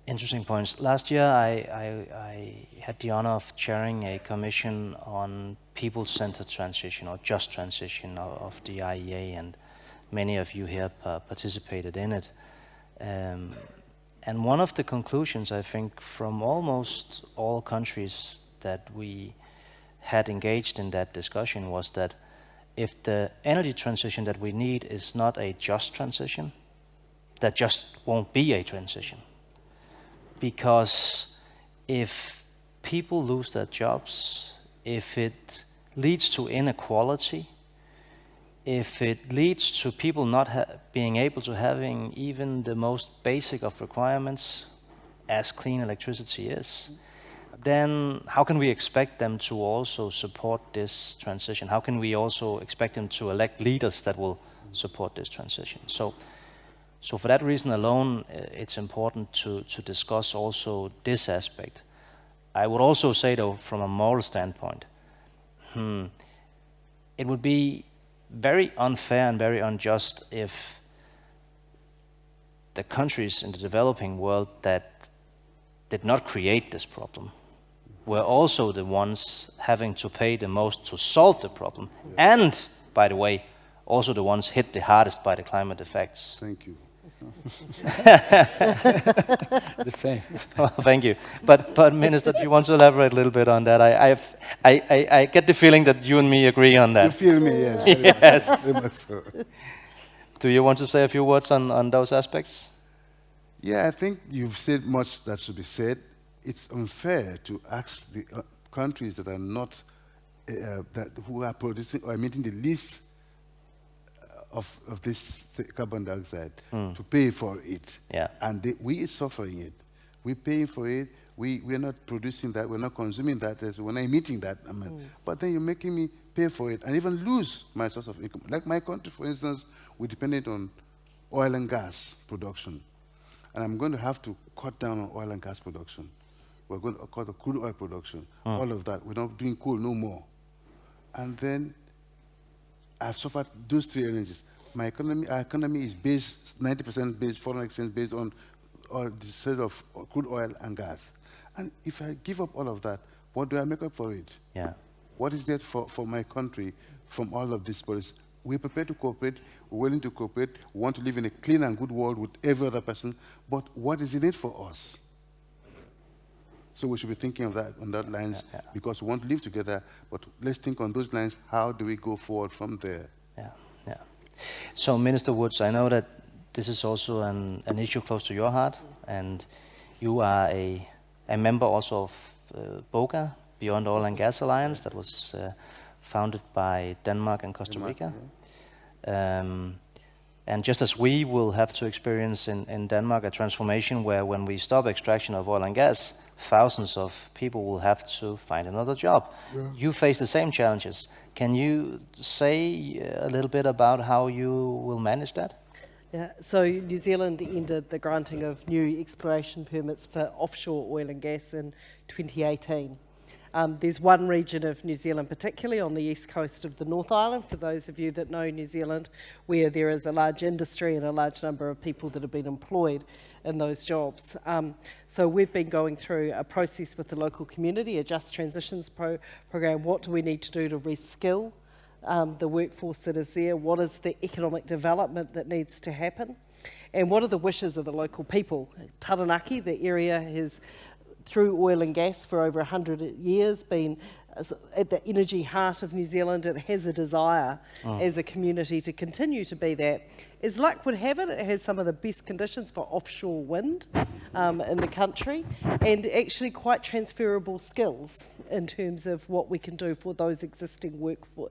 Interesting points. Last year, I had the honor of chairing a commission on people-centered transition, or just transition, of the IEA, and many of you here participated in it. And one of the conclusions, I think, from almost all countries that we had engaged in that discussion was that if the energy transition that we need is not a just transition, that just won't be a transition. Because if people lose their jobs, if it leads to inequality, if it leads to people not being able to having even the most basic of requirements, as clean electricity is, then how can we expect them to also support this transition? How can we also expect them to elect leaders that will support this transition? So for that reason alone, it's important to discuss also this aspect. I would also say, though, from a moral standpoint, it would be very unfair and very unjust if the countries in the developing world that did not create this problem were also the ones having to pay the most to solve the problem. Yeah. And, by the way, also the ones hit the hardest by the climate effects. Thank you. The same. Well, thank you. But Minister, do you want to elaborate a little bit on that? I get the feeling that you and me agree on that. You feel me, yes. Yes. Very much so. Do you want to say a few words on those aspects? Yeah, I think you've said much that should be said. It's unfair to ask the countries that are not, who are producing or emitting the least of this carbon dioxide to pay for it. Yeah. And we are suffering it. We're paying for it. We're not producing that. We're not consuming that. We're not emitting that. I mean, but then you're making me pay for it and even lose my source of income. Like my country, for instance, we're dependent on oil and gas production. And I'm going to have to cut down on oil and gas production. We're going to cut the crude oil production, all of that. We're not doing coal no more. And then I've suffered those three energies. Our economy is based, 90% based, foreign exchange based on the sale of crude oil and gas. And if I give up all of that, what do I make up for it? Yeah. What is there for my country from all of these policies? We're prepared to cooperate, we're willing to cooperate, we want to live in a clean and good world with every other person, but what is in it for us? So we should be thinking of that on that lines, because we want to live together, but let's think on those lines, how do we go forward from there? Yeah. So Minister Woods, I know that this is also an issue close to your heart, and you are a member also of BOGA, Beyond Oil and Gas Alliance, that was founded by Denmark and Costa Rica. And just as we will have to experience in Denmark a transformation where when we stop extraction of oil and gas, thousands of people will have to find another job. Yeah. You face the same challenges. Can you say a little bit about how you will manage that? Yeah, so New Zealand ended the granting of new exploration permits for offshore oil and gas in 2018. There's one region of New Zealand, particularly on the east coast of the North Island, for those of you that know New Zealand, where there is a large industry and a large number of people that have been employed in those jobs. So we've been going through a process with the local community, a Just Transitions program. What do we need to do to reskill the workforce that is there? What is the economic development that needs to happen? And what are the wishes of the local people? Taranaki, the area has, through oil and gas for over 100 years, been at the energy heart of New Zealand. It has a desire as a community to continue to be that. As luck would have it, it has some of the best conditions for offshore wind in the country, and actually quite transferable skills in terms of what we can do for those existing workforce.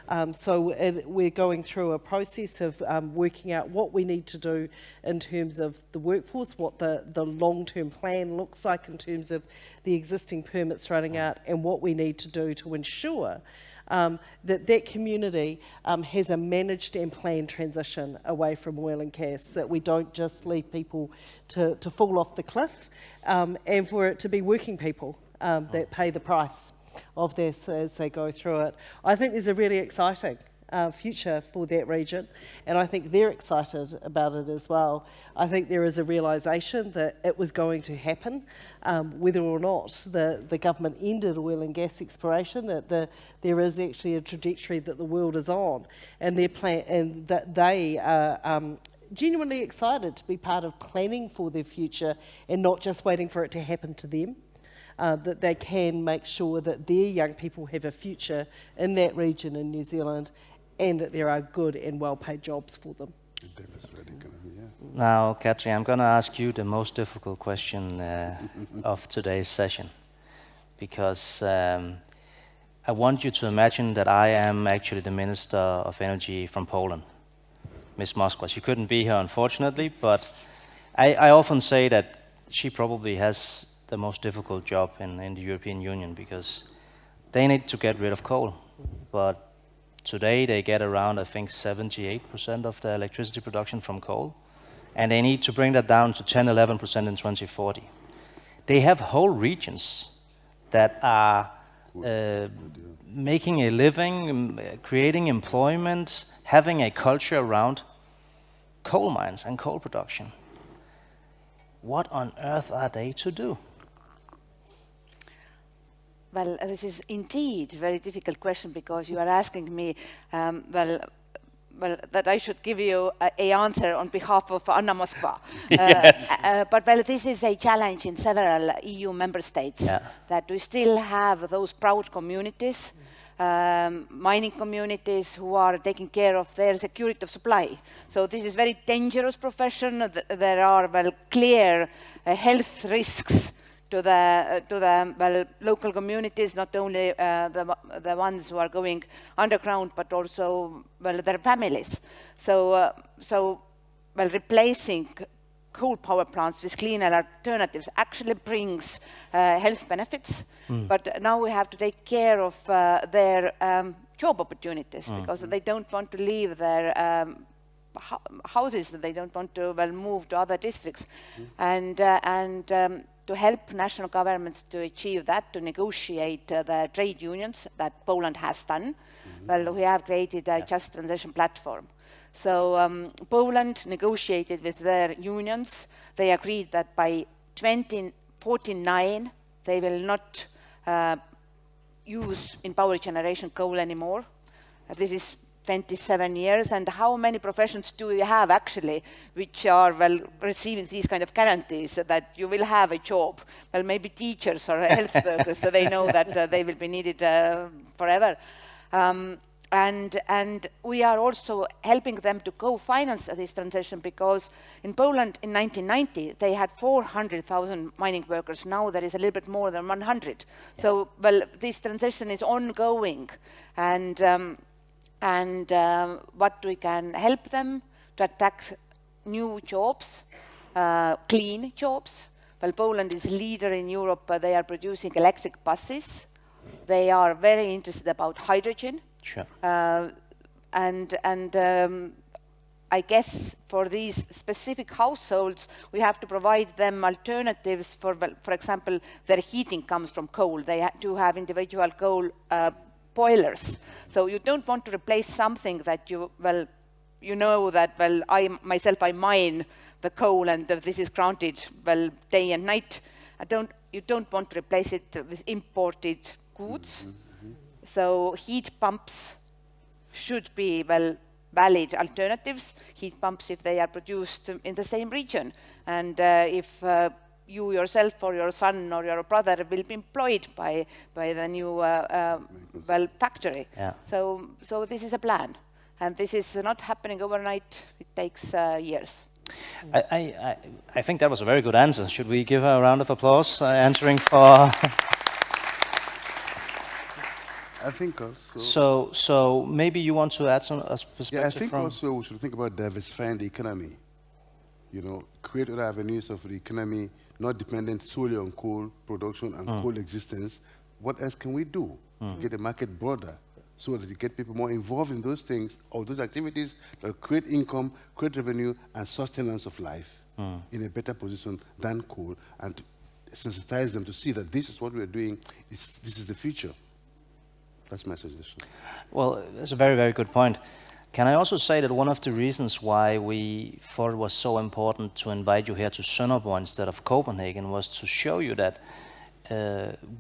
We're going through a process of working out what we need to do in terms of the workforce, what the long-term plan looks like in terms of the existing permits running out, and what we need to do to ensure that community has a managed and planned transition away from oil and gas, that we don't just leave people to fall off the cliff, and for it to be working people that pay the price of this as they go through it. I think there's a really exciting future for that region, and I think they're excited about it as well. I think there is a realisation that it was going to happen, whether or not the government ended oil and gas exploration, that there is actually a trajectory that the world is on, and that they are genuinely excited to be part of planning for their future and not just waiting for it to happen to them. That they can make sure that their young people have a future in that region in New Zealand, and that there are good and well-paid jobs for them. Now, Katri, I'm going to ask you the most difficult question of today's session, because I want you to imagine that I am actually the Minister of Energy from Poland, Ms. Moskwa. She couldn't be here, unfortunately, but I often say that she probably has the most difficult job in the European Union, because they need to get rid of coal. But today they get around, I think, 78% of the electricity production from coal. And they need to bring that down to 10-11% in 2040. They have whole regions that are making a living, creating employment, having a culture around coal mines and coal production. What on earth are they to do? Well, this is indeed a very difficult question, because you are asking me, well, that I should give you a answer on behalf of Anna Moskva. Yes. But this is a challenge in several EU member states, that we still have those proud communities, mining communities, who are taking care of their security of supply. So this is a very dangerous profession. There are clear health risks to the local communities, not only the ones who are going underground, but also their families. So replacing coal power plants with cleaner alternatives actually brings health benefits. But now we have to take care of their job opportunities, because they don't want to leave their houses, they don't want to move to other districts, and to help national governments to achieve that, to negotiate the trade unions that Poland has done. Well, we have created a Just Transition platform. So Poland negotiated with their unions. They agreed that by 2049 they will not use in power generation coal anymore. This is 27 years, and how many professions do we have actually which are receiving these kind of guarantees that you will have a job? Well, maybe teachers or health workers, so they know that they will be needed forever. And we are also helping them to co-finance this transition, because in Poland in 1990 they had 400,000 mining workers. Now there is a little bit more than 100. So this transition is ongoing, and what we can help them to attract new jobs, clean jobs. Well, Poland is leader in Europe. They are producing electric buses. They are very interested about hydrogen. Sure. And I guess for these specific households, we have to provide them alternatives. For example, their heating comes from coal. They do have individual coal boilers. So you don't want to replace something that you you know that, well, I mine the coal and this is granted, well, day and night. You don't want to replace it with imported goods. So heat pumps should be, well, valid alternatives. Heat pumps if they are produced in the same region. And if you yourself or your son or your brother will be employed by the new well, factory. Yeah. So this is a plan. And this is not happening overnight. It takes years. I think that was a very good answer. Should we give her a round of applause answering for... I think also... So maybe you want to add some perspective. Yeah, I think also we should think about diversifying the economy. You know, create other avenues of the economy, not dependent solely on coal production and coal existence. What else can we do to get the market broader so that you get people more involved in those things or those activities that create income, create revenue, and sustenance of life in a better position than coal, and to sensitize them to see that this is what we're doing, this is the future. That's my suggestion. Well, that's a very, very good point. Can I also say that one of the reasons why we thought it was so important to invite you here to Sønderborg instead of Copenhagen was to show you that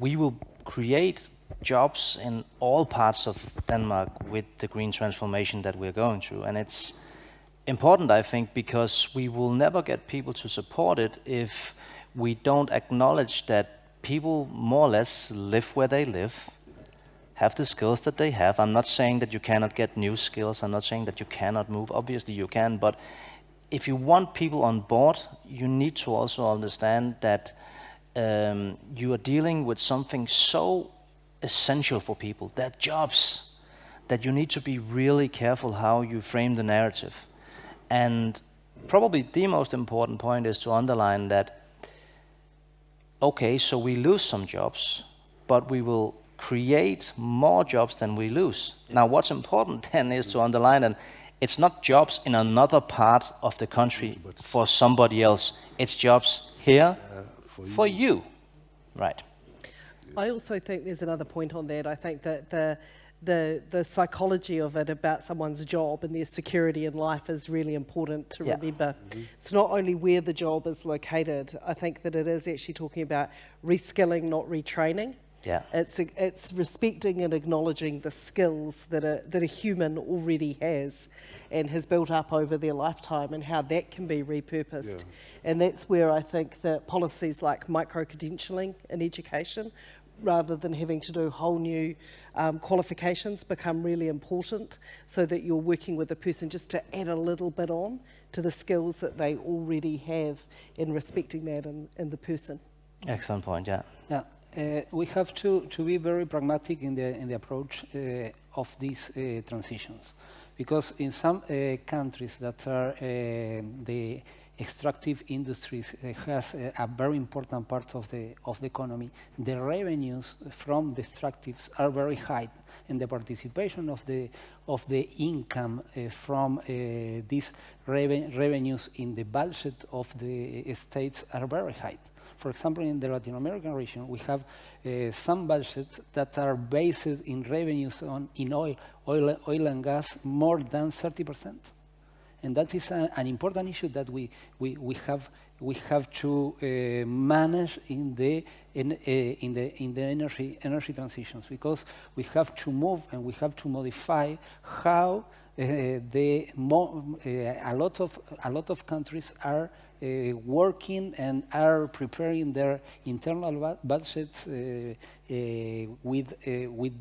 we will create jobs in all parts of Denmark with the green transformation that we're going through. And it's important, I think, because we will never get people to support it if we don't acknowledge that people more or less live where they live, have the skills that they have. I'm not saying that you cannot get new skills. I'm not saying that you cannot move. Obviously you can, but if you want people on board, you need to also understand that you are dealing with something so essential for people, their jobs, that you need to be really careful how you frame the narrative. And probably the most important point is to underline that, okay, so we lose some jobs, but we will create more jobs than we lose. Now, what's important then is to underline that it's not jobs in another part of the country for somebody else. It's jobs here for you. Right. I also think there's another point on that. I think that the psychology of it about someone's job and their security in life is really important to remember. It's not only where the job is located. I think that it is actually talking about reskilling, not retraining. Yeah. It's respecting and acknowledging the skills that a human already has and has built up over their lifetime, and how that can be repurposed. And that's where I think that policies like micro-credentialing in education, rather than having to do whole new qualifications, become really important, so that you're working with a person just to add a little bit on to the skills that they already have, and respecting that in the person. Excellent point, yeah. Yeah. We have to be very pragmatic in the approach of these transitions, because in some countries that are the extractive industries has a very important part of the economy, the revenues from the extractives are very high, and the participation of the income from these revenues in the budget of the states are very high. For example, in the Latin American region, we have some budgets that are based in revenues in oil and gas more than 30%, and that is an important issue that we have to manage in the energy transitions, because we have to move and we have to modify how a lot of countries are working and are preparing their internal budgets with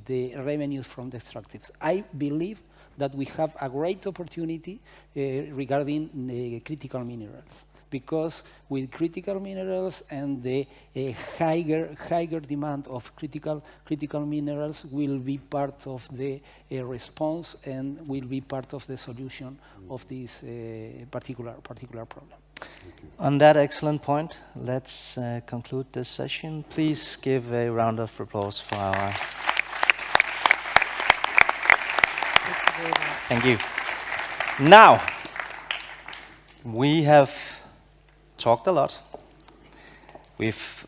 the revenues from the extractives. I believe that we have a great opportunity regarding the critical minerals, because with critical minerals and the higher demand of critical minerals will be part of the response and will be part of the solution of this particular problem. On that excellent point, let's conclude this session. Please give a round of applause for our... Thank you. Now, we have talked a lot. We've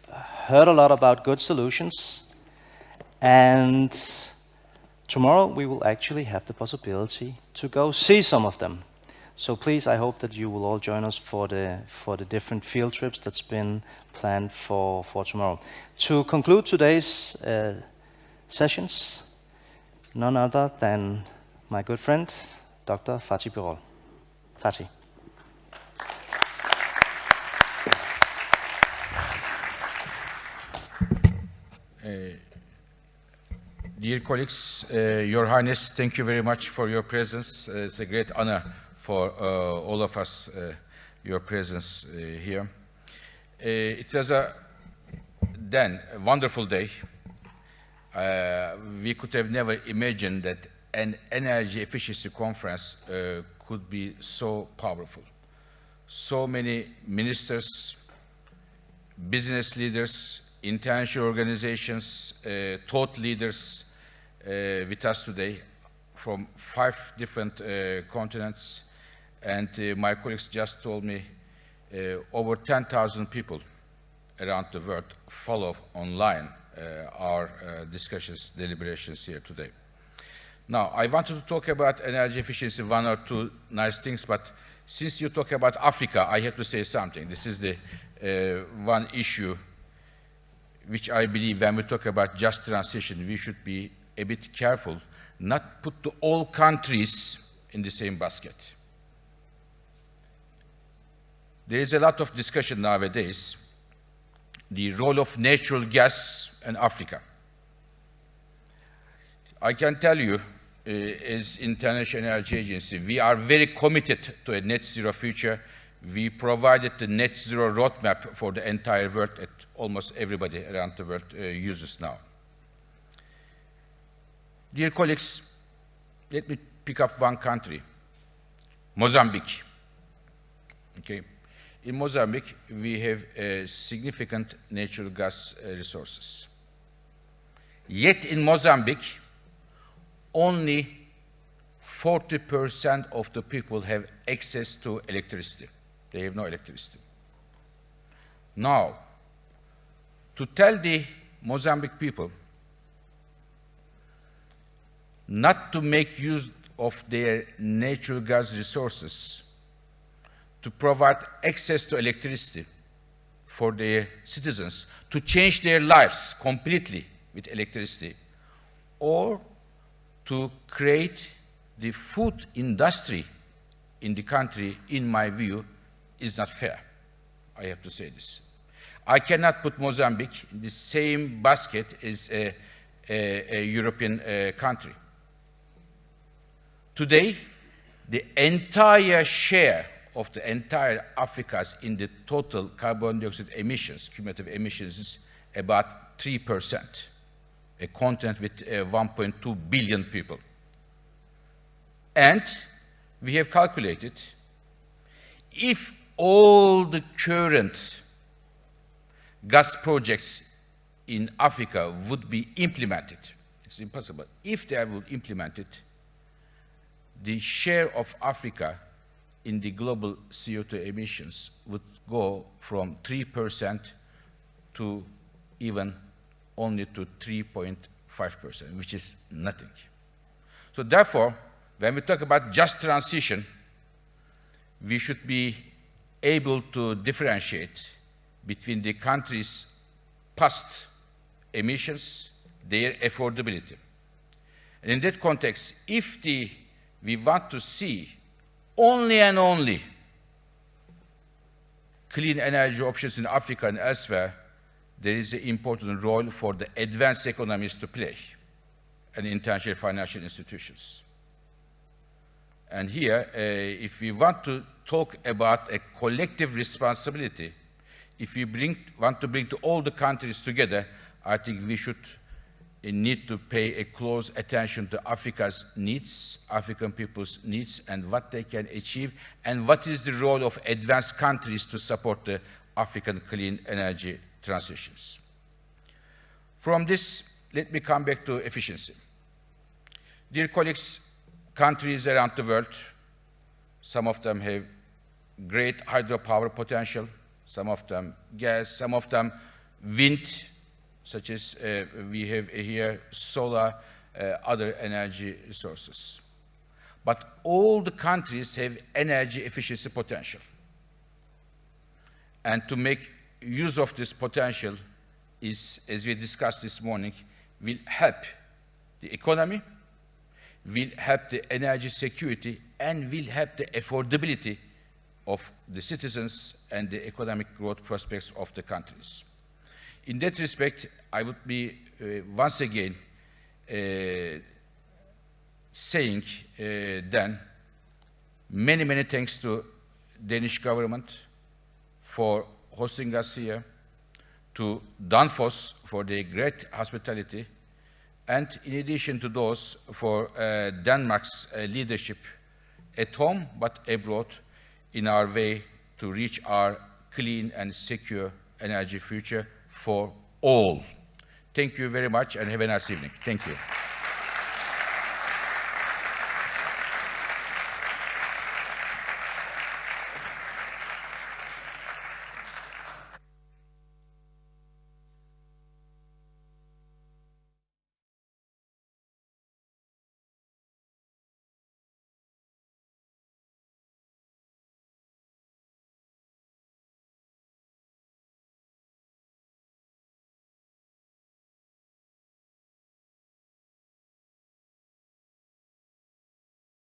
heard a lot about good solutions, and tomorrow we will actually have the possibility to go see some of them. So please, I hope that you will all join us for the different field trips that's been planned for tomorrow. To conclude today's sessions, none other than my good friend, Dr. Fatih Birol. Fatih. Dear colleagues, Your Highness, thank you very much for your presence. It's a great honor for all of us, your presence here. It was a wonderful day. We could have never imagined that an energy efficiency conference could be so powerful. So many ministers, business leaders, international organizations, thought leaders with us today from 5 different continents. And my colleagues just told me over 10,000 people around the world follow online our discussions, deliberations here today. Now, I wanted to talk about energy efficiency, 1 or 2 nice things, but since you talk about Africa, I have to say something. This is the one issue which I believe when we talk about just transition, we should be a bit careful, not put all countries in the same basket. There is a lot of discussion nowadays, the role of natural gas in Africa. I can tell you, as International Energy Agency, we are very committed to a net zero future. We provided the net zero roadmap for the entire world that almost everybody around the world uses now. Dear colleagues, let me pick up one country, Mozambique. Okay. In Mozambique, we have significant natural gas resources. Yet in Mozambique, only 40% of the people have access to electricity. They have no electricity. Now, to tell the Mozambique people not to make use of their natural gas resources to provide access to electricity for their citizens, to change their lives completely with electricity, or to create the food industry in the country, in my view, is not fair. I have to say this. I cannot put Mozambique in the same basket as a European country. Today, the entire share of the entire Africa's in the total carbon dioxide emissions, cumulative emissions, is about 3%, a continent with 1.2 billion people. And we have calculated, if all the current gas projects in Africa would be implemented, it's impossible, if they would implement it, the share of Africa in the global CO2 emissions would go from 3% to even only to 3.5%, which is nothing. So therefore, when we talk about just transition, we should be able to differentiate between the country's past emissions, their affordability. And in that context, if we want to see only and only clean energy options in Africa and elsewhere, there is an important role for the advanced economies to play and international financial institutions. And here, if we want to talk about a collective responsibility, if we want to bring to all the countries together, I think we should need to pay a close attention to Africa's needs, African people's needs, and what they can achieve, and what is the role of advanced countries to support the African clean energy transitions. From this, let me come back to efficiency. Dear colleagues, countries around the world, some of them have great hydropower potential, some of them gas, some of them wind, such as we have here solar, other energy sources. but all the countries have energy efficiency potential. And to make use of this potential is, as we discussed this morning, will help the economy, will help the energy security, and will help the affordability of the citizens and the economic growth prospects of the countries. In that respect, I would be once again saying then many, many thanks to Danish government for hosting us here, to Danfoss for their great hospitality, and in addition to those, for Denmark's leadership at home but abroad in our way to reach our clean and secure energy future for all. Thank you very much and have a nice evening. Thank you.